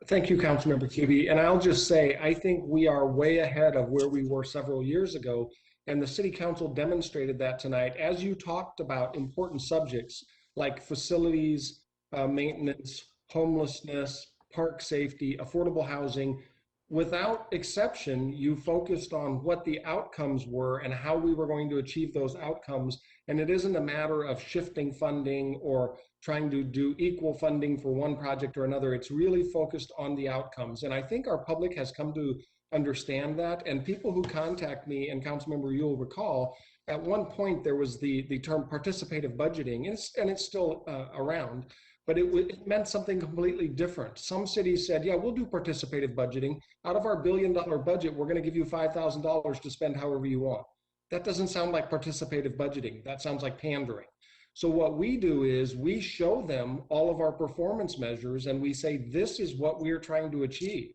Thank you, Councilmember Cubie. And I'll just say, I think we are way ahead of where we were several years ago. And the City Council demonstrated that tonight as you talked about important subjects like facilities, maintenance, homelessness, park safety, affordable housing. Without exception, you focused on what the outcomes were and how we were going to achieve those outcomes. And it isn't a matter of shifting funding or trying to do equal funding for one project or another. It's really focused on the outcomes. And I think our public has come to understand that. And people who contact me, and Councilmember, you'll recall, at one point there was the term participative budgeting, and it's still around, but it meant something completely different. Some cities said, yeah, we'll do participative budgeting. Out of our $1 billion budget, we're going to give you $5,000 to spend however you want. That doesn't sound like participative budgeting. That sounds like pandering. So what we do is we show them all of our performance measures and we say, this is what we're trying to achieve.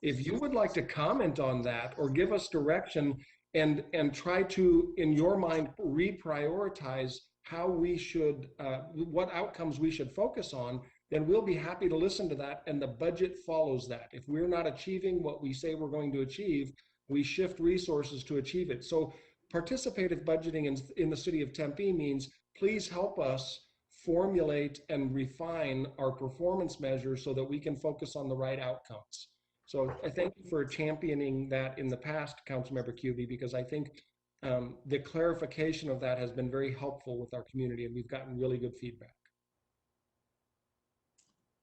If you would like to comment on that or give us direction and try to, in your mind, reprioritize how we should, what outcomes we should focus on, then we'll be happy to listen to that, and the budget follows that. If we're not achieving what we say we're going to achieve, we shift resources to achieve it. So participative budgeting in the city of Tempe means, please help us formulate and refine our performance measures so that we can focus on the right outcomes. So I thank you for championing that in the past, Councilmember Cubie, because I think the clarification of that has been very helpful with our community, and we've gotten really good feedback.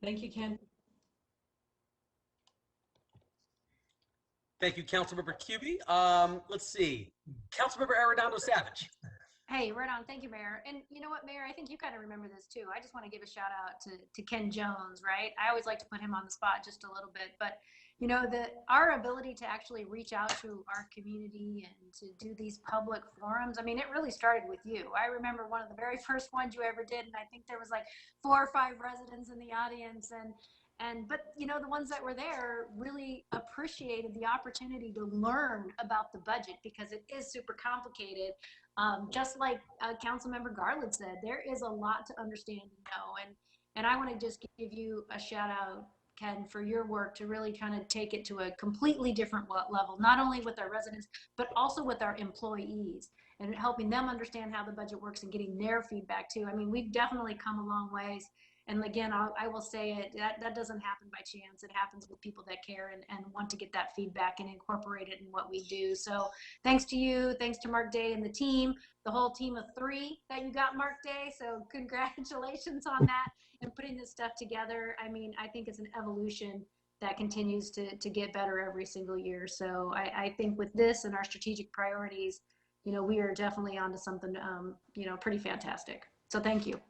Thank you, Ken. Thank you, Councilmember Cubie. Let's see, Councilmember Arredondo Savage. Hey, right on. Thank you, Mayor. And you know what, Mayor, I think you kind of remember this too. I just want to give a shout out to Ken Jones, right? I always like to put him on the spot just a little bit, but you know, our ability to actually reach out to our community and to do these public forums, I mean, it really started with you. I remember one of the very first ones you ever did, and I think there was like 4 or 5 residents in the audience, but you know, the ones that were there really appreciated the opportunity to learn about the budget because it is super complicated. Just like Councilmember Garland said, there is a lot to understand and know, and I want to just give you a shout out, Ken, for your work to really kind of take it to a completely different level, not only with our residents, but also with our employees and helping them understand how the budget works and getting their feedback too. I mean, we've definitely come a long ways. And again, I will say it, that doesn't happen by chance. It happens with people that care and want to get that feedback and incorporate it in what we do. So thanks to you, thanks to Mark Day and the team, the whole team of 3 that you got, Mark Day. So congratulations on that and putting this stuff together. I mean, I think it's an evolution that continues to get better every single year. So I think with this and our strategic priorities, you know, we are definitely onto something, you know, pretty fantastic. So thank you.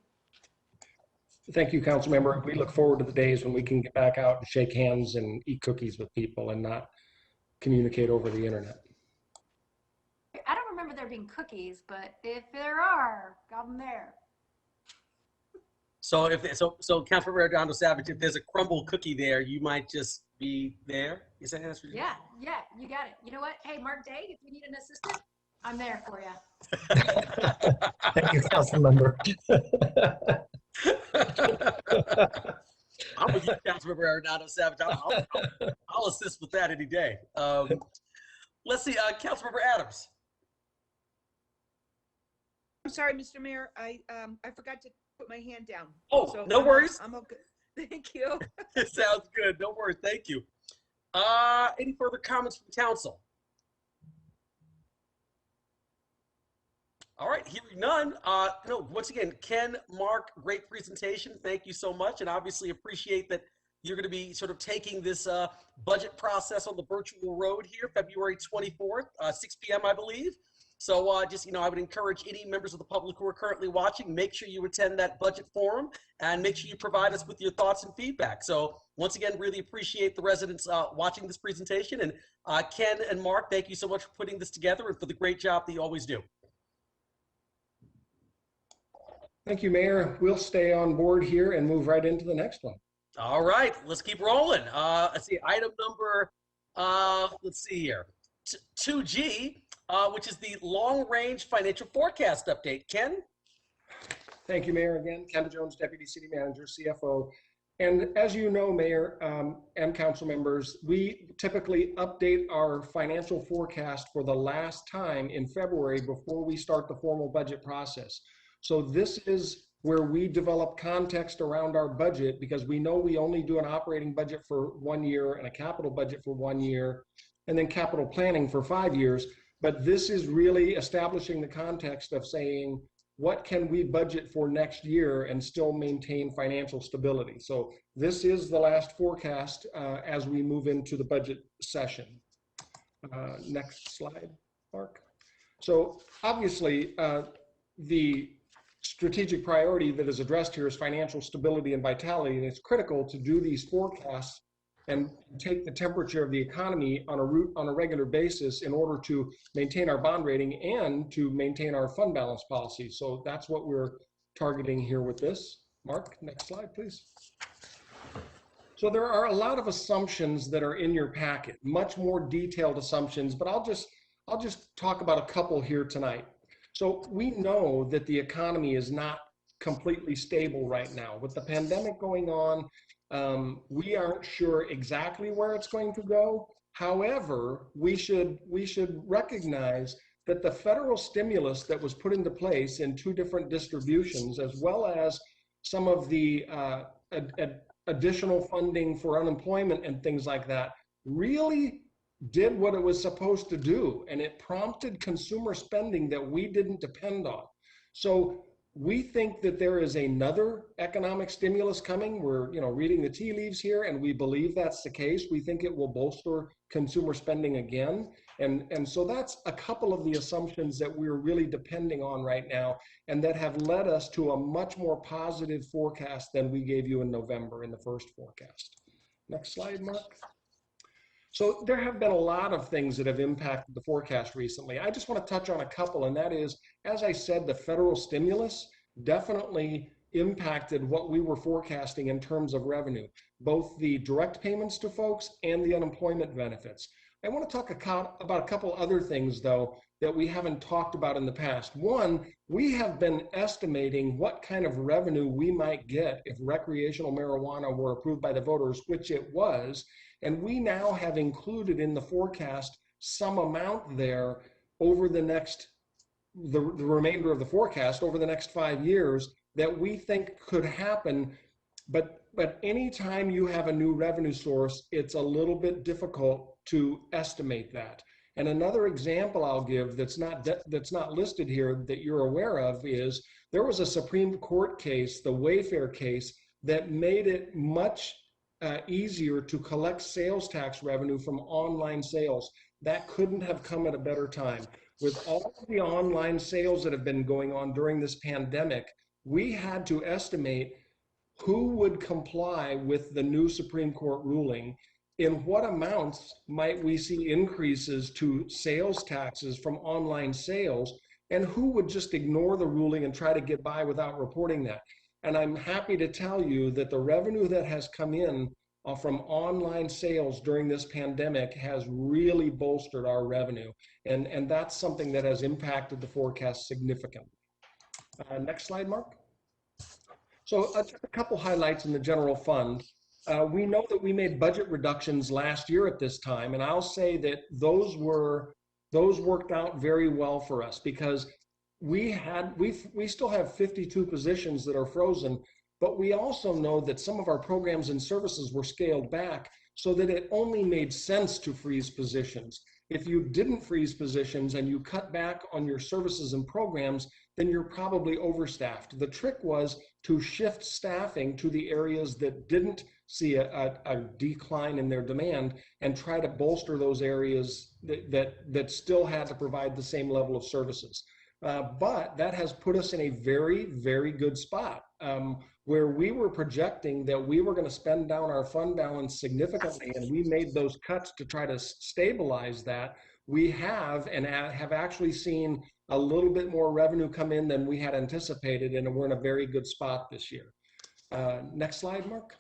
Thank you, Councilmember. We look forward to the days when we can get back out and shake hands and eat cookies with people and not communicate over the internet. I don't remember there being cookies, but if there are, got them there. So so Councilmember Arredondo Savage, if there's a crumble cookie there, you might just be there. Is that answer? Yeah, you got it. You know what? Hey, Mark Day, if you need an assistant, I'm there for you. Thank you, Councilmember. I'm with you, Councilmember Arredondo Savage. I'll assist with that any day. Let's see, Councilmember Adams. I'm sorry, Mr. Mayor. I forgot to put my hand down. Oh, so no worries. I'm okay. Thank you. It sounds good. No worries. Thank you. Any further comments from council? All right, hearing none. No, once again, Ken, Mark, great presentation. Thank you so much, and obviously appreciate that you're going to be sort of taking this budget process on the virtual road here, February 24th, 6 p.m. I believe. So just, I would encourage any members of the public who are currently watching, make sure you attend that budget forum and make sure you provide us with your thoughts and feedback. So once again, really appreciate the residents watching this presentation. And Ken and Mark, thank you so much for putting this together and for the great job that you always do. Thank you, Mayor. We'll stay on board here and move right into the next one. All right, let's keep rolling. Let's see, item number, let's see here, 2G, which is the long-range financial forecast update. Ken? Thank you, Mayor. Again, Ken Jones, Deputy City Manager, CFO. And as you know, Mayor and council members, we typically update our financial forecast for the last time in February before we start the formal budget process. So this is where we develop context around our budget, because we know we only do an operating budget for 1 year and a capital budget for 1 year, and then capital planning for 5 years. But this is really establishing the context of saying, what can we budget for next year and still maintain financial stability? So this is the last forecast as we move into the budget session. Next slide, Mark. So obviously, the strategic priority that is addressed here is financial stability and vitality, and it's critical to do these forecasts and take the temperature of the economy on a regular basis in order to maintain our bond rating and to maintain our fund balance policy. So that's what we're targeting here with this. Mark, next slide, please. So there are a lot of assumptions that are in your packet, much more detailed assumptions, but I'll just talk about a couple here tonight. So we know that the economy is not completely stable right now. With the pandemic going on, we aren't sure exactly where it's going to go. However, we should recognize that the federal stimulus that was put into place in 2 different distributions, as well as some of the additional funding for unemployment and things like that, really did what it was supposed to do, and it prompted consumer spending that we didn't depend on. So we think that there is another economic stimulus coming. We're reading the tea leaves here, and we believe that's the case. We think it will bolster consumer spending again. And so that's a couple of the assumptions that we're really depending on right now, and that have led us to a much more positive forecast than we gave you in November in the first forecast. Next slide, Mark. So there have been a lot of things that have impacted the forecast recently. I just want to touch on a couple, and that is, as I said, the federal stimulus definitely impacted what we were forecasting in terms of revenue, both the direct payments to folks and the unemployment benefits. I want to talk about a couple other things, though, that we haven't talked about in the past. One, we have been estimating what kind of revenue we might get if recreational marijuana were approved by the voters, which it was. And we now have included in the forecast some amount there over the remainder of the forecast over the next 5 years that we think could happen. But anytime you have a new revenue source, it's a little bit difficult to estimate that. And another example I'll give that's not listed here that you're aware of is there was a Supreme Court case, the Wayfair case, that made it much easier to collect sales tax revenue from online sales. That couldn't have come at a better time. With all of the online sales that have been going on during this pandemic, we had to estimate who would comply with the new Supreme Court ruling, in what amounts might we see increases to sales taxes from online sales, and who would just ignore the ruling and try to get by without reporting that. And I'm happy to tell you that the revenue that has come in from online sales during this pandemic has really bolstered our revenue. And that's something that has impacted the forecast significantly. Next slide, Mark. So just a couple highlights in the general fund. We know that we made budget reductions last year at this time, and I'll say that those worked out very well for us, because we still have 52 positions that are frozen, but we also know that some of our programs and services were scaled back so that it only made sense to freeze positions. If you didn't freeze positions and you cut back on your services and programs, then you're probably overstaffed. The trick was to shift staffing to the areas that didn't see a decline in their demand and try to bolster those areas that still had to provide the same level of services. But that has put us in a very, very good spot where we were projecting that we were going to spend down our fund balance significantly, and we made those cuts to try to stabilize that. We have and have actually seen a little bit more revenue come in than we had anticipated, and we're in a very good spot this year. Next slide, Mark.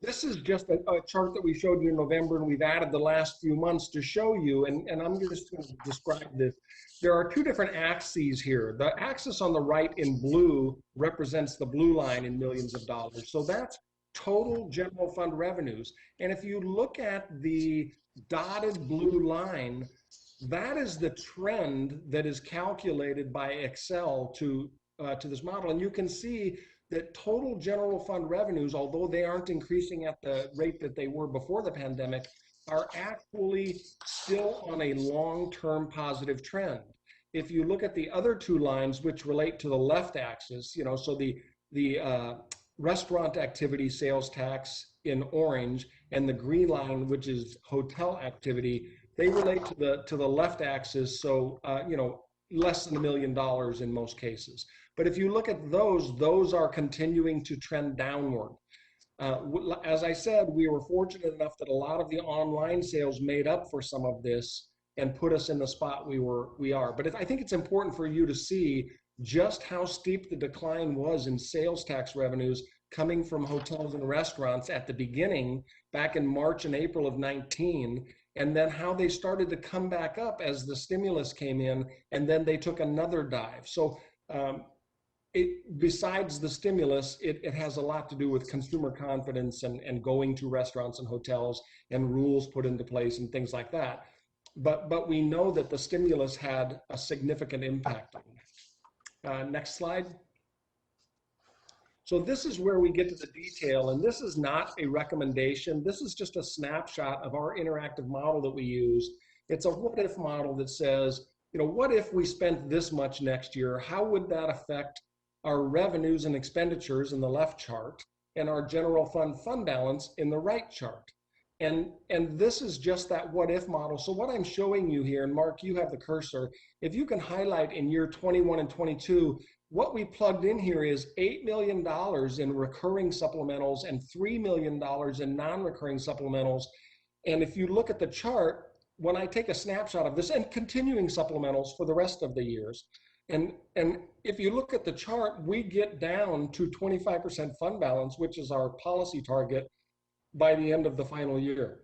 This is just a chart that we showed you in November, and we've added the last few months to show you, and I'm just going to describe this. There are two different axes here. The axis on the right in blue represents the blue line in millions of dollars. So that's total general fund revenues. And if you look at the dotted blue line, that is the trend that is calculated by Excel to this model. And you can see that total general fund revenues, although they aren't increasing at the rate that they were before the pandemic, are actually still on a long-term positive trend. If you look at the other two lines, which relate to the left axis, you know, so the restaurant activity sales tax in orange and the green line, which is hotel activity, they relate to the left axis. So, you know, less than $1 million in most cases. But if you look at those are continuing to trend downward. As I said, we were fortunate enough that a lot of the online sales made up for some of this and put us in the spot we are. But I think it's important for you to see just how steep the decline was in sales tax revenues coming from hotels and restaurants at the beginning, back in March and April of 19, and then how they started to come back up as the stimulus came in, and then they took another dive. So besides the stimulus, it has a lot to do with consumer confidence and going to restaurants and hotels and rules put into place and things like that. But we know that the stimulus had a significant impact on that. Next slide. So this is where we get to the detail, and this is not a recommendation. This is just a snapshot of our interactive model that we use. It's a what-if model that says, you know, what if we spent this much next year? How would that affect our revenues and expenditures in the left chart and our general fund balance in the right chart? And this is just that what-if model. So what I'm showing you here, and Mark, you have the cursor, if you can highlight in year 21 and 22, what we plugged in here is $8 million in recurring supplementals and $3 million in non-recurring supplementals. And if you look at the chart, when I take a snapshot of this, and continuing supplementals for the rest of the years, and if you look at the chart, we get down to 25% fund balance, which is our policy target, by the end of the final year.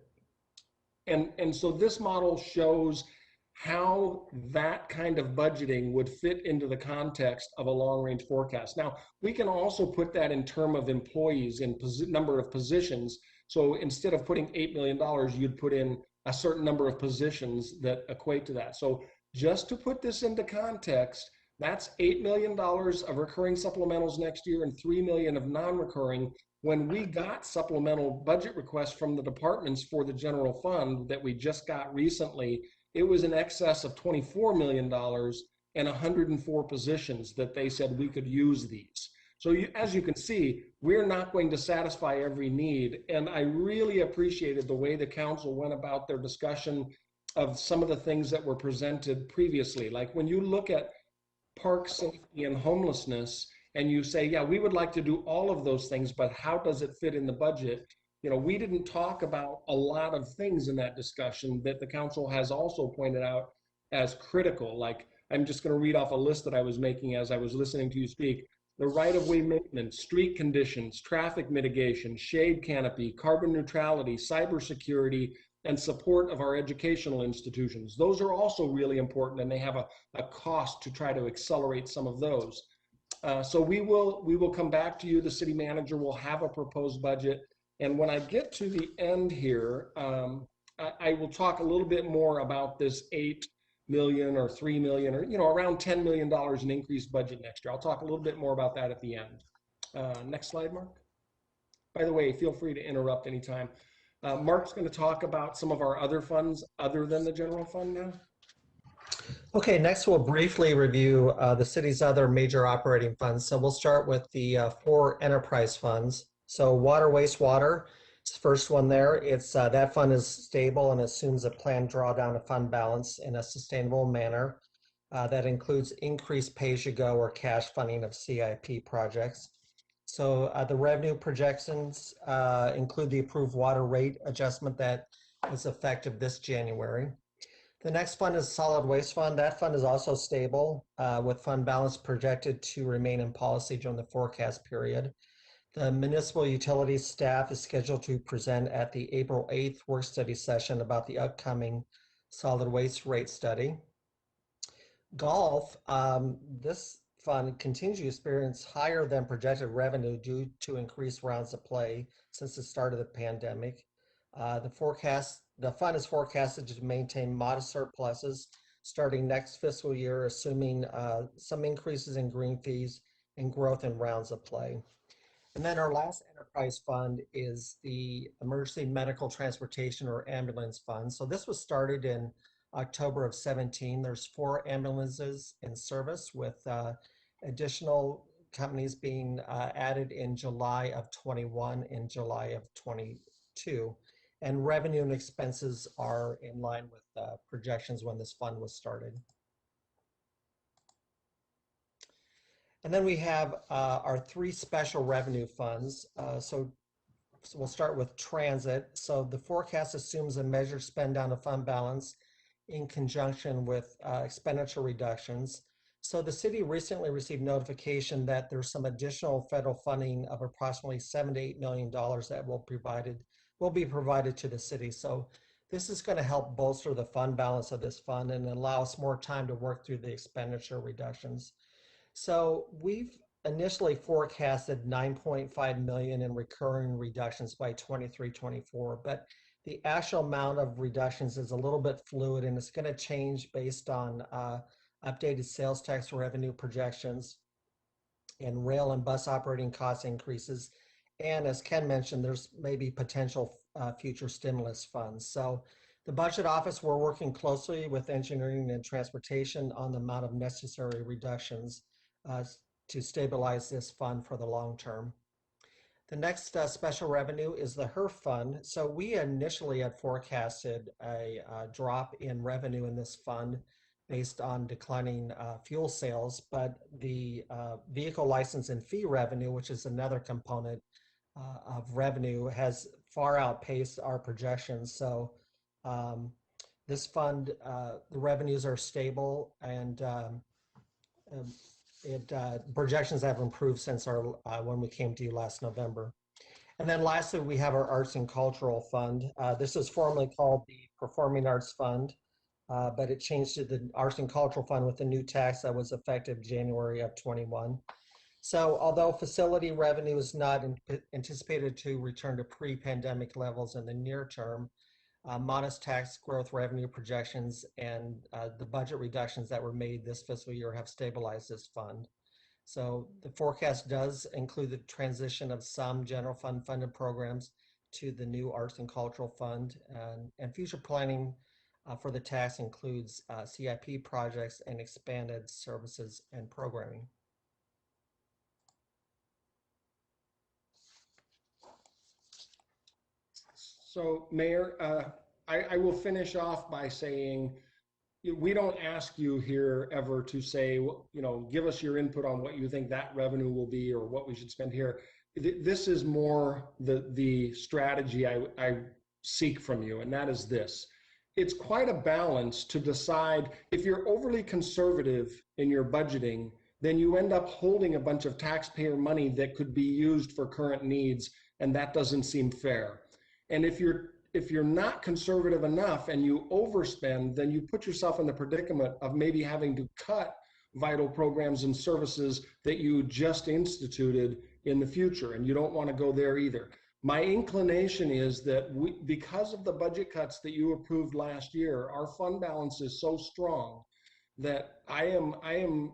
And so this model shows how that kind of budgeting would fit into the context of a long-range forecast. Now, we can also put that in terms of employees and number of positions. So instead of putting $8 million, you'd put in a certain number of positions that equate to that. So just to put this into context, that's $8 million of recurring supplementals next year and $3 million of non-recurring. When we got supplemental budget requests from the departments for the general fund that we just got recently, it was in excess of $24 million and 104 positions that they said we could use these. So as you can see, we're not going to satisfy every need. And I really appreciated the way the council went about their discussion of some of the things that were presented previously. Like when you look at park safety and homelessness, and you say, yeah, we would like to do all of those things, but how does it fit in the budget? You know, we didn't talk about a lot of things in that discussion that the council has also pointed out as critical. Like, I'm just going to read off a list that I was making as I was listening to you speak. The right-of-way maintenance, street conditions, traffic mitigation, shade canopy, carbon neutrality, cybersecurity, and support of our educational institutions. Those are also really important, and they have a cost to try to accelerate some of those. So we will come back to you. The city manager will have a proposed budget. And when I get to the end here, I will talk a little bit more about this $8 million or $3 million or, you know, around $10 million in increased budget next year. I'll talk a little bit more about that at the end. Next slide, Mark. By the way, feel free to interrupt anytime. Mark's going to talk about some of our other funds other than the general fund now. Okay, next we'll briefly review the city's other major operating funds. So we'll start with the 4 enterprise funds. So water, wastewater, it's the first one there. It's that fund is stable and assumes a planned drawdown of fund balance in a sustainable manner. That includes increased pay-as-you-go or cash funding of CIP projects. So the revenue projections include the approved water rate adjustment that is effective this January. The next fund is solid waste fund. That fund is also stable with fund balance projected to remain in policy during the forecast period. The municipal utilities staff is scheduled to present at the April 8th work study session about the upcoming solid waste rate study. Golf, this fund continues to experience higher than projected revenue due to increased rounds of play since the start of the pandemic. The fund is forecasted to maintain modest surpluses starting next fiscal year, assuming some increases in green fees and growth in rounds of play. And then our last enterprise fund is the Emergency Medical Transportation or Ambulance Fund. So this was started in October of 17. There's 4 ambulances in service with additional companies being added in July of 21 and July of 22. And revenue and expenses are in line with projections when this fund was started. And then we have our 3 special revenue funds. So we'll start with transit. So the forecast assumes a measured spend down of fund balance in conjunction with expenditure reductions. So the city recently received notification that there's some additional federal funding of approximately $7 to $8 million that will be provided to the city. So this is going to help bolster the fund balance of this fund and allow us more time to work through the expenditure reductions. So we've initially forecasted 9.5 million in recurring reductions by 23-24, but the actual amount of reductions is a little bit fluid and it's going to change based on updated sales tax revenue projections and rail and bus operating cost increases. And as Ken mentioned, there's maybe potential future stimulus funds. So the budget office, we're working closely with engineering and transportation on the amount of necessary reductions to stabilize this fund for the long term. The next special revenue is the HERF fund. So we initially had forecasted a drop in revenue in this fund based on declining fuel sales, but the vehicle license and fee revenue, which is another component of revenue, has far outpaced our projections. So this fund, the revenues are stable and projections have improved since our when we came to you last November. And then lastly, we have our Arts and Cultural Fund. This is formerly called the Performing Arts Fund, but it changed to the Arts and Cultural Fund with the new tax that was effective January of 21. So although facility revenue is not anticipated to return to pre-pandemic levels in the near term, modest tax growth revenue projections and the budget reductions that were made this fiscal year have stabilized this fund. So the forecast does include the transition of some general fund funded programs to the new Arts and Cultural Fund, and future planning for the tax includes CIP projects and expanded services and programming. So, Mayor, I will finish off by saying we don't ask you here ever to say, give us your input on what you think that revenue will be or what we should spend here. This is more the strategy I seek from you, and that is this. It's quite a balance to decide if you're overly conservative in your budgeting, then you end up holding a bunch of taxpayer money that could be used for current needs, and that doesn't seem fair. And if you're not conservative enough and you overspend, then you put yourself in the predicament of maybe having to cut vital programs and services that you just instituted in the future, and you don't want to go there either. My inclination is that because of the budget cuts that you approved last year, our fund balance is so strong that I am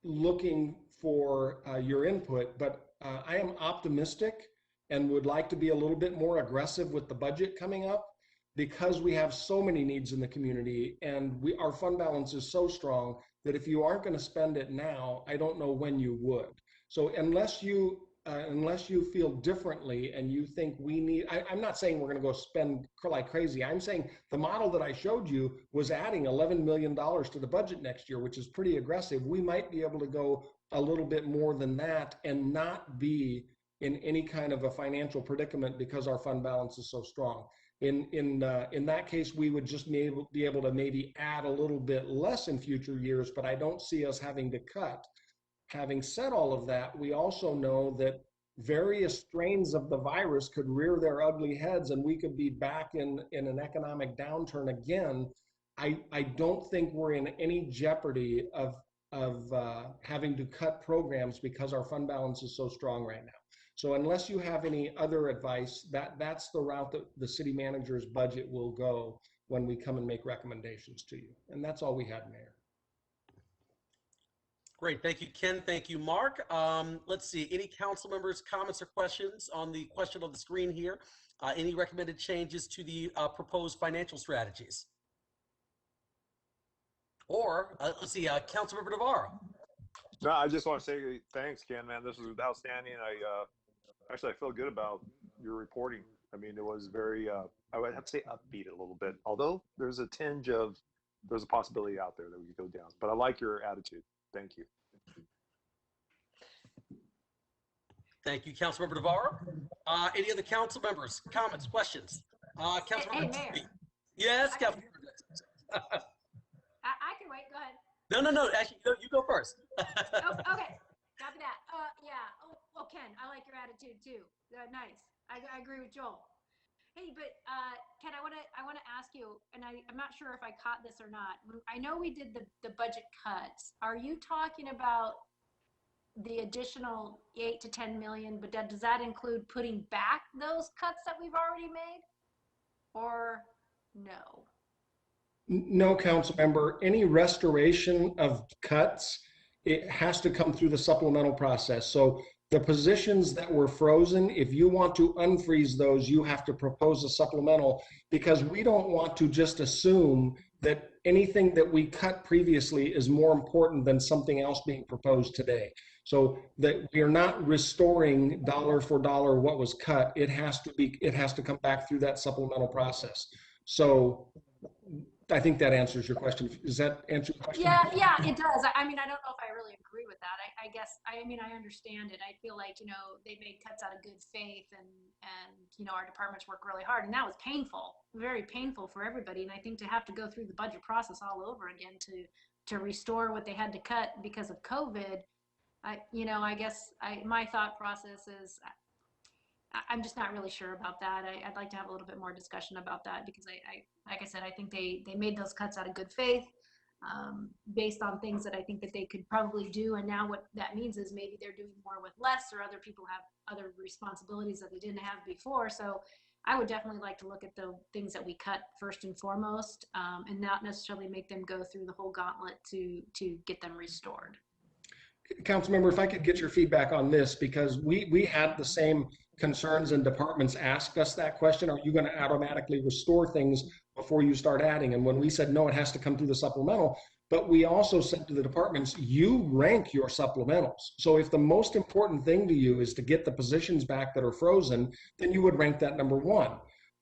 looking for your input, but I am optimistic and would like to be a little bit more aggressive with the budget coming up because we have so many needs in the community and our fund balance is so strong that if you aren't going to spend it now, I don't know when you would. So unless you feel differently and you think we need, I'm not saying we're going to go spend like crazy. I'm saying the model that I showed you was adding $11 million to the budget next year, which is pretty aggressive. We might be able to go a little bit more than that and not be in any kind of a financial predicament because our fund balance is so strong. In that case, we would just be able to maybe add a little bit less in future years, but I don't see us having to cut. Having said all of that, we also know that various strains of the virus could rear their ugly heads and we could be back in an economic downturn again. I don't think we're in any jeopardy of having to cut programs because our fund balance is so strong right now. So unless you have any other advice, that's the route that the city manager's budget will go when we come and make recommendations to you. And that's all we had, Mayor. Great, thank you, Ken. Thank you, Mark. Let's see, any council members' comments or questions on the question on the screen here? Any recommended changes to the proposed financial strategies? Or, let's see, Councilmember Navarro. No, I just want to say thanks, Ken, man. This was outstanding. I feel good about your reporting. I mean, it was very, I would have to say upbeat a little bit, although there's a tinge of, there's a possibility out there that we could go down. But I like your attitude. Thank you. Thank you, Councilmember Navarro. Any other council members, comments, questions? Councilmember Mayor. Tempe. Yes, Councilmember. I can wait. Go ahead. No. Actually, you go first. Oh, okay. Copy that. Yeah. Oh, Ken, I like your attitude too. Nice. I agree with Joel. Hey, but Ken, I want to ask you, and I'm not sure if I caught this or not. I know we did the budget cuts. Are you talking about the additional 8 to 10 million? But does that include putting back those cuts that we've already made, or no? No, council member, any restoration of cuts, it has to come through the supplemental process. So the positions that were frozen, if you want to unfreeze those, you have to propose a supplemental, because we don't want to just assume that anything that we cut previously is more important than something else being proposed today. So that we are not restoring dollar for dollar what was cut. It has to come back through that supplemental process. So I think that answers your question. Does that answer your question? Yeah, it does. I mean, I don't know if I really agree with that. I guess, I mean, I understand it. I feel like, they made cuts out of good faith and our departments work really hard, and that was painful, very painful for everybody. And I think to have to go through the budget process all over again to restore what they had to cut because of COVID, I guess my thought process is, I'm just not really sure about that. I'd like to have a little bit more discussion about that, because like I said, I think they made those cuts out of good faith, based on things that I think that they could probably do. And now what that means is maybe they're doing more with less, or other people have other responsibilities that they didn't have before. So I would definitely like to look at the things that we cut first and foremost, and not necessarily make them go through the whole gauntlet to get them restored. Councilmember, if I could get your feedback on this, because we had the same concerns and departments ask us that question. Are you going to automatically restore things before you start adding? And when we said, no, it has to come through the supplemental, but we also said to the departments, you rank your supplementals. So if the most important thing to you is to get the positions back that are frozen, then you would rank that number one.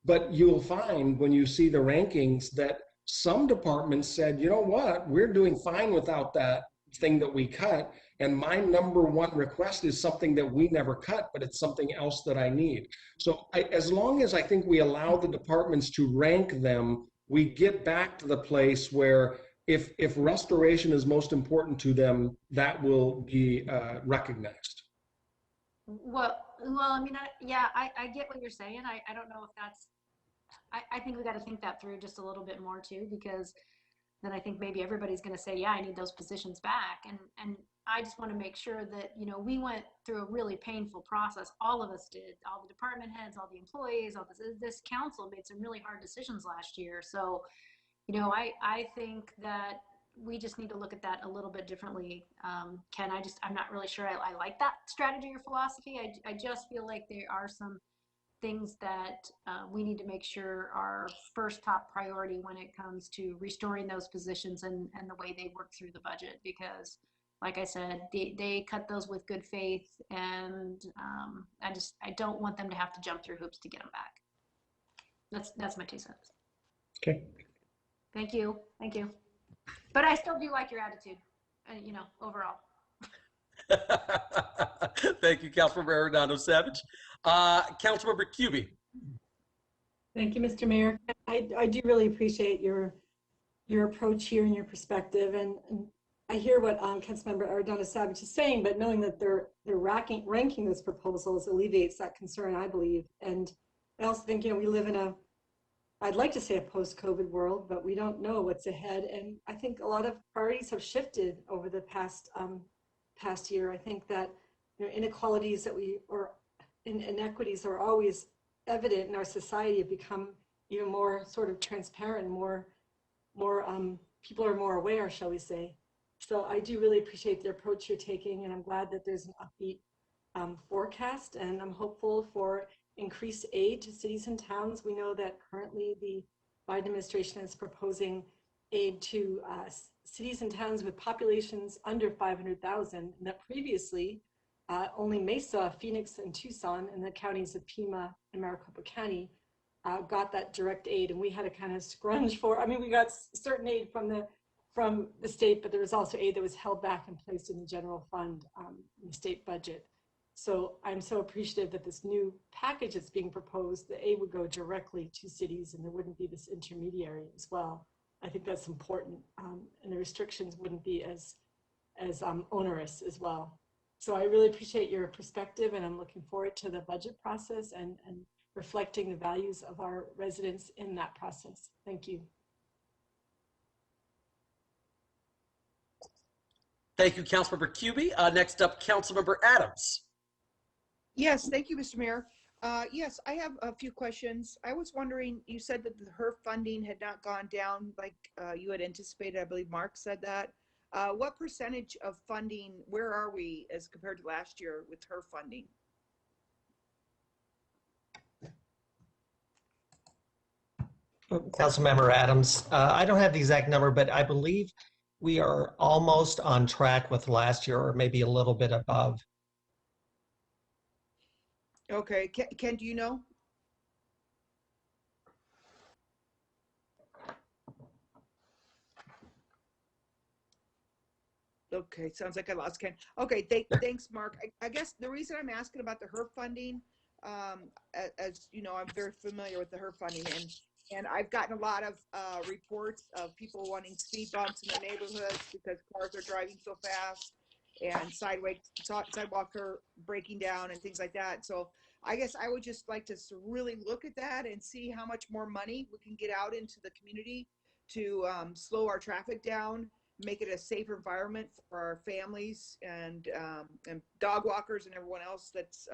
But you'll find when you see the rankings that some departments said, you know what, we're doing fine without that thing that we cut. And my number one request is something that we never cut, but it's something else that I need. So as long as I think we allow the departments to rank them, we get back to the place where if restoration is most important to them, that will be recognized. Well, I mean, I get what you're saying. I don't know if that's, I think we got to think that through just a little bit more too, because then I think maybe everybody's going to say, yeah, I need those positions back. And I just want to make sure that, we went through a really painful process. All of us did, all the department heads, all the employees, all this council made some really hard decisions last year. So, I think that we just need to look at that a little bit differently. Ken, I'm not really sure I like that strategy or philosophy. I just feel like there are some things that we need to make sure are first top priority when it comes to restoring those positions and the way they work through the budget, because like I said, they cut those with good faith, and I don't want them to have to jump through hoops to get them back. That's my 2 cents. Okay. Thank you. But I still do like your attitude, overall. Thank you, Councilmember Arredondo Savage. Councilmember Cubie. Thank you, Mr. Mayor. I do really appreciate your approach here and your perspective. And I hear what Councilmember Arredondo Savage is saying, but knowing that they're ranking those proposals alleviates that concern, I believe. And I also think, we live in I'd like to say a post-COVID world, but we don't know what's ahead. And I think a lot of priorities have shifted over the past year. I think that inequalities or inequities are always evident in our society have become even more sort of transparent, more people are more aware, shall we say. So I do really appreciate the approach you're taking, and I'm glad that there's an upbeat forecast, and I'm hopeful for increased aid to cities and towns. We know that currently the Biden administration is proposing aid to cities and towns with populations under 500,000, and that previously only Mesa, Phoenix, and Tucson, and the counties of Pima and Maricopa County got that direct aid, and we had to kind of scrunch for. We got certain aid from the state, but there was also aid that was held back and placed in the general fund, in the state budget. So I'm so appreciative that this new package that's being proposed, the aid would go directly to cities, and there wouldn't be this intermediary as well. I think that's important, and the restrictions wouldn't be as onerous as well. So I really appreciate your perspective, and I'm looking forward to the budget process and reflecting the values of our residents in that process. Thank you. Thank you, Councilmember Cubie. Next up, Councilmember Adams. Yes, thank you, Mr. Mayor. Yes, I have a few questions. I was wondering, you said that the HERF funding had not gone down like you had anticipated. I believe Mark said that. What percentage of funding, where are we as compared to last year with HERF funding? Councilmember Adams, I don't have the exact number, but I believe we are almost on track with last year, or maybe a little bit above. Okay, Ken, do you know? Okay, sounds like I lost Ken. Okay, thanks, Mark. I guess the reason I'm asking about the HERF funding, as you know, I'm very familiar with the HERF funding, and I've gotten a lot of reports of people wanting speed bumps in their neighborhoods because cars are driving so fast, and sidewalk are breaking down and things like that. So I guess I would just like to really look at that and see how much more money we can get out into the community to slow our traffic down, make it a safer environment for our families and dog walkers and everyone else that's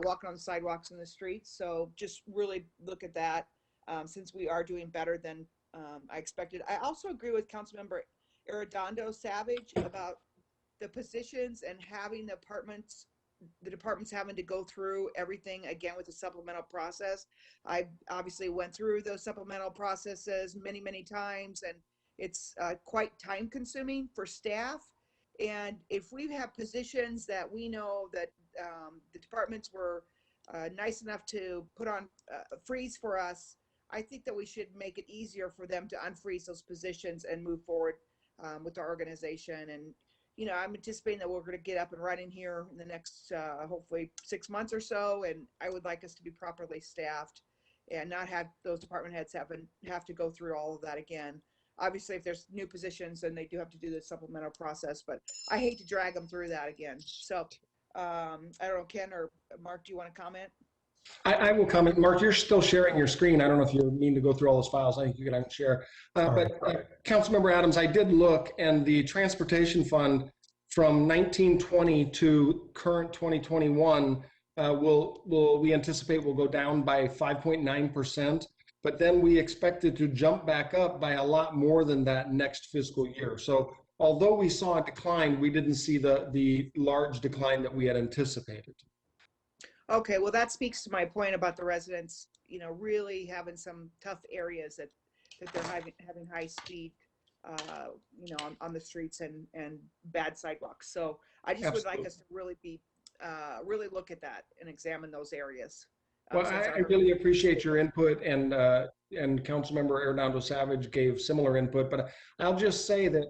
walking on the sidewalks and the streets. So just really look at that since we are doing better than I expected. I also agree with Councilmember Arredondo Savage about the positions and having the departments having to go through everything again with the supplemental process. I obviously went through those supplemental processes many, many times, and it's quite time consuming for staff. And if we have positions that we know that the departments were nice enough to put on freeze for us, I think that we should make it easier for them to unfreeze those positions and move forward with our organization. And I'm anticipating that we're going to get up and running here in the next, hopefully 6 months or so. And I would like us to be properly staffed and not have those department heads have to go through all of that again. Obviously, if there's new positions, then they do have to do the supplemental process, but I hate to drag them through that again. So I don't know, Ken or Mark, do you want to comment? I will comment. Mark, you're still sharing your screen. I don't know if you mean to go through all those files. I think you can unshare. But Councilmember Adams, I did look, and the transportation fund from 1920 to current 2021 we anticipate will go down by 5.9%. but then we expected to jump back up by a lot more than that next fiscal year. So although we saw a decline, we didn't see the large decline that we had anticipated. Okay, well, that speaks to my point about the residents, you know, really having some tough areas that they're having high speed, you know, on the streets and bad sidewalks. So I just would like us to really be, really look at that and examine those areas. Well, I really appreciate your input, and Councilmember Arredondo Savage gave similar input, but I'll just say that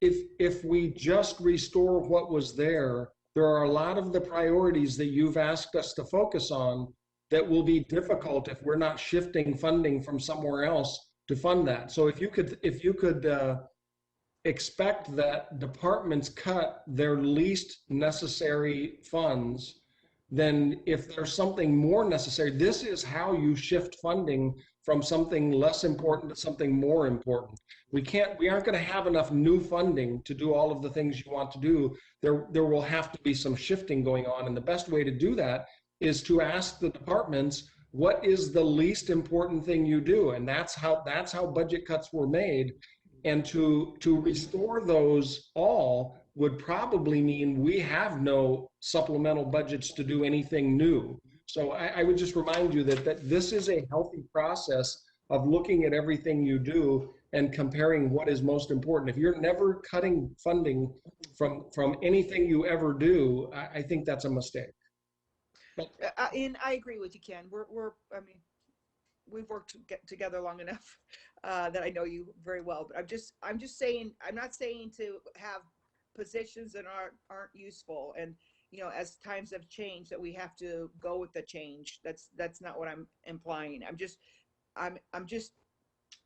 if we just restore what was there are a lot of the priorities that you've asked us to focus on that will be difficult if we're not shifting funding from somewhere else to fund that. So if you could expect that departments cut their least necessary funds, then if there's something more necessary, this is how you shift funding from something less important to something more important. We aren't going to have enough new funding to do all of the things you want to do. There will have to be some shifting going on, and the best way to do that is to ask the departments, what is the least important thing you do? And that's how budget cuts were made. And to restore those all would probably mean we have no supplemental budgets to do anything new. So I would just remind you that this is a healthy process of looking at everything you do and comparing what is most important. If you're never cutting funding from anything you ever do, I think that's a mistake. And I agree with you, Ken. I mean, we've worked together long enough that I know you very well. But I'm just saying, I'm not saying to have positions that aren't useful. And you know, as times have changed, that we have to go with the change. That's not what I'm implying. I'm just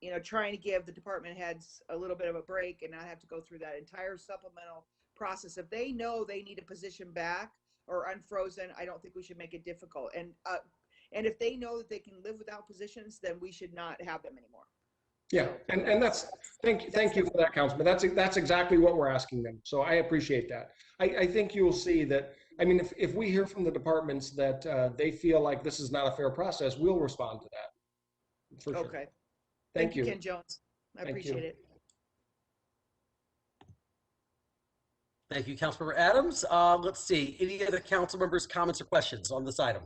you know, trying to give the department heads a little bit of a break and not have to go through that entire supplemental process. If they know they need a position back or unfrozen, I don't think we should make it difficult. And if they know that they can live without positions, then we should not have them anymore. Yeah, and that's thank you for that, Councilman. That's exactly what we're asking them. So I appreciate that. I think you'll see that. I mean, if we hear from the departments that they feel like this is not a fair process, we'll respond to that. For sure. Okay. Thank you, Ken Jones. I appreciate it. Thank you, Councilmember Adams. Let's see, any other council members' comments or questions on this item?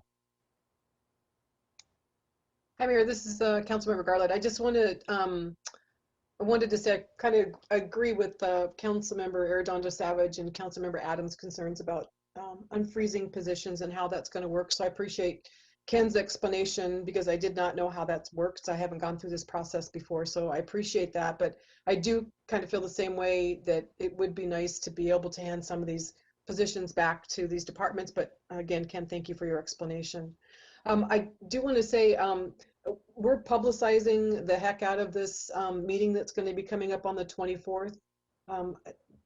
Hi, Mayor. This is Councilmember Garland. I just wanted to say I kind of agree with Councilmember Arredondo Savage and Councilmember Adams' concerns about unfreezing positions and how that's going to work. So I appreciate Ken's explanation because I did not know how that works. I haven't gone through this process before, so I appreciate that. But I do kind of feel the same way that it would be nice to be able to hand some of these positions back to these departments. But again, Ken, thank you for your explanation. I do want to say we're publicizing the heck out of this meeting that's going to be coming up on the 24th.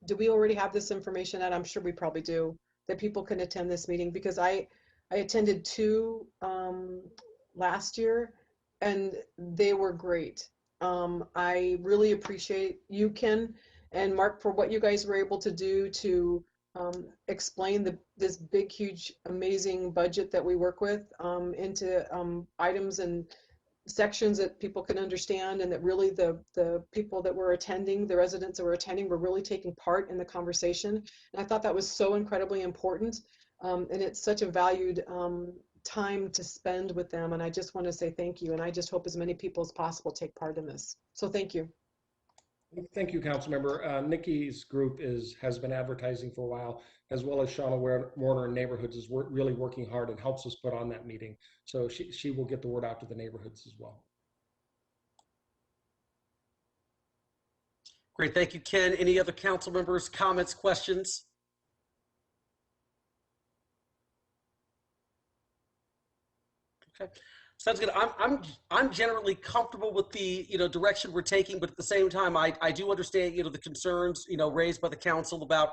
Do we already have this information? And I'm sure we probably do, that people can attend this meeting, because I attended 2 last year and they were great. I really appreciate you, Ken and Mark, for what you guys were able to do to explain this big, huge, amazing budget that we work with into items and sections that people can understand, and that really the people that were attending, the residents that were attending, were really taking part in the conversation. And I thought that was so incredibly important. And it's such a valued time to spend with them. And I just want to say thank you. And I just hope as many people as possible take part in this. So thank you. Thank you, Councilmember. Nikki's group has been advertising for a while, as well as Shauna Warner in Neighborhoods is really working hard and helps us put on that meeting. So she will get the word out to the neighborhoods as well. Great, thank you, Ken. Any other council members, comments, questions? Okay. Sounds good. I'm generally comfortable with the direction we're taking, but at the same time, I do understand the concerns raised by the council about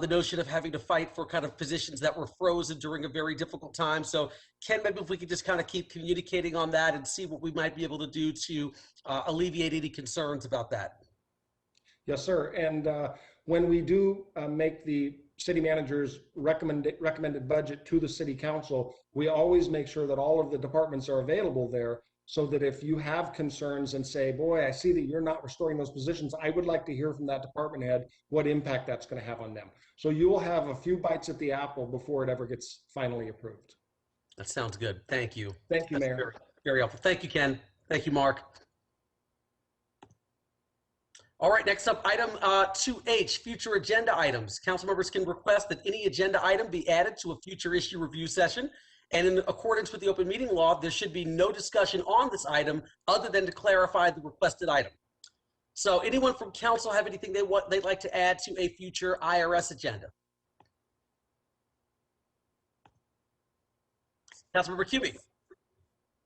the notion of having to fight for kind of positions that were frozen during a very difficult time. So Ken, maybe if we could just kind of keep communicating on that and see what we might be able to do to alleviate any concerns about that. Yes, sir. And when we do make the city manager's recommended budget to the city council, we always make sure that all of the departments are available there so that if you have concerns and say, boy, I see that you're not restoring those positions, I would like to hear from that department head what impact that's going to have on them. So you will have a few bites at the apple before it ever gets finally approved. That sounds good. Thank you. Thank you, That's Mayor. very, very helpful. Thank you, Ken. Thank you, Mark. All right, next up, item 2H, future agenda items. Council members can request that any agenda item be added to a future issue review session. And in accordance with the open meeting law, there should be no discussion on this item other than to clarify the requested item. So anyone from council have anything they'd like to add to a future IRS agenda? Councilmember Cubie.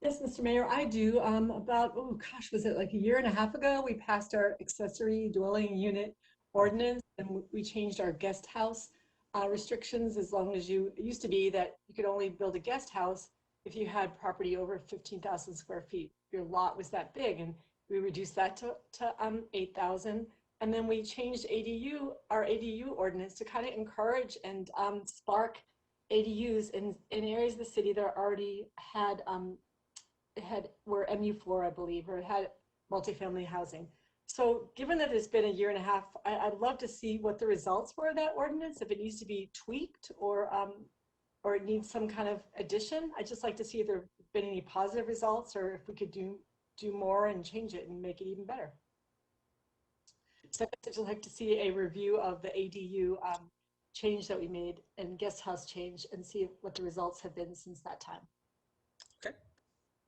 Yes, Mr. Mayor, I do. About, oh gosh, was it like a year and a half ago, we passed our accessory dwelling unit ordinance and we changed our guest house restrictions as long as it used to be that you could only build a guest house if you had property over 15,000 square feet. Your lot was that big, and we reduced that to 8,000. And then we changed our ADU ordinance to kind of encourage and spark ADUs in areas of the city that already were MU4, I believe, or had multifamily housing. So given that it's been a year and a half, I'd love to see what the results were of that ordinance, if it needs to be tweaked or it needs some kind of addition. I'd just like to see if there have been any positive results or if we could do more and change it and make it even better. So I'd just like to see a review of the ADU change that we made and guest house change and see what the results have been since that time. Okay,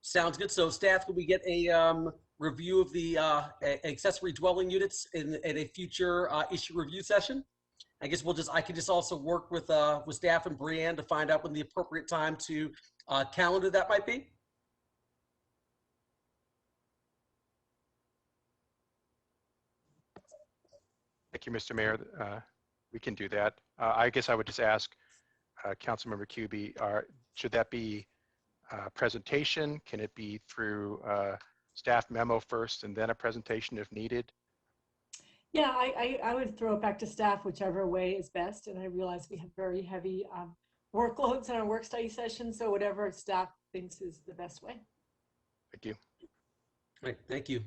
sounds good. So staff, can we get a review of the accessory dwelling units in a future issue review session? I guess I could just also work with staff and Brianne to find out when the appropriate time to calendar that might be. Thank you, Mr. Mayor. We can do that. I guess I would just ask Councilmember Cubie, should that be a presentation? Can it be through staff memo first and then a presentation if needed? Yeah, I would throw it back to staff, whichever way is best. And I realize we have very heavy workloads in our work study sessions, so whatever staff thinks is the best way. Thank you. All right, thank you.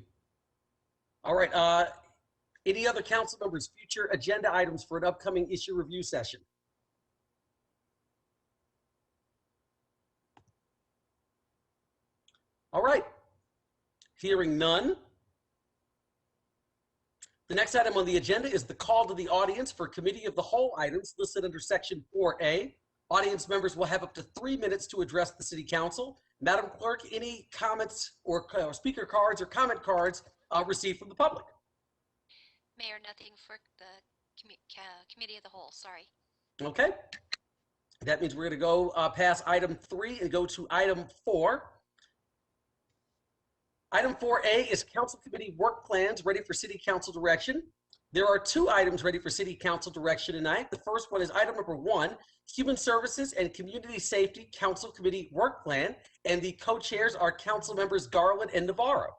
All right, any other council members' future agenda items for an upcoming issue review session? All right, hearing none. The next item on the agenda is the call to the audience for committee of the whole items listed under section 4A. Audience members will have up to 3 minutes to address the city council. Madam Clerk, any comments or speaker cards or comment cards received from the public? Mayor, nothing for the committee of the whole, sorry. Okay, that means we're going to go past item 3 and go to item 4. Item 4A is council committee work plans ready for city council direction. There are 2 items ready for city council direction tonight. The first one is item number 1, Human Services and Community Safety Council Committee Work Plan, and the co-chairs are council members Garland and Navarro.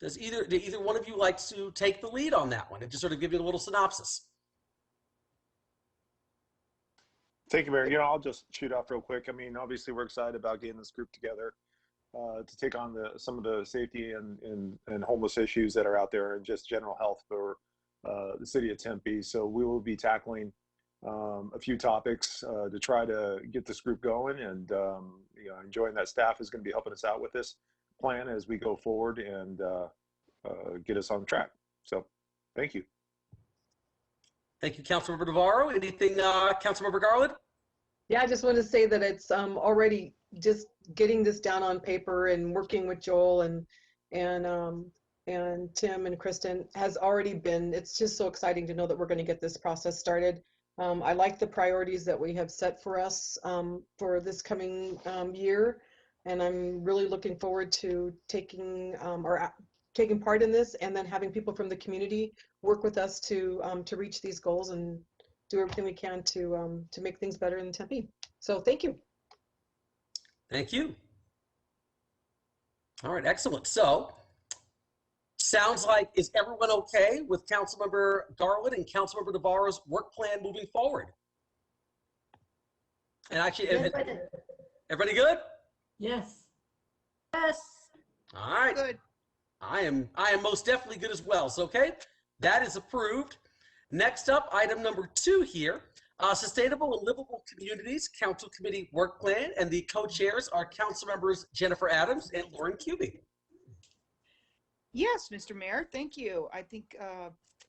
Do either one of you like to take the lead on that one and just sort of give you a little synopsis? Thank you, Mayor. I'll just shoot off real quick. I mean, obviously, we're excited about getting this group together to take on some of the safety and homeless issues that are out there and just general health for the city of Tempe. So we will be tackling a few topics to try to get this group going, and enjoying that staff is going to be helping us out with this plan as we go forward and get us on track. So thank you. Thank you, Councilmember Navarro. Anything, Councilmember Garland? Yeah, I just want to say that it's already just getting this down on paper and working with Joel and Tim and Kristen has already been, it's just so exciting to know that we're going to get this process started. I like the priorities that we have set for us for this coming year, and I'm really looking forward to taking part in this and then having people from the community work with us to reach these goals and do everything we can to make things better in Tempe. So thank you. Thank you. All right, excellent. So sounds like, is everyone okay with Councilmember Garland and Councilmember Navarro's work plan moving forward? And actually, everybody good? Yes. Yes. All right. Good. I am most definitely good as well. So, okay, that is approved. Next up, item number 2 here, Sustainable and Livable Communities Council Committee Work Plan, and the co-chairs are Council Members Jennifer Adams and Lauren Kuby. Yes, Mr. Mayor, thank you. I think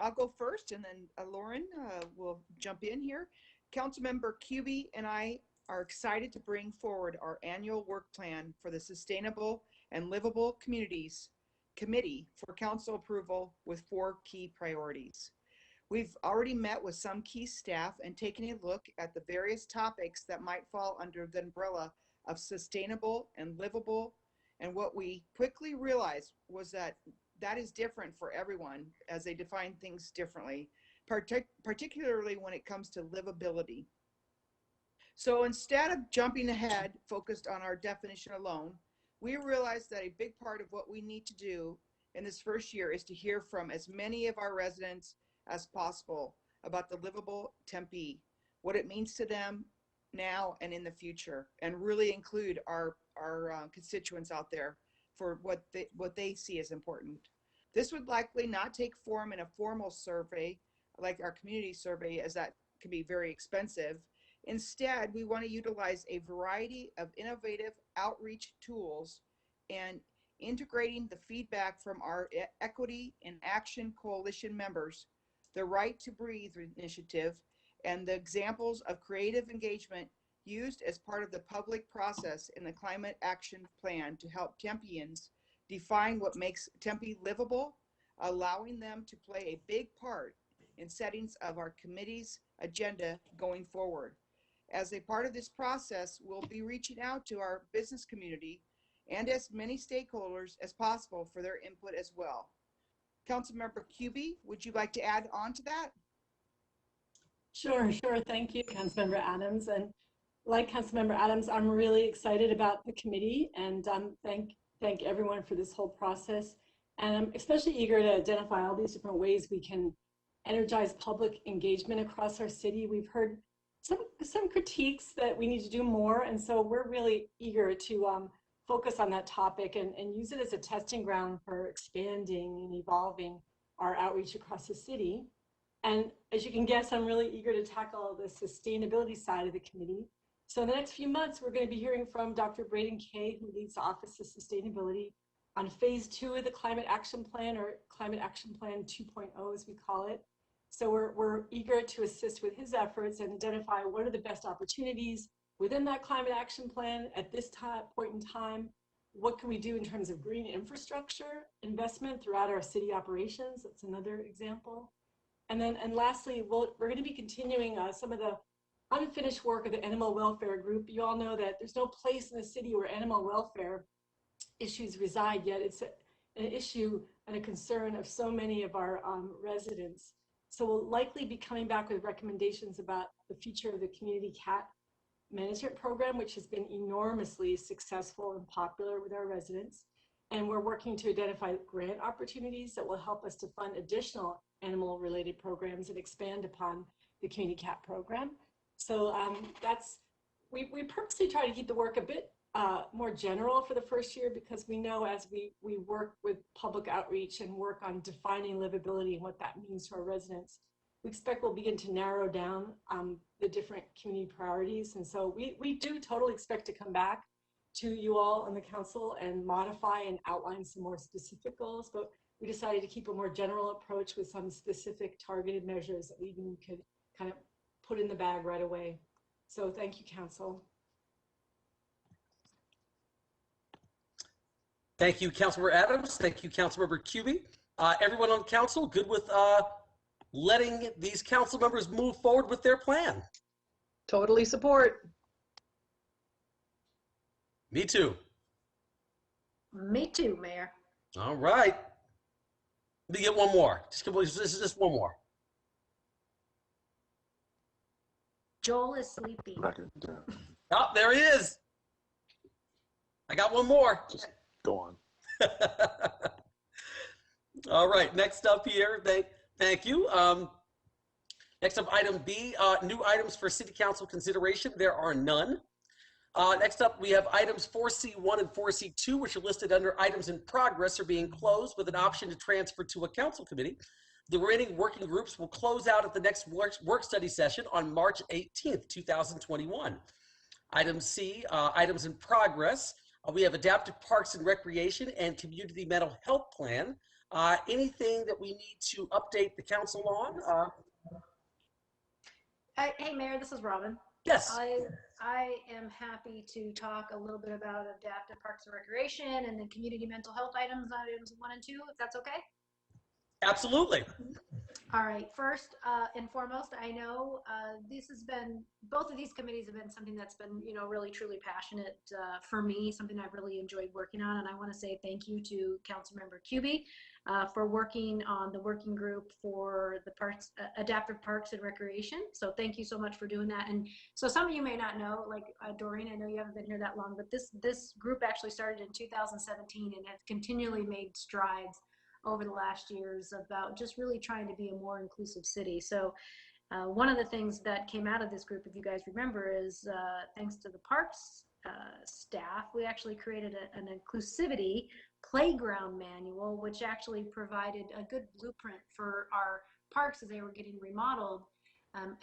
I'll go first and then Lauren will jump in here. Councilmember Kuby and I are excited to bring forward our annual work plan for the Sustainable and Livable Communities Committee for council approval with 4 key priorities. We've already met with some key staff and taken a look at the various topics that might fall under the umbrella of sustainable and livable. And what we quickly realized was that that is different for everyone as they define things differently, particularly when it comes to livability. So instead of jumping ahead focused on our definition alone, we realized that a big part of what we need to do in this first year is to hear from as many of our residents as possible about the livable Tempe, what it means to them now and in the future, and really include our constituents out there for what they see as important. This would likely not take form in a formal survey like our community survey, as that can be very expensive. Instead, we want to utilize a variety of innovative outreach tools and integrating the feedback from our Equity in Action Coalition members, the Right to Breathe initiative, and the examples of creative engagement used as part of the public process in the Climate Action Plan to help Tempeans define what makes Tempe livable, allowing them to play a big part in settings of our committee's agenda going forward. As a part of this process, we'll be reaching out to our business community and as many stakeholders as possible for their input as well. Councilmember Kuby, would you like to add on to that? Sure. Thank you, Councilmember Adams. And like Councilmember Adams, I'm really excited about the committee and thank everyone for this whole process. And I'm especially eager to identify all these different ways we can energize public engagement across our city. We've heard some critiques that we need to do more, and so we're really eager to focus on that topic and use it as a testing ground for expanding and evolving our outreach across the city. And as you can guess, I'm really eager to tackle the sustainability side of the committee. So in the next few months, we're going to be hearing from Dr. Braden Kay, who leads the Office of Sustainability, on phase 2 of the Climate Action Plan, or Climate Action Plan 2.0 as we call it. So we're eager to assist with his efforts and identify what are the best opportunities within that Climate Action Plan at this point in time. What can we do in terms of green infrastructure investment throughout our city operations? That's another example. And lastly, we're going to be continuing some of the unfinished work of the animal welfare group. You all know that there's no place in the city where animal welfare issues reside, yet it's an issue and a concern of so many of our residents. So we'll likely be coming back with recommendations about the future of the community cat management program, which has been enormously successful and popular with our residents. And we're working to identify grant opportunities that will help us to fund additional animal-related programs and expand upon the community cat program. So we purposely try to keep the work a bit more general for the first year, because we know as we work with public outreach and work on defining livability and what that means to our residents, we expect we'll begin to narrow down the different community priorities. And so we do totally expect to come back to you all on the council and modify and outline some more specific goals, but we decided to keep a more general approach with some specific targeted measures that we even could kind of put in the bag right away. So thank you, council. Thank you, Councilmember Adams. Thank you, Councilmember Kuby. Everyone on council, good with letting these council members move forward with their plan? Totally support. Me too. Me too, Mayor. All right. Let me get one more. This is just one more. Joel is sleepy. Oh, there he is. I got one more. Just go on. All right, next up here, thank you. Next up, item B, new items for city council consideration. There are none. Next up, we have items 4C1 and 4C2, which are listed under items in progress are being closed with an option to transfer to a council committee. The remaining working groups will close out at the next work study session on March 18th, 2021. Item C, items in progress. We have adaptive parks and recreation and community mental health plan. Anything that we need to update the council on? Hey, Mayor, this is Robin. Yes. I am happy to talk a little bit about adaptive parks and recreation and the community mental health items 1 and 2, if that's okay. Absolutely. All right. First and foremost, I know this has been, both of these committees have been something that's been, really truly passionate for me, something I've really enjoyed working on. And I want to say thank you to Councilmember Kuby for working on the working group for the adaptive parks and recreation. So thank you so much for doing that. And so some of you may not know, like Doreen, I know you haven't been here that long, but this group actually started in 2017 and has continually made strides over the last years about just really trying to be a more inclusive city. So one of the things that came out of this group, if you guys remember, is thanks to the parks staff, we actually created an inclusivity playground manual, which actually provided a good blueprint for our parks as they were getting remodeled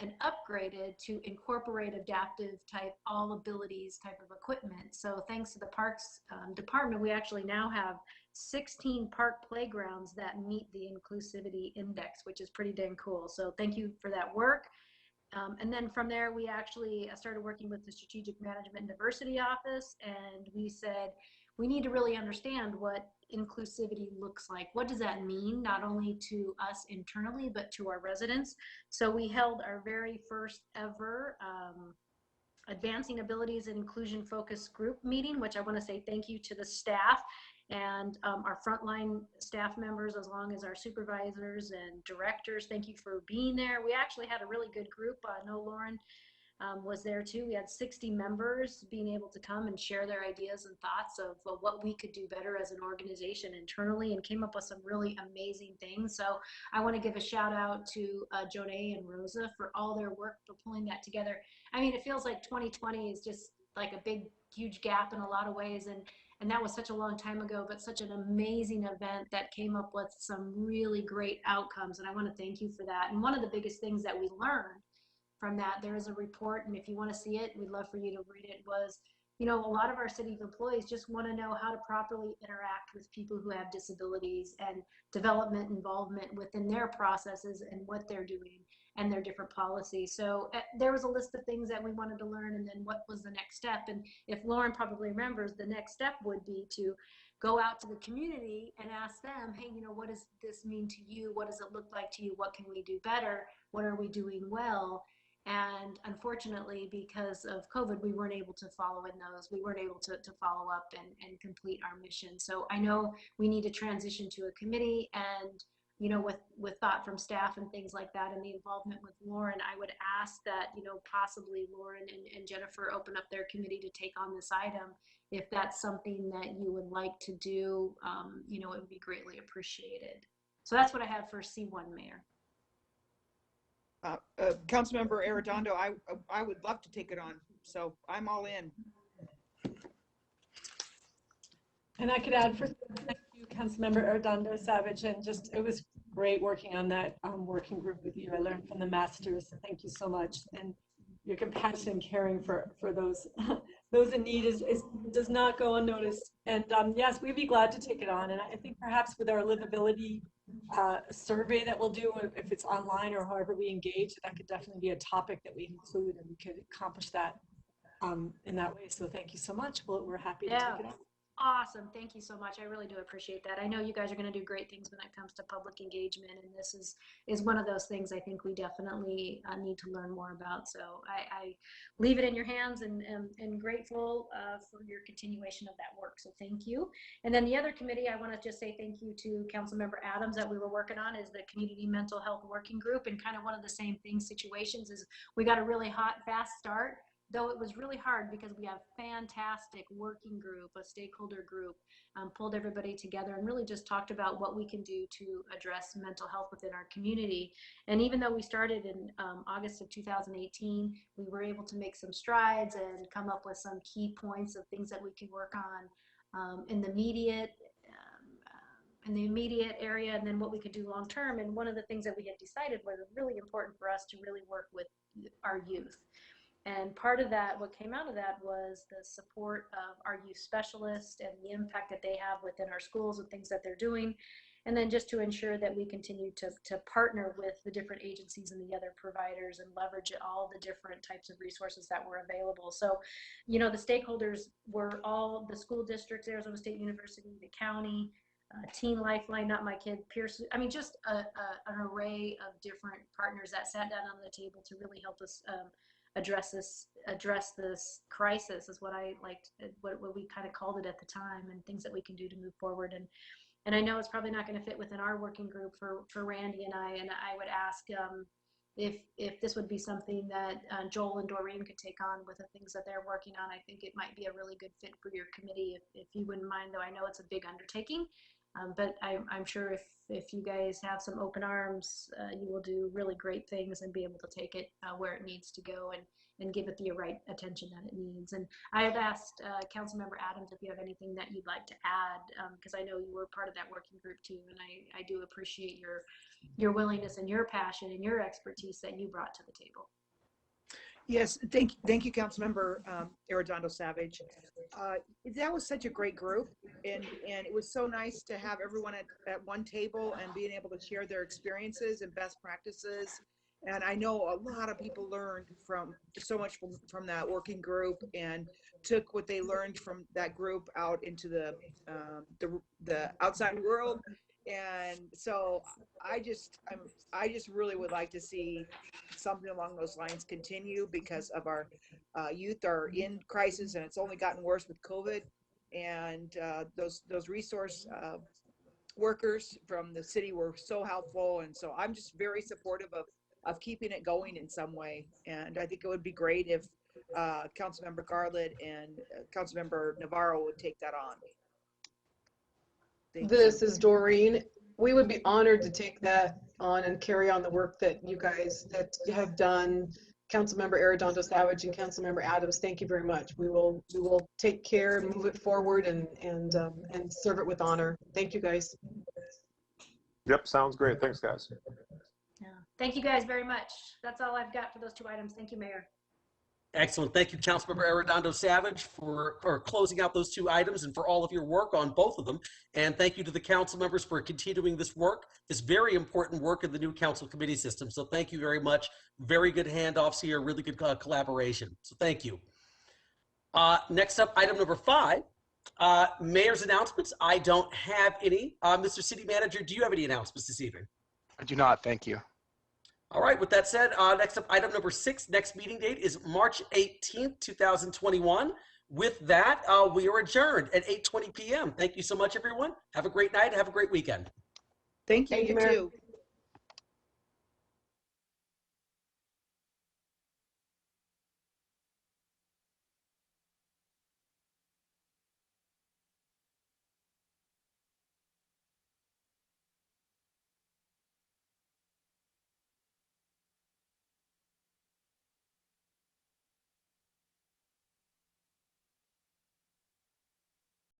and upgraded to incorporate adaptive type, all abilities type of equipment. So thanks to the parks department, we actually now have 16 park playgrounds that meet the inclusivity index, which is pretty dang cool. So thank you for that work. And then from there, we actually started working with the Strategic Management and Diversity Office, and we said, we need to really understand what inclusivity looks like. What does that mean, not only to us internally, but to our residents? So we held our very first ever Advancing Abilities and Inclusion Focus Group meeting, which I want to say thank you to the staff and our frontline staff members, as long as our supervisors and directors. Thank you for being there. We actually had a really good group. I know Lauren was there too. We had 60 members being able to come and share their ideas and thoughts of what we could do better as an organization internally, and came up with some really amazing things. So I want to give a shout out to Jonay and Rosa for all their work for pulling that together. I mean, it feels like 2020 is just like a big, huge gap in a lot of ways. And that was such a long time ago, but such an amazing event that came up with some really great outcomes. And I want to thank you for that. And one of the biggest things that we learned from that, there is a report, and if you want to see it, we'd love for you to read it, was, a lot of our city employees just want to know how to properly interact with people who have disabilities and development involvement within their processes and what they're doing and their different policies. So there was a list of things that we wanted to learn, and then what was the next step. And if Lauren probably remembers, the next step would be to go out to the community and ask them, hey, what does this mean to you? What does it look like to you? What can we do better? What are we doing well? And unfortunately, because of COVID, we weren't able to follow in those. We weren't able to follow up and complete our mission. So I know we need to transition to a committee, and with thought from staff and things like that, and the involvement with Lauren, I would ask that, possibly Lauren and Jennifer open up their committee to take on this item. If that's something that you would like to do, it would be greatly appreciated. So that's what I have for C1, Mayor. Councilmember Arredondo, I would love to take it on, so I'm all in. And I could add first, thank you, Councilmember Arredondo Savage, and just it was great working on that working group with you. I learned from the masters. So thank you so much, and your compassion and caring for those those in need does not go unnoticed. And yes, we'd be glad to take it on. And I think perhaps with our livability survey that we'll do, if it's online or however we engage, that could definitely be a topic that we include, and we could accomplish that in that way. So thank you so much. We're happy to take it on. Awesome. Thank you so much. I really do appreciate that. I know you guys are going to do great things when it comes to public engagement, and this is one of those things I think we definitely need to learn more about. So I leave it in your hands, and grateful for your continuation of that work. So thank you. And then the other committee, I want to just say thank you to Councilmember Adams that we were working on, is the Community Mental Health Working Group. And kind of one of the same things, situations, is we got a really hot, fast start. though it was really hard because we have fantastic working group, a stakeholder group, pulled everybody together and really just talked about what we can do to address mental health within our community. And even though we started in August of 2018, we were able to make some strides and come up with some key points of things that we can work on in the immediate area, and then what we could do long term. And one of the things that we had decided was really important for us to really work with our youth. And part of that, what came out of that, was the support of our youth specialists and the impact that they have within our schools and things that they're doing. And then just to ensure that we continue to partner with the different agencies and the other providers and leverage all the different types of resources that were available. So, you know, the stakeholders were all the school districts, Arizona State University, the county, Teen Lifeline, Not My Kid, Pearson. I mean, just an array of different partners that sat down on the table to really help us address this crisis, is what I liked, what we kind of called it at the time, and things that we can do to move forward. And I know it's probably not going to fit within our working group for Randy and I would ask if this would be something that Joel and Doreen could take on with the things that they're working on. I think it might be a really good fit for your committee, if you wouldn't mind, though I know it's a big undertaking. But I'm sure if you guys have some open arms, you will do really great things and be able to take it where it needs to go and give it the right attention that it needs. And I had asked Councilmember Adams if you have anything that you'd like to add, because I know you were part of that working group too, and I do appreciate your willingness and your passion and your expertise that you brought to the table. Yes, thank you, Councilmember Arredondo Savage. That was such a great group, and it was so nice to have everyone at one table and being able to share their experiences and best practices. And I know a lot of people learned so much from that working group and took what they learned from that group out into the outside world. And so I just really would like to see something along those lines continue, because of our youth are in crisis, and it's only gotten worse with COVID. And those resource workers from the city were so helpful, and so I'm just very supportive of keeping it going in some way. And I think it would be great if Councilmember Garland and Councilmember Navarro would take that on. This is Doreen. We would be honored to take that on and carry on the work that you guys have done. Councilmember Arredondo Savage and Councilmember Adams, thank you very much. We will take care and move it forward and serve it with honor. Thank you, guys. Yep, sounds great. Thanks, guys. Yeah. Thank you guys very much. That's all I've got for those two items. Thank you, Mayor. Excellent. Thank you, Councilmember Arredondo Savage, for closing out those two items and for all of your work on both of them. And thank you to the council members for continuing this work, this very important work in the new council committee system. So thank you very much. Very good handoffs here, really good collaboration. So thank you. Next up, item number 5, mayor's announcements. I don't have any. Mr. City Manager, do you have any announcements this evening? I do not. Thank you. All right, with that said, next up, item number 6, next meeting date is March 18th, 2021. With that, we are adjourned at 8:20 p.m. Thank you so much, everyone. Have a great night. Have a great weekend. Thank you, you too.